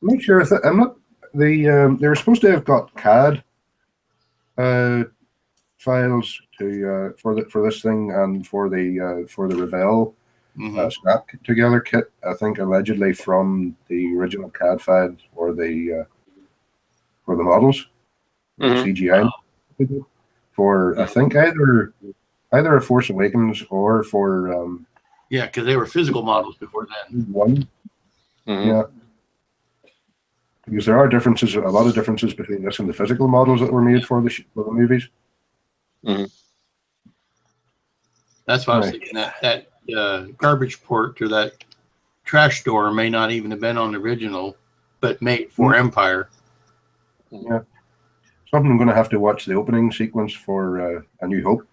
I'm not sure if I'm not they were supposed to have got CAD files to for this thing and for the Revell snap together kit. I think allegedly from the original CAD files for the models, CGI for I think either a Force Awakens or for yeah, because they were physical models before then. one. Yeah. Because there are differences, a lot of differences between this and the physical models that were made for the movies. That's why I was thinking that garbage port or that trash door may not even have been on the original, but made for Empire. Yeah. Something I'm going to have to watch the opening sequence for A New Hope,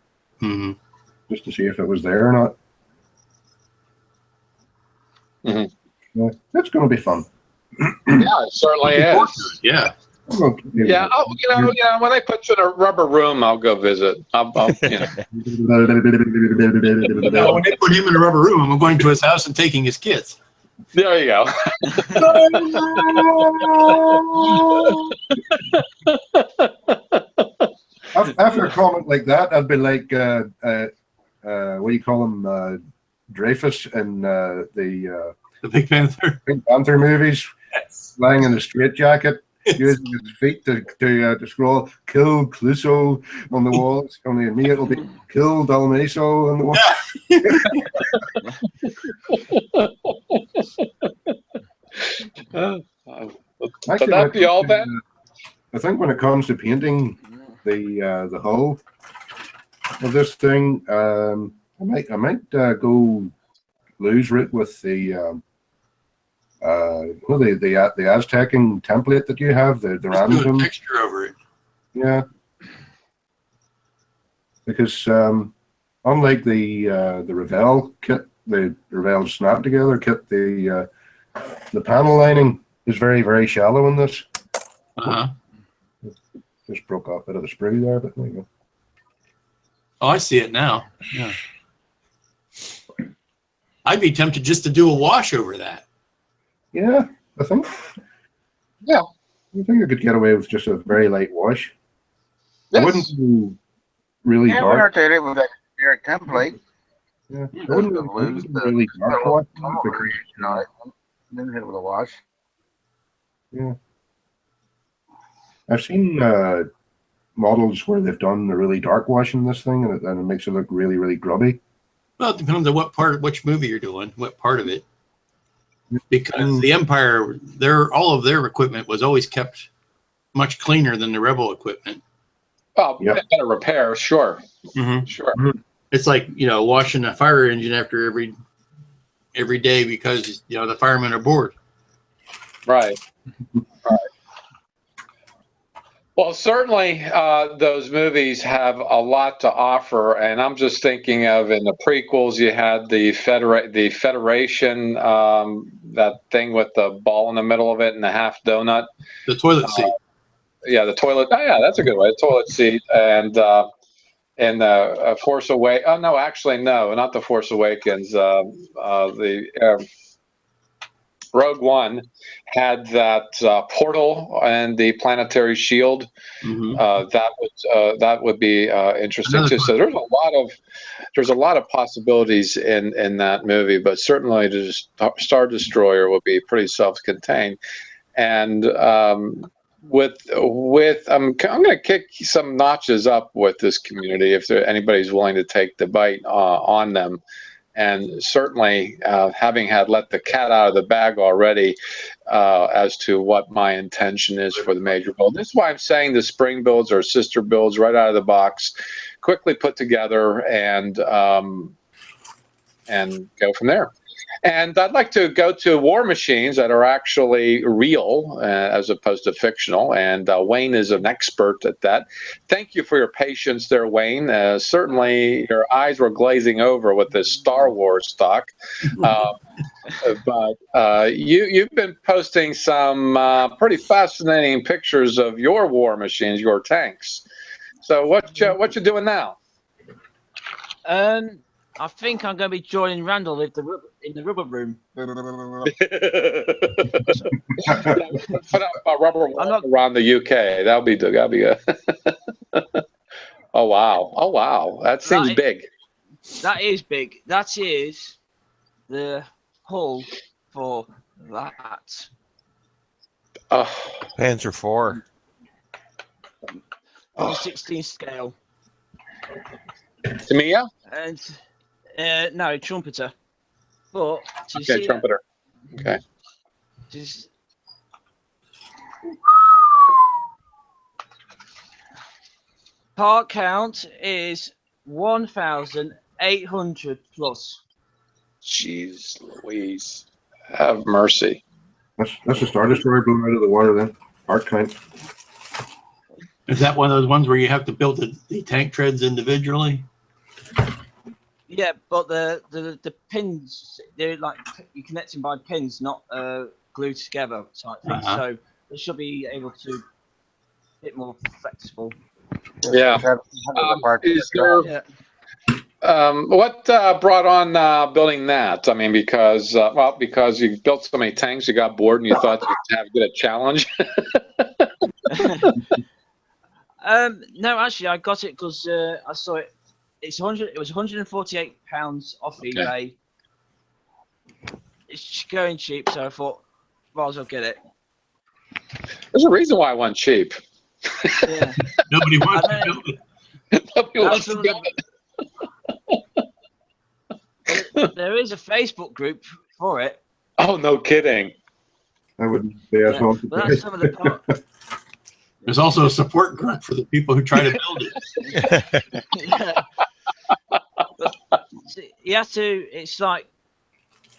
just to see if it was there or not. Yeah, it's going to be fun. Yeah, it certainly is. Yeah. Yeah. Oh, when I put you in a rubber room, I'll go visit. No, when they put him in a rubber room, I'm going to his house and taking his kids. There you go. After a comment like that, I'd be like, what do you call him, Dreyfus in the Big Panther. Pink Panther movies, lying in a straitjacket, using his feet to scroll, kill Cluso on the walls. Only in me, it'll be kill Dalmaso on the wall. Could that be all then? I think when it comes to painting the hull of this thing. I might go lose route with the the Aztecing template that you have, the Just do a random texture over it. Yeah, because unlike the Revell kit, the Revell Snap Together kit, the panel lining is very, very shallow in this. Just broke off a bit of the sprue there, but there you go. Oh, I see it now. Yeah. I'd be tempted just to do a wash over that. Yeah, I think. Yeah. I think I could get away with just a very light wash. Yes. I wouldn't do really Yeah, we dark. aren't it with that generic template. Yeah, I wouldn't lose do the really dark wash. Then hit it with a wash. Yeah. I've seen models where they've done a really dark wash in this thing, and it makes it look really, really grubby. Well, it depends on what part, which movie you're doing, what part of it. Because the Empire, all of their equipment was always kept much cleaner than the Rebel equipment. Oh, yeah. Better repair, sure. Mm-hmm. Sure. It's like, washing a fire engine after every day because, the firemen are bored. Right. Right. Well, certainly those movies have a lot to offer, and I'm just thinking of in the prequels, you had the Federation, that thing with the ball in the middle of it and the half donut. The toilet seat. Yeah, the toilet. Oh, yeah, that's a good way. The toilet seat, and the Force Awakens. Oh no, actually no, not the Force Awakens. The Rogue One had that portal and the planetary shield. Mm-hmm. That would be interesting too. So there's a lot of possibilities in that movie, but certainly the Star Destroyer will be pretty self-contained. And I'm going to kick some notches up with this community if anybody's willing to take the bite on them. And certainly, having let the cat out of the bag already as to what my intention is for the major build. This is why I'm saying the spring builds are sister builds right out of the box, quickly put together, and go from there. And I'd like to go to war machines that are actually real as opposed to fictional. And Wayne is an expert at that. Thank you for your patience there, Wayne. Certainly your eyes were glazing over with this Star Wars talk. But you've been posting some pretty fascinating pictures of your war machines, your tanks. So what you doing now? I think I'm going to be joining Randall in the rubber room. Put up a rubber wall around the UK. That'll be good. Oh wow! That seems big. That is big. That is the hull for that. Panzer IV. 16 scale. Tamiya? And no, trumpeter. But okay, trumpeter. Okay. Part count is 1,800 plus. Jeez Louise. Have mercy. That's a Star Destroyer blown out of the water then. Part count. Is that one of those ones where you have to build the tank treads individually? Yeah, but the pins, they're like you connect them by pins, not glued together type thing. So they should be able to a bit more flexible. Yeah. What brought on building that? I mean, because you built so many tanks, you got bored, and you thought you'd have a challenge. No, actually, I got it because I saw it. It was £148 off eBay. It's going cheap, so I thought, might as well get it. There's a reason why I went cheap. Yeah. Nobody wants to build it. Nobody wants to build it. There is a Facebook group for it. Oh, no kidding. I wouldn't say as well. But that's some of the There's also a support group for the people who try to build it. Yeah. You have to. It's like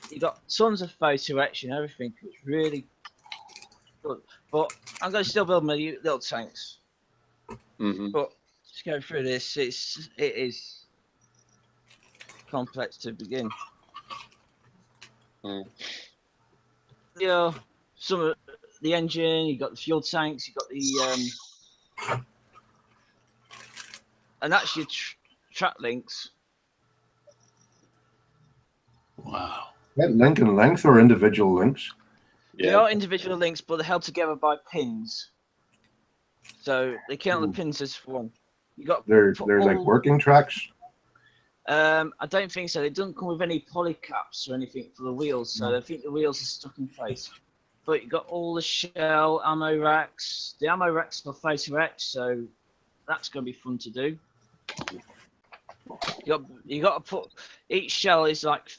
you got tons of photo etching and everything. It's really good. But I'm going to still build my little tanks. But just go through this. It is complex to begin. Yeah, some of the engine. You got the fuel tanks. You got the and that's your track links. Wow. That link and length or individual links? They are individual links, but they're held together by pins. So they count the pins as one. You got They're like working tracks. I don't think so. They don't come with any poly caps or anything for the wheels, so I think the wheels are stuck in place. But you got all the shell ammo racks. The ammo racks are photo etched, so that's going to be fun to do. You got to put each shell is like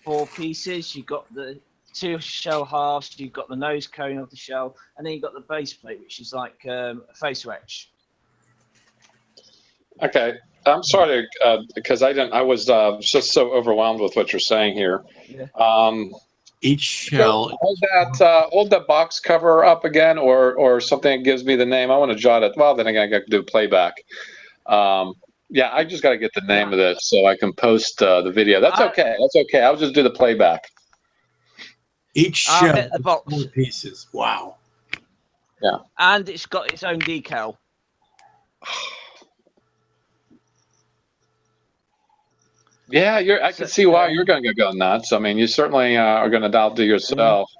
4 pieces. You got the 2 shell halves. You've got the nose cone of the shell, and then you got the base plate, which is like a photo etch. Okay, I'm sorry because I was just so overwhelmed with what you're saying here. Yeah. Each shell. Hold that box cover up again, or something that gives me the name. I want to jot it. Well, then again, I got to do playback. Yeah, I just got to get the name of this so I can post the video. That's okay. That's okay. I'll just do the playback. Each shell get the box. 4 pieces. Wow. Yeah. And it's got its own decal. Yeah, I can see why you're going to go nuts. I mean, you certainly are going to outdo yourself.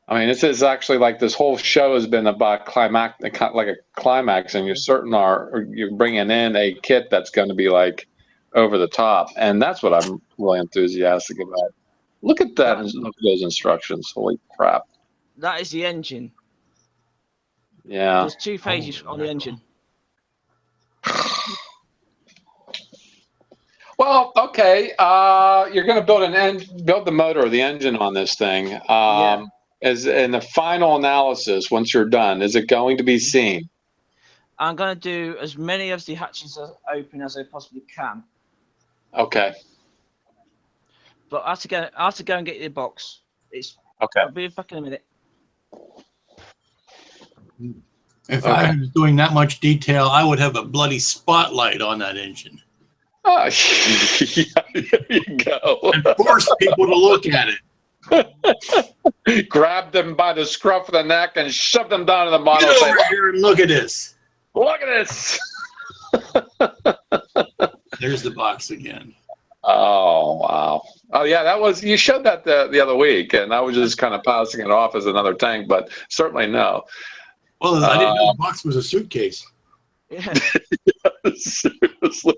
I mean, this is actually like this whole show has been about climax, like a climax, and you're bringing in a kit that's going to be like over the top, and that's what I'm really enthusiastic about. Look at that! Look at those instructions. Holy crap! That is the engine. Yeah. There's 2 phases on the engine. Well, okay. You're going to build the motor or the engine on this thing. As in the final analysis, once you're done, is it going to be seen? I'm going to do as many of the hatches open as I possibly can. Okay. But I have to go and get the box. Okay. I'll be back in a minute. If I was doing that much detail, I would have a bloody spotlight on that engine. Oh, yeah, there you go. And force people to look at it. Grab them by the scruff of the neck and shove them down in the model. Get over here and look at this. Look at this. There's the box again. Oh, wow. Oh, yeah, you showed that the other week, and I was just kind of passing it off as another tank, but certainly no. Well, I didn't know the box was a suitcase. Yeah. Seriously.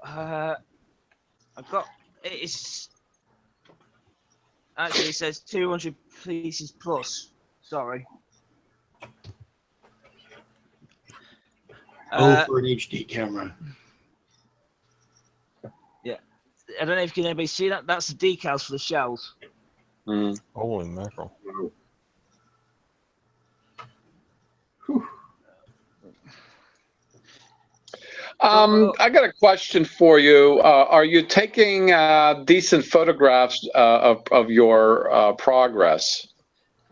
I've got it's actually it says 200 pieces plus. Sorry. For an HD camera. Yeah, I don't know if anybody see that. That's the decals for the shells. Holy mackerel! I got a question for you. Are you taking decent photographs of your progress?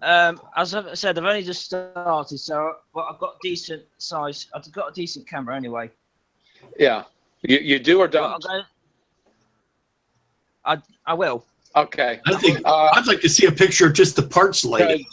As I said, I've only just started, so I've got decent size. I've got a decent camera anyway. Yeah, you do or don't? I will. Okay. I think I'd like to see a picture of just the parts laid.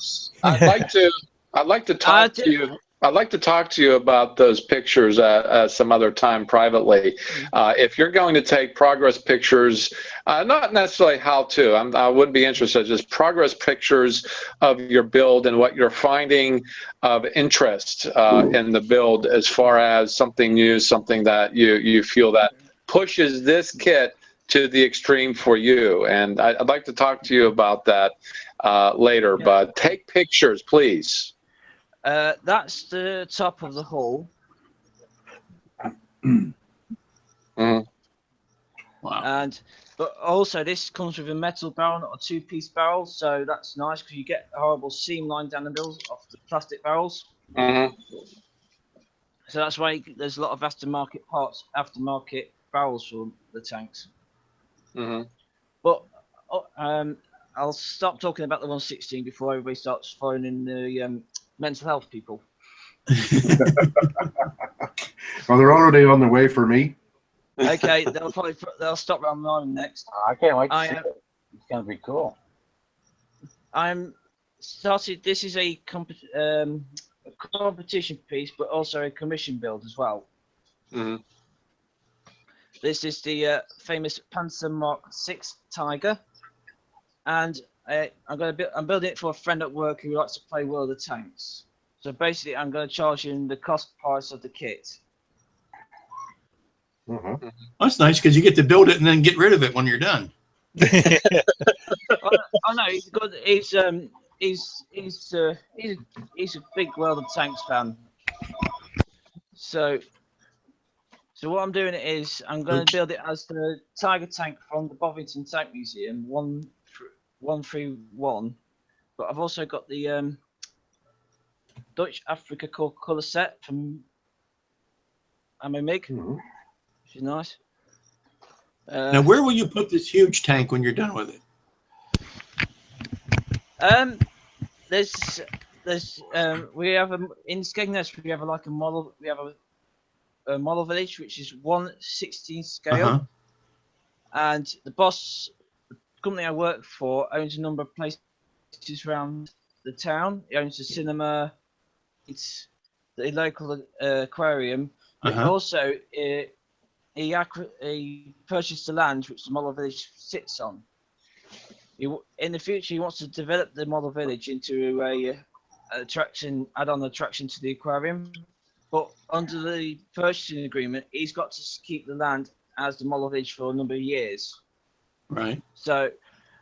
I'd like to talk to you. I'd like to talk to you about those pictures at some other time privately. If you're going to take progress pictures, not necessarily how to, I would be interested, just progress pictures of your build and what you're finding of interest in the build as far as something new, something that you feel that pushes this kit to the extreme for you. And I'd like to talk to you about that later, but take pictures, please. That's the top of the hull. Wow. But also, this comes with a metal barrel, not a two-piece barrel, so that's nice because you get a horrible seam line down the middle of the plastic barrels. Mm-hmm. So that's why there's a lot of aftermarket parts, aftermarket barrels for the tanks. Mm-hmm. But I'll stop talking about the 116 before everybody starts phoning the mental health people. Well, they're already on the way for me. Okay, they'll stop around 9 next. I can't wait to see it. It's gonna be cool. I'm started. This is a competition piece, but also a commission build as well. Mm-hmm. This is the famous Panzer Mark 6 Tiger, and I'm building it for a friend at work who likes to play World of Tanks. So basically, I'm going to charge him the cost price of the kit. Mm-hmm. That's nice because you get to build it and then get rid of it when you're done. I know he's good. He's a big World of Tanks fan. So what I'm doing is I'm going to build it as the Tiger tank from the Bovington Tank Museum, 131. But I've also got the Dutch Africa colour set from Ammo Mig, which is nice. Now, where will you put this huge tank when you're done with it? We have in Skegness we have like a model. We have a model village which is 1/16 scale, and the company I work for owns a number of places around the town. He owns a cinema. It's the local aquarium. But also, he purchased the land which the model village sits on. In the future, he wants to develop the model village into a add-on attraction to the aquarium. But under the purchasing agreement, he's got to keep the land as the model village for a number of years. Right. So,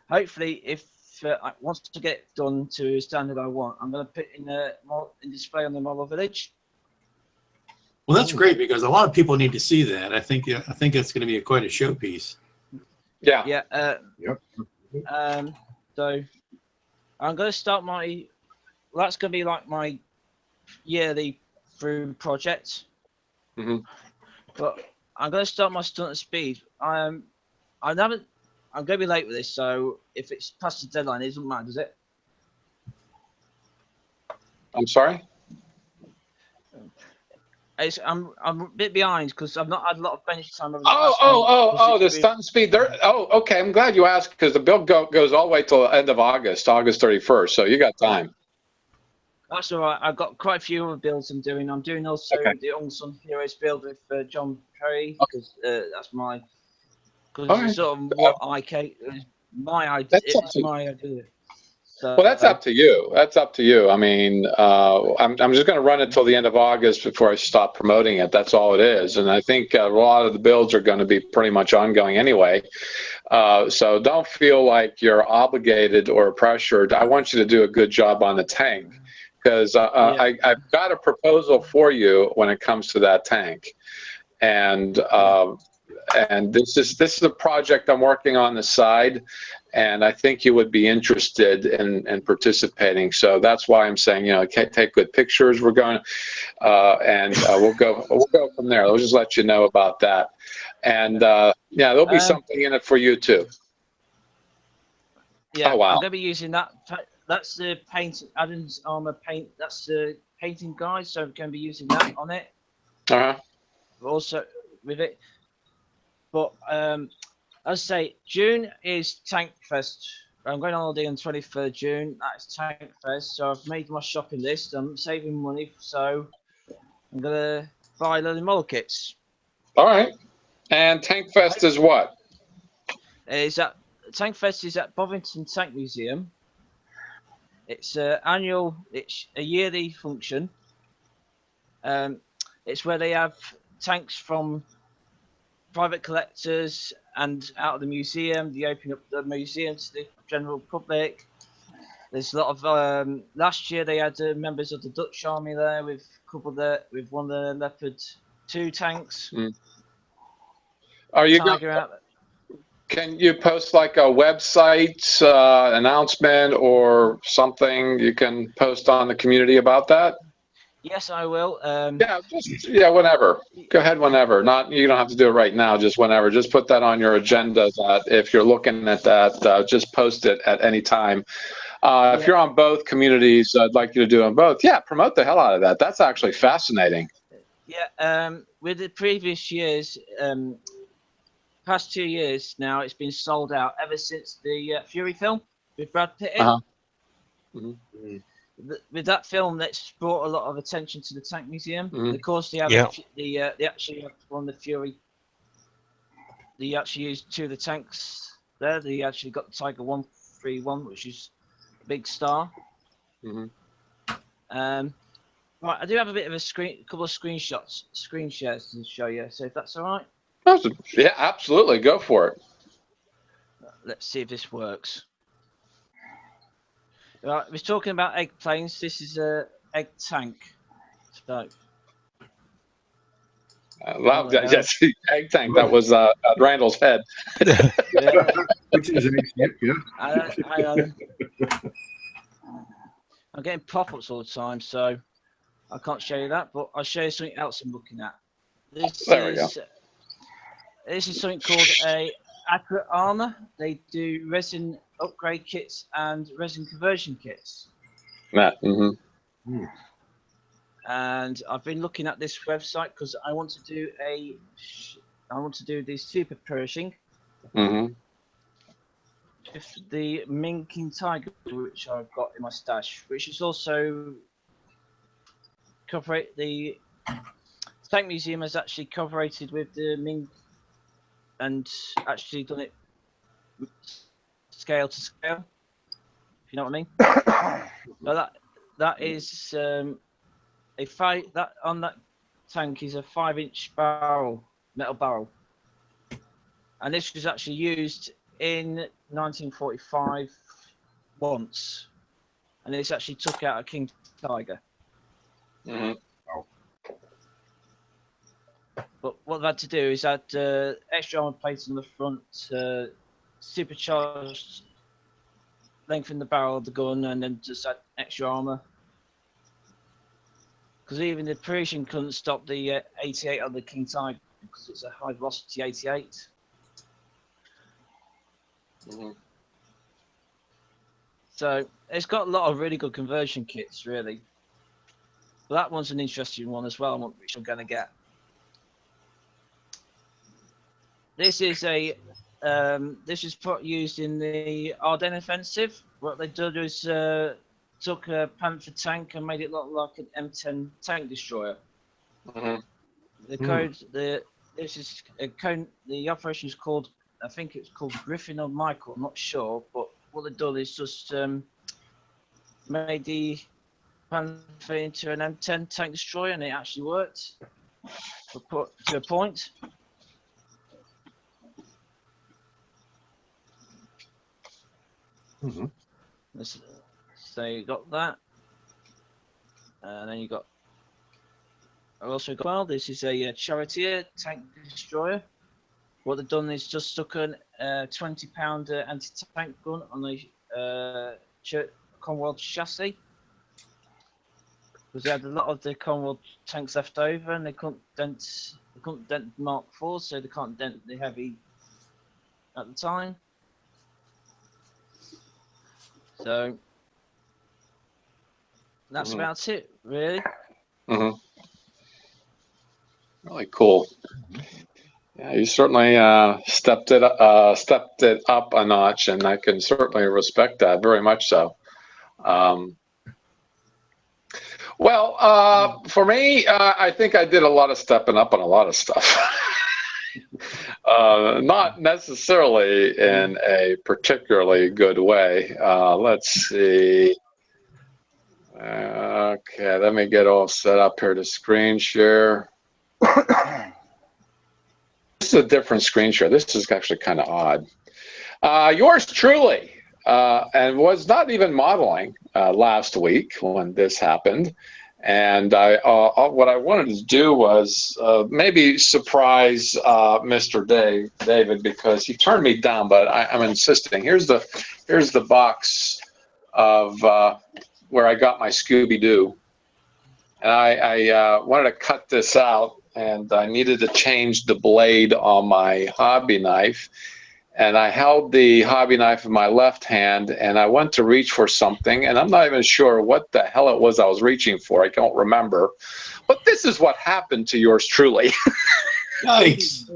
hopefully, if I want to get it done to a standard I want, I'm going to put in display on the model village. Well, that's great because a lot of people need to see that. I think it's going to be quite a showpiece. Yeah. Yeah. Yep. So I'm going to start that's going to be like my yearly through project. But I'm going to start my stunt at speed. I'm going to be late with this, so if it's past the deadline, it doesn't matter, does it? I'm sorry? I'm a bit behind because I've not had a lot of bench time over the the stunt speed. Okay. I'm glad you asked because the build goes all the way till the end of August 31st. So you got time. That's all right. I've got quite a few other builds I'm doing. I'm doing also the Unsung Heroes build with John Perry because that's my. Because it's sort of what my idea. It's my idea. So, well, that's up to you. That's up to you. I mean, I'm just going to run it till the end of August before I stop promoting it. That's all it is. And I think a lot of the builds are going to be pretty much ongoing anyway. So don't feel like you're obligated or pressured. I want you to do a good job on the tank because I've got a proposal for you when it comes to that tank. And this is a project I'm working on the side, and I think you would be interested in participating. So that's why I'm saying, take good pictures. We're going, and we'll go from there. I'll just let you know about that. And there'll be something in it for you too. Yeah, oh, wow. I'm going to be using that. That's the paint, Adam's armor paint. That's the painting guide. So I'm going to be using that on it. Also with it. But as I say, June is Tank Fest. I'm going on holiday on 23rd June. That's Tank Fest. So I've made my shopping list. I'm saving money, so I'm going to buy a load of model kits. All right. And Tank Fest is what? Tank Fest is at Bovington Tank Museum. It's it's a yearly function. It's where they have tanks from private collectors and out of the museum. They open up the museum to the general public. There's a lot of last year they had members of the Dutch Army there with one of the Leopard 2 tanks. Are you Can you post like a website announcement or something you can post on the community about that? Yes, I will. Yeah, whenever. Go ahead whenever. Not, you don't have to do it right now, just whenever. Just put that on your agenda that if you're looking at that, just post it at any time. If you're on both communities, I'd like you to do them both. Yeah, promote the hell out of that. That's actually fascinating. Yeah, with the previous years, past 2 years now, it's been sold out ever since the Fury film with Brad Pitt in. With that film, that's brought a lot of attention to the Tank Museum. And of course, they have they actually have on the Fury. They actually used 2 of the tanks there. They actually got the Tiger 131, which is a big star. Right, I do have a bit of a couple of screen shares to show you. So if that's all right. Yeah, absolutely. Go for it. Let's see if this works. Right, we're talking about egg planes. This is a egg tank. So. Yes, egg tank. That was at Randall's head. Which is I'm getting pop-ups all the time, so I can't show you that. But I'll show you something else I'm looking at. This is something called a Accurate Armor. They do resin upgrade kits and resin conversion kits. And I've been looking at this website because I want to do the super Pershing. With the Ming King Tiger, which I've got in my stash, which is also the Tank Museum has actually cooperated with the Ming and actually done it scale to scale. If you know what I mean. But that is that on that tank is a 5-inch metal barrel, and this was actually used in 1945 once, and it's actually took out a King Tiger. But what they've had to do is add extra armor plates on the front, supercharged, lengthen the barrel of the gun, and then just add extra armor. Because even the Pershing couldn't stop the 88 on the King Tiger because it's a high velocity 88. So it's got a lot of really good conversion kits, really. But that one's an interesting one as well, which I'm going to get. This is used in the Ardennes offensive. What they did is took a Panther tank and made it look like an M10 tank destroyer. The operation is called, I think it's called Griffin or Michael, I'm not sure, but what they've done is just made the Panther into an M10 tank destroyer, and it actually worked to a point. So you got that, and then you got. I've also got. Well, this is a Charioteer tank destroyer. What they've done is just stuck a 20-pound anti-tank gun on the Commonwealth chassis, because they had a lot of the Commonwealth tanks left over, and they couldn't dent Mark IV, so they can't dent the heavy at the time. So that's about it, really. Really cool. Yeah, you certainly stepped it up a notch, and I can certainly respect that very much so. Well, for me, I think I did a lot of stepping up on a lot of stuff. Not necessarily in a particularly good way. Let's see. Okay, let me get all set up here to screen share. This is a different screen share. This is actually kind of odd. Yours truly, and was not even modeling last week when this happened. And what I wanted to do was maybe surprise Mr. David, because he turned me down, but I'm insisting. Here's the box of where I got my Scooby-Doo. And I wanted to cut this out, and I needed to change the blade on my hobby knife. And I held the hobby knife in my left hand, and I went to reach for something, and I'm not even sure what the hell it was I was reaching for. I don't remember. But this is what happened to yours truly. Yikes.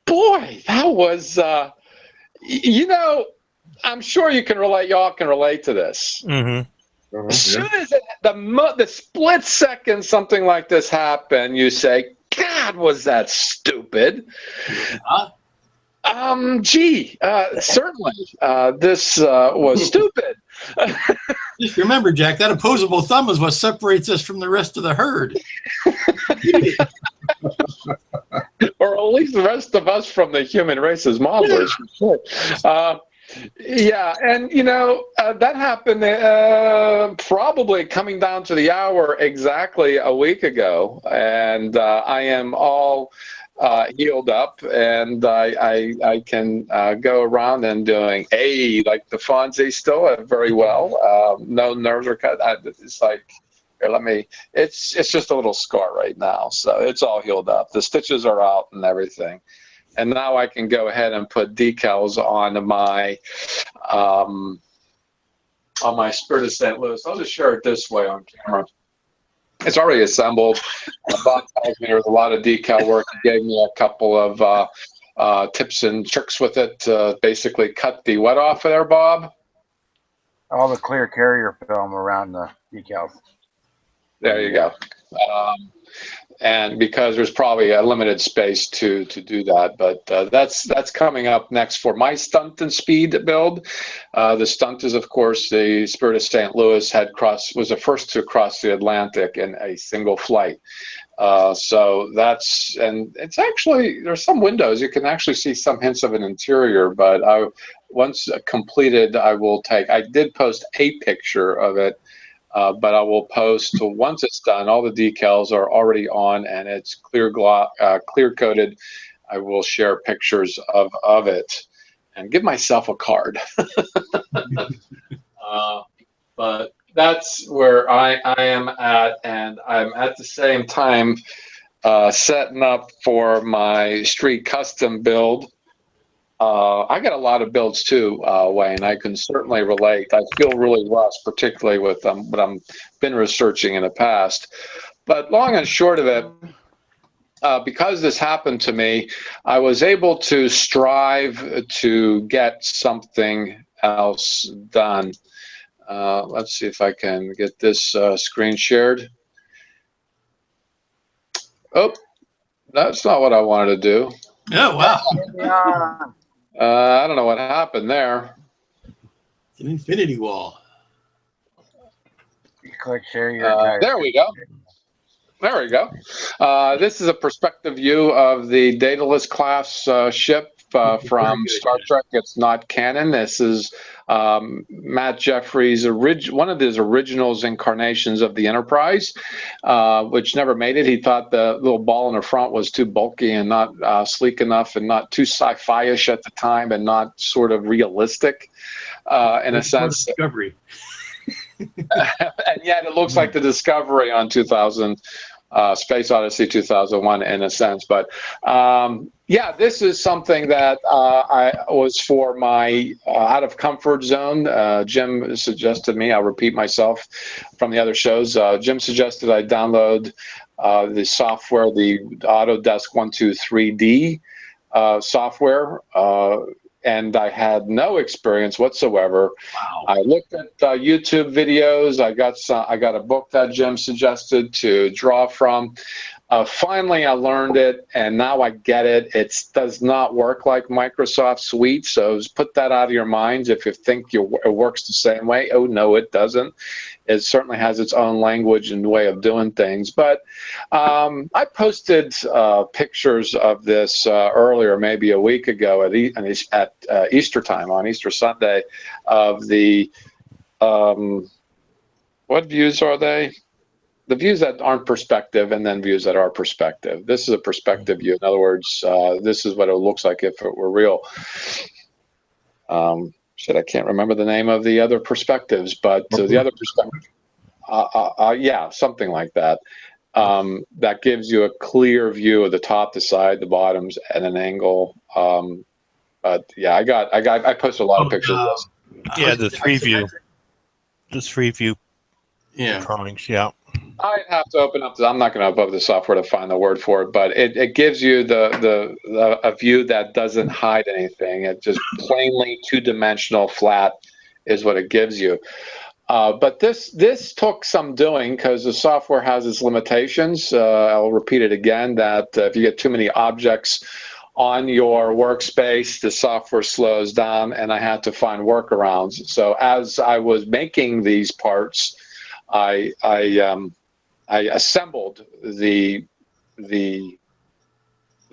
Boy, that was, I'm sure you can relate. Y'all can relate to this. Mm-hmm. As soon as the split second something like this happened, you say, God, was that stupid? Certainly, this was stupid. Just remember, Jack, that opposable thumb is what separates us from the rest of the herd. Or at least the rest of us from the human race as modelers. Yeah. Yeah, and that happened probably coming down to the hour exactly a week ago, and I am all healed up, and I can go around and doing like the Fonzie still very well. No nerves are cut. It's like, here, it's just a little scar right now, so it's all healed up. The stitches are out and everything. And now I can go ahead and put decals on my Spirit of St. Louis. I'll just share it this way on camera. It's already assembled. Bob tells me there was a lot of decal work. He gave me a couple of tips and tricks with it. Basically, cut the what off of there, Bob? All the clear carrier film around the decals. There you go. And because there's probably a limited space to do that, but that's coming up next for my Stunt and Speed build. The Stunt is, of course, the Spirit of St. Louis was the first to cross the Atlantic in a single flight. So it's actually, there's some windows you can actually see some hints of an interior, but once completed, I did post a picture of it. But I will post, once it's done, all the decals are already on and it's clear coated. I will share pictures of it and give myself a card. But that's where I am at, and I'm at the same time setting up for my street custom build. I got a lot of builds too, Wayne. I can certainly relate. I feel really rushed, particularly with what I've been researching in the past. But long and short of it, because this happened to me, I was able to strive to get something else done. Let's see if I can get this screen shared. Oh, that's not what I wanted to do. Oh, wow. I don't know what happened there. It's an infinity wall. You click share your there we go. There we go. This is a perspective view of the Daedalus class ship from Star Trek. It's not canon. This is Matt Jeffries' one of his originals incarnations of the Enterprise, which never made it. He thought the little ball in the front was too bulky and not sleek enough, and not too sci-fi-ish at the time, and not sort of realistic in a sense. Discovery. And yet it looks like the Discovery on Space Odyssey 2001 in a sense. But yeah, this is something that I was for my out of comfort zone. Jim suggested me, I'll repeat myself from the other shows. Jim suggested I download the software, the Autodesk 123D software. And I had no experience whatsoever. Wow. I looked at YouTube videos. I got a book that Jim suggested to draw from. Finally, I learned it, and now I get it. It does not work like Microsoft Suite, so put that out of your minds if you think it works the same way. Oh, no, it doesn't. It certainly has its own language and way of doing things. But I posted pictures of this earlier, maybe a week ago at Easter time, on Easter Sunday, of the what views are they? The views that aren't perspective, and then views that are perspective. This is a perspective view. In other words, this is what it looks like if it were real. Shit, I can't remember the name of the other perspectives, but the other perspective, yeah, something like that. That gives you a clear view of the top, the side, the bottoms, at an angle. But yeah, I posted a lot of pictures of this. Yeah, the 3-view. The 3-view Yeah. drawings, yeah. I'd have to open up. I'm not going to open up the software to find the word for it, but it gives you a view that doesn't hide anything. It just plainly two-dimensional flat is what it gives you. But this took some doing because the software has its limitations. I'll repeat it again, that if you get too many objects on your workspace, the software slows down, and I had to find workarounds. So as I was making these parts, I assembled the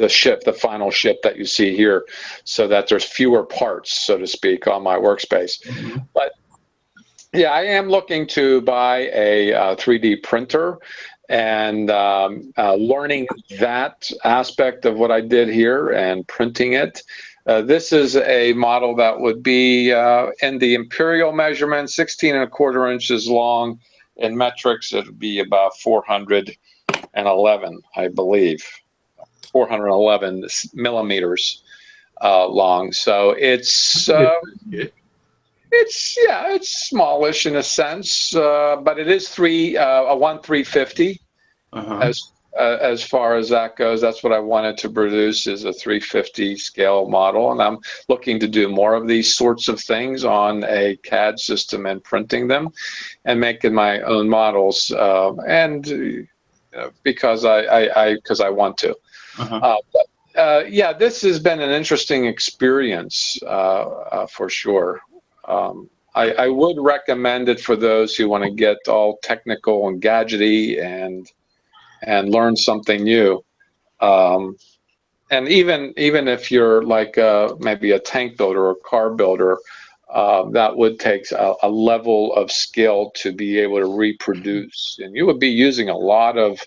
ship, the final ship that you see here, so that there's fewer parts, so to speak, on my workspace. But yeah, I am looking to buy a 3D printer, and learning that aspect of what I did here and printing it. This is a model that would be in the imperial measurement, 16¼ inches long. In metrics, it would be about 411, I believe, 411 millimeters long. So it's smallish in a sense, but it is a 1/350 as far as that goes. That's what I wanted to produce, is a 350 scale model, and I'm looking to do more of these sorts of things on a CAD system and printing them and making my own models, and because I want to. Yeah, this has been an interesting experience for sure. I would recommend it for those who want to get all technical and gadgety and learn something new. And even if you're like maybe a tank builder or car builder, that would take a level of skill to be able to reproduce. And you would be using a lot of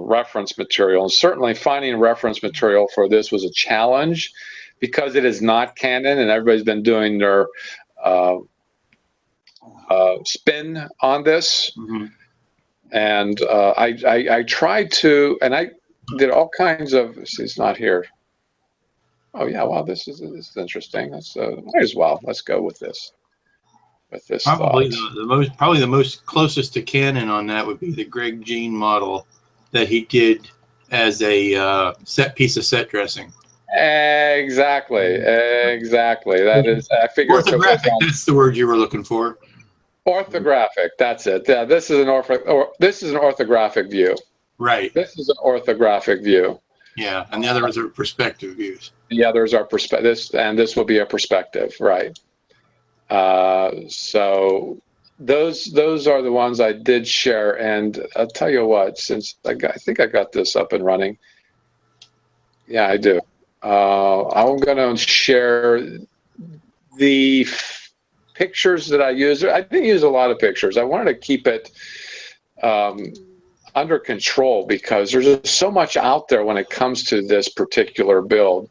reference material. And certainly finding reference material for this was a challenge, because it is not Canon, and everybody's been doing their spin on this. And I tried to, and I did all kinds of. It's not here. Oh yeah, wow, this is interesting. Let's might as well. Let's go with this. With this Probably thought. the most closest to Canon on that would be the Greg Jean model that he did as a piece of set dressing. Exactly. That is. I figured. Orthographic. That's the word you were looking for. Orthographic. That's it. Yeah, this is an orthographic view. Right. This is an orthographic view. Yeah, and the others are perspective views. The others are perspective, and this will be a perspective, right? So those are the ones I did share, and I'll tell you what, since I think I got this up and running. Yeah, I do. I'm going to share the pictures that I use. I didn't use a lot of pictures. I wanted to keep it under control, because there's just so much out there when it comes to this particular build.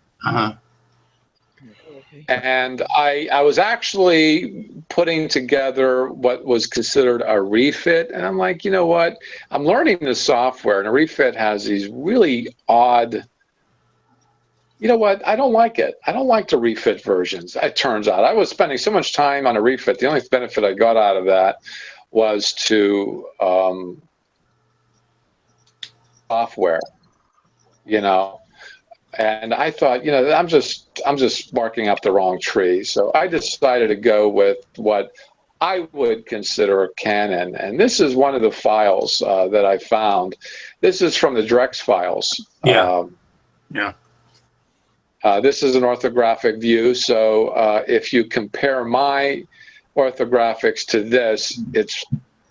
And I was actually putting together what was considered a refit, and I'm like, you know what? I'm learning the software, and a refit has these really odd. You know what? I don't like it. I don't like the refit versions. It turns out I was spending so much time on a refit. The only benefit I got out of that was to software, you know. And I thought, you know, I'm just barking up the wrong tree. So I decided to go with what I would consider a Canon. And this is one of the files that I found. This is from the Drex files. Yeah. This is an orthographic view. So if you compare my orthographics to this, it's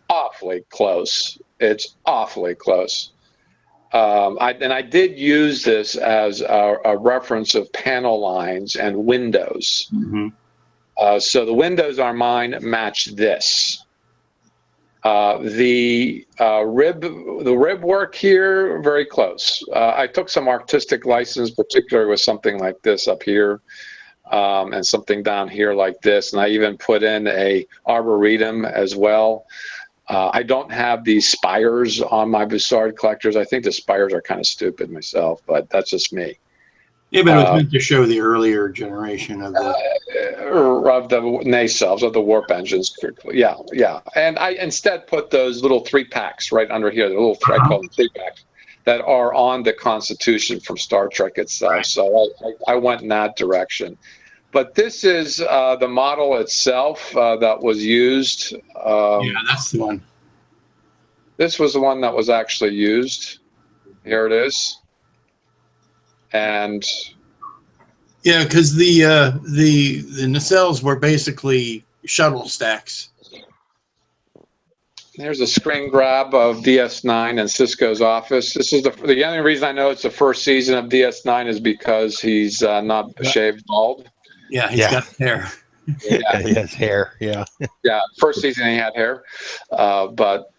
awfully close. It's awfully close. I did use this as a reference of panel lines and windows. So the windows on mine match this. The rib work here, very close. I took some artistic license, particularly with something like this up here, and something down here like this, and I even put in a arboretum as well. I don't have these spires on my Bussard collectors. I think the spires are kind of stupid myself, but that's just me. Yeah, but it was meant to show the earlier generation of the nacelles, of the warp engines. Yeah, yeah. And I instead put those little 3-packs right under here, the little, I call them 3-packs, that are on the Constitution from Star Trek itself. Right. So I went in that direction. But this is the model itself that was used. Yeah, that's the one. This was the one that was actually used. Here it is. And yeah, because the nacelles were basically shuttle stacks. There's a screen grab of DS9 in Cisco's office. This is the only reason I know it's the first season of DS9 is because he's not shaved bald. Yeah, he's got hair. Yeah, he has hair. Yeah. Yeah, first season he had hair, but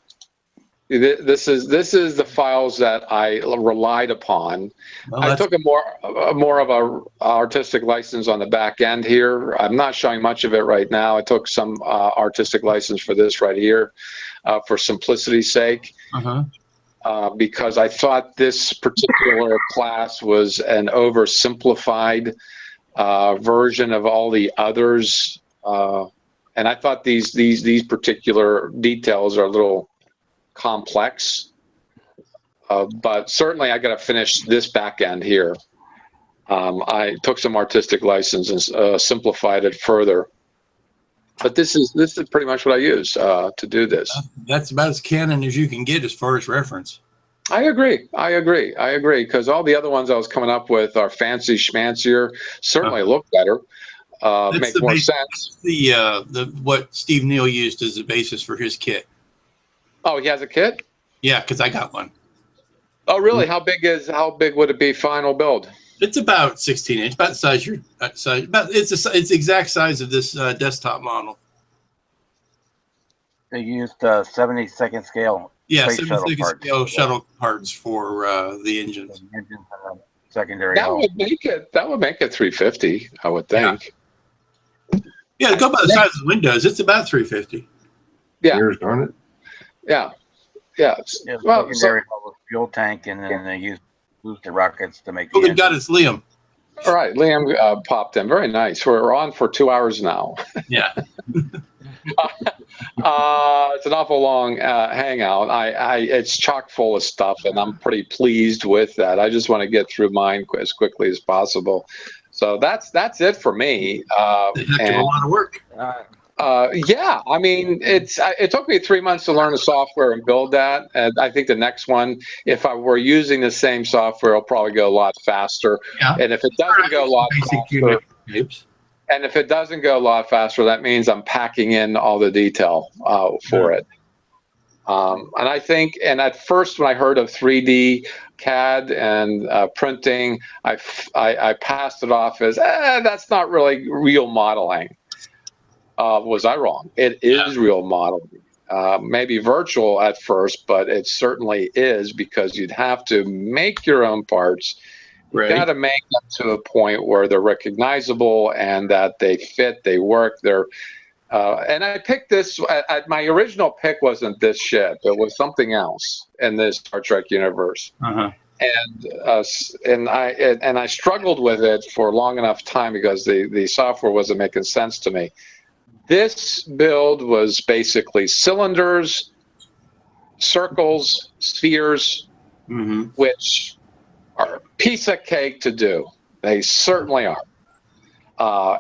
this is the files that I relied upon. Well, I took a more of a artistic license on the back end here. I'm not showing much of it right now. I took some artistic license for this right here, for simplicity's sake, because I thought this particular class was an oversimplified version of all the others, and I thought these particular details are a little complex, but certainly I got to finish this back end here. I took some artistic license and simplified it further, but this is pretty much what I use to do this. That's about as canon as you can get as far as reference. I agree, because all the other ones I was coming up with are fancy schmancier, certainly look better, make more sense. The what Steve Neal used as the basis for his kit. Oh, he has a kit? Yeah, because I got one. Oh, really? How big would it be final build? It's about 16 inch, about the size your size. It's the exact size of this desktop model. They used 72nd scale. Yeah, 72nd scale shuttle parts for the engines. Secondary. That would make it 350, I would think. Yeah, go by the size of the windows. It's about 350. Yeah. Here's darn it. Yeah. Well, secondary fuel tank, and then they used booster rockets to make. Who got us, Liam? All right, Liam popped in. Very nice. We're on for 2 hours now. Yeah. It's an awful long hangout. It's chock full of stuff, and I'm pretty pleased with that. I just want to get through mine as quickly as possible. So that's it for me. A lot of work. Yeah, I mean, it took me 3 months to learn the software and build that. And I think the next one, if I were using the same software, it'll probably go a lot faster. Yeah. And if it doesn't go a lot faster, that means I'm packing in all the detail for it. And I think, and at first when I heard of 3D CAD and printing, I passed it off as, that's not really real modeling. Was I wrong? It is real modeling. Maybe virtual at first, but it certainly is, because you'd have to make your own parts. You got to make them to a point where they're recognizable and that they fit, they work. And I picked this. My original pick wasn't this ship. It was something else in this Star Trek universe. And I struggled with it for a long enough time because the software wasn't making sense to me. This build was basically cylinders, circles, spheres, which are a piece of cake to do. They certainly are.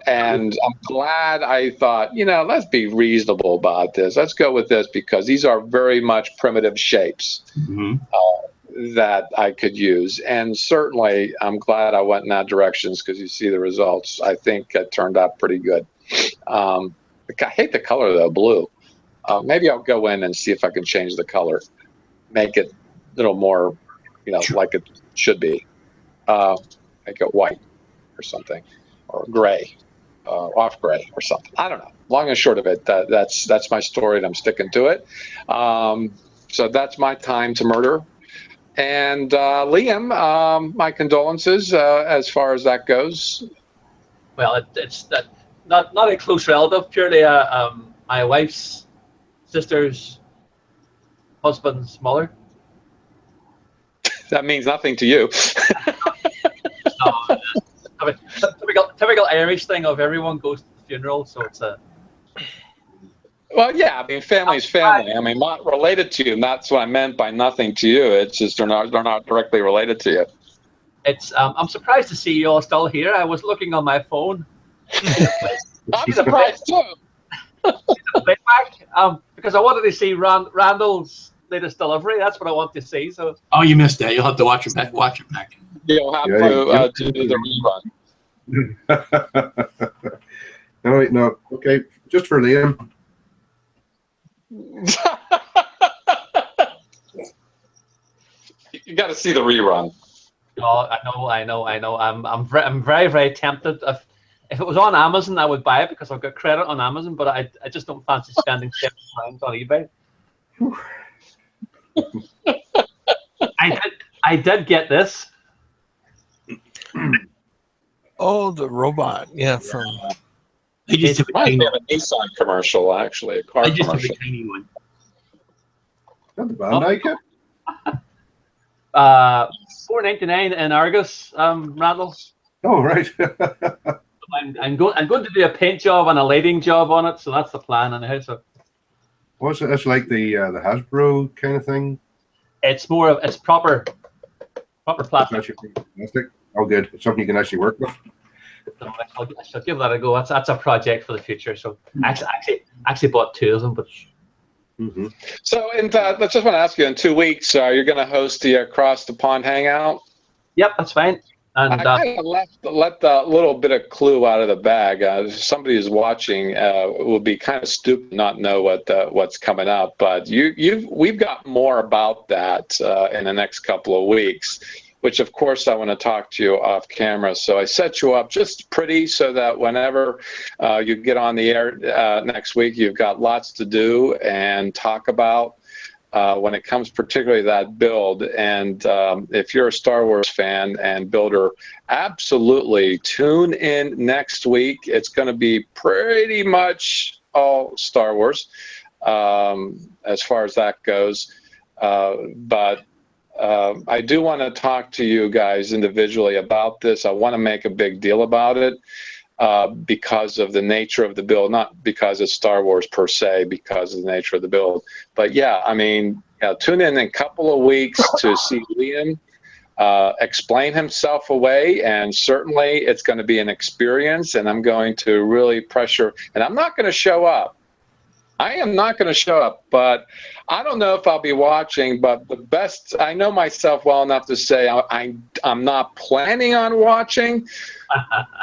And I'm glad I thought, let's be reasonable about this. Let's go with this because these are very much primitive shapes that I could use. And certainly I'm glad I went in that direction because you see the results. I think it turned out pretty good. I hate the color though, blue. Maybe I'll go in and see if I can change the color, make it a little more, like it should be. Make it white or something, or gray. off grid or something. I don't know. Long and short of it, that's my story, and I'm sticking to it. So that's my time to murder. And Liam, my condolences as far as that goes. Well, it's not a close relative, purely my wife's sister's husband's mother. That means nothing to you. Typical Irish thing of everyone goes to the funeral, so it's a. Well, yeah, I mean, family's family. I mean, not related to you. And that's what I meant by nothing to you. It's just they're not directly related to you. It's I'm surprised to see you all still here. I was looking on my phone. I'm surprised too. Because I wanted to see Randall's latest delivery. That's what I want to see. So. Oh, you missed that. You'll have to watch it back. Watch it back. You'll have to do the rerun. No, wait, no. Okay, just for Liam. You got to see the rerun. Oh, I know. I'm very, very tempted. If it was on Amazon, I would buy it because I've got credit on Amazon. But I just don't fancy spending £7 on eBay. I did get this. Oh, the robot. Yeah, from. They just have a Nissan commercial, actually, a car commercial. Just a tiny one. Not the Bandai kit? $4.99 in Argus, Randall. Oh, right. I'm going to do a paint job and a lighting job on it, so that's the plan. And so. What's it? It's like the Hasbro kind of thing. It's proper plastic. Oh, good. It's something you can actually work with. So I shall give that a go. That's a project for the future. So actually bought two of them, but. Mm-hmm. So, I just want to ask you, in 2 weeks, you're going to host the Across the Pond Hangout? Yep, that's fine. And I kind of let the little bit of clue out of the bag. If somebody who's watching will be kind of stupid not know what's coming up. But we've got more about that in the next couple of weeks, which of course I want to talk to you off camera. So I set you up just pretty so that whenever you get on the air next week, you've got lots to do and talk about. When it comes particularly to that build. And if you're a Star Wars fan and builder, absolutely tune in next week. It's going to be pretty much all Star Wars as far as that goes. But I do want to talk to you guys individually about this. I want to make a big deal about it. Because of the nature of the build, not because it's Star Wars per se, because of the nature of the build. But yeah, I mean, tune in a couple of weeks to see Liam explain himself away, and certainly it's going to be an experience, and I'm going to really pressure, and I'm not going to show up. I am not going to show up, but I don't know if I'll be watching, but the best, I know myself well enough to say I'm not planning on watching,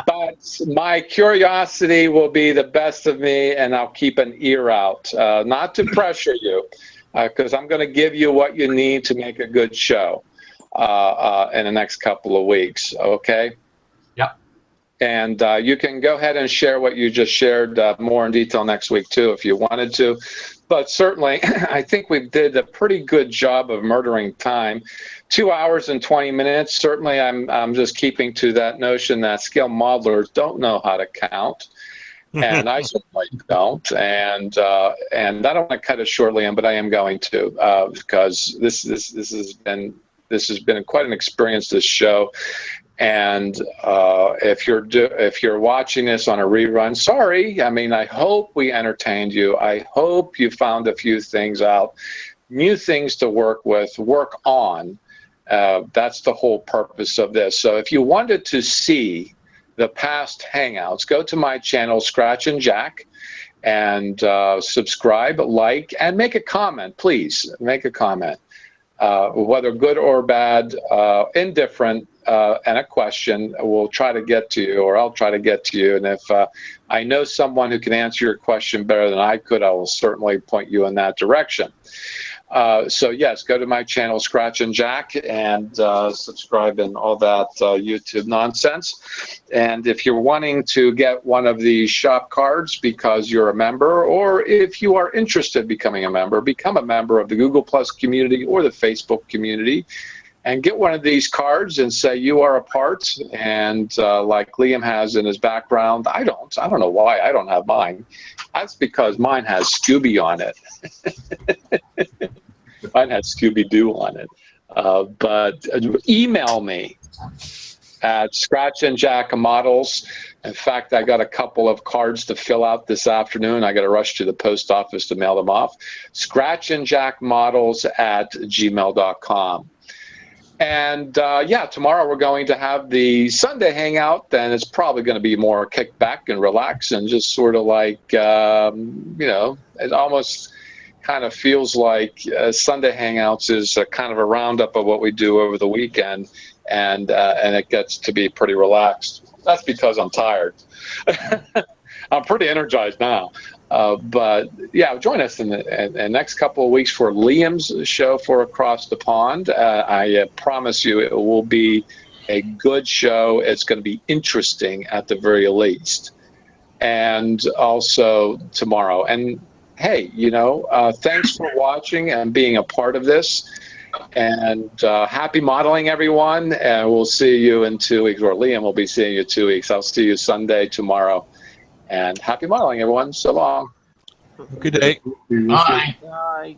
but my curiosity will be the best of me, and I'll keep an ear out, not to pressure you, because I'm going to give you what you need to make a good show in the next couple of weeks, okay? Yep. And you can go ahead and share what you just shared more in detail next week, too, if you wanted to. But certainly, I think we did a pretty good job of murdering time. 2 hours and 20 minutes. Certainly, I'm just keeping to that notion that scale modelers don't know how to count. And I certainly don't. And I don't want to cut it short, Liam, but I am going to because this has been quite an experience, this show. And if you're watching this on a rerun, sorry. I mean, I hope we entertained you. I hope you found a few things out, new things to work with, work on. That's the whole purpose of this. So if you wanted to see the past Hangouts, go to my channel, Scratch and Jack, and subscribe, like, and make a comment. Please make a comment, whether good or bad, indifferent. and a question, we'll try to get to you, or I'll try to get to you. And if I know someone who can answer your question better than I could, I will certainly point you in that direction. So yes, go to my channel, Scratch and Jack, and subscribe and all that YouTube nonsense. And if you're wanting to get one of the shop cards because you're a member, or if you are interested in becoming a member, become a member of the Google Plus community or the Facebook community, and get one of these cards and say you are a part. And like Liam has in his background, I don't know why I don't have mine. That's because mine has Scooby on it. Mine has Scooby-Doo on it. But email me at Scratch and Jack Models. In fact, I got a couple of cards to fill out this afternoon. I got to rush to the post office to mail them off. scratchandjackmodels@gmail.com. And yeah, tomorrow we're going to have the Sunday Hangout. Then it's probably going to be more kick back and relax and just sort of like, you know, it almost kind of feels like Sunday Hangouts is a kind of a roundup of what we do over the weekend, and it gets to be pretty relaxed. That's because I'm tired. I'm pretty energized now. But yeah, join us in the next couple of weeks for Liam's show for Across the Pond. I promise you it will be a good show. It's going to be interesting at the very least. And also tomorrow. And hey, you know, thanks for watching and being a part of this. And happy modeling, everyone. And we'll see you in 2 weeks, or Liam will be seeing you in 2 weeks. I'll see you Sunday tomorrow. And happy modeling, everyone. So long. Good day. Bye. Bye.